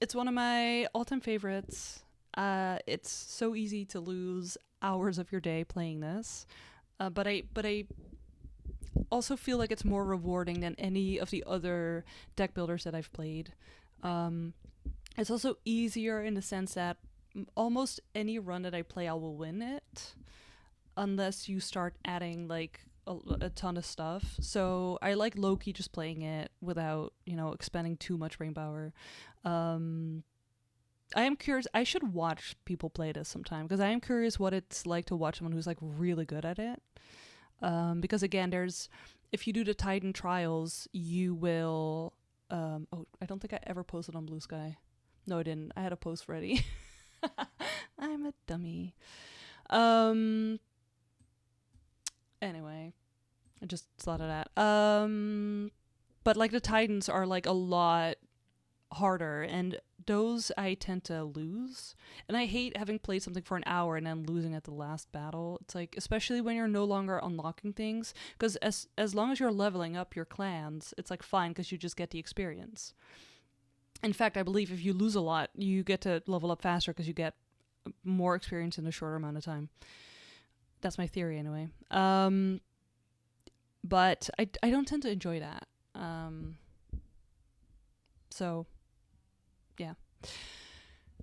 It's one of my all-time favorites. It's so easy to lose hours of your day playing this, but I also feel like it's more rewarding than any of the other deck builders that I've played. It's also easier in the sense that almost any run that I play, I will win it, unless you start adding like a ton of stuff. So I like low-key just playing it without, you know, expending too much brain power. I am curious. I should watch people play this sometime, because I am curious what it's like to watch someone who's like really good at it. Because again, if you do the Titan trials, you will. Oh, I don't think I ever posted on Blue Sky. No, I didn't. I had a post ready. I'm a dummy. Anyway, I just thought of that. But like the Titans are like a lot harder, and those I tend to lose. And I hate having played something for an hour and then losing at the last battle. It's like, especially when you're no longer unlocking things, because as long as you're leveling up your clans, it's like fine, because you just get the experience. In fact, I believe if you lose a lot, you get to level up faster because you get more experience in a shorter amount of time. That's my theory anyway. But I don't tend to enjoy that. So, yeah.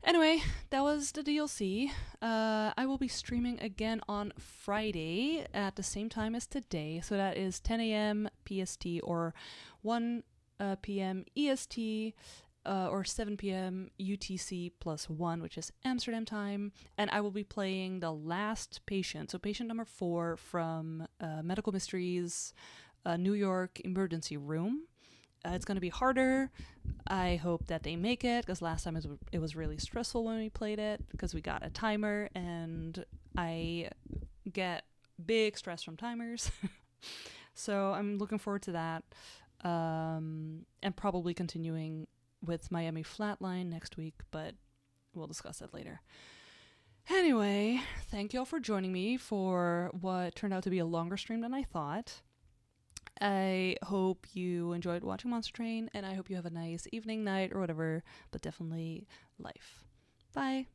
Anyway, that was the DLC. I will be streaming again on Friday at the same time as today. So that is 10 a.m. PST or 1 p.m. EST. Or 7 p.m. UTC +1, which is Amsterdam time. And I will be playing the last patient. So patient number 4 from Medical Mysteries New York Emergency Room. It's going to be harder. I hope that they make it, because last time it was really stressful when we played it, because we got a timer, and I get big stress from timers. So I'm looking forward to that. And probably continuing with Miami Flatline next week, but we'll discuss that later. Anyway, thank y'all for joining me for what turned out to be a longer stream than I thought. I hope you enjoyed watching Monster Train, and I hope you have a nice evening, night, or whatever, but definitely life. Bye.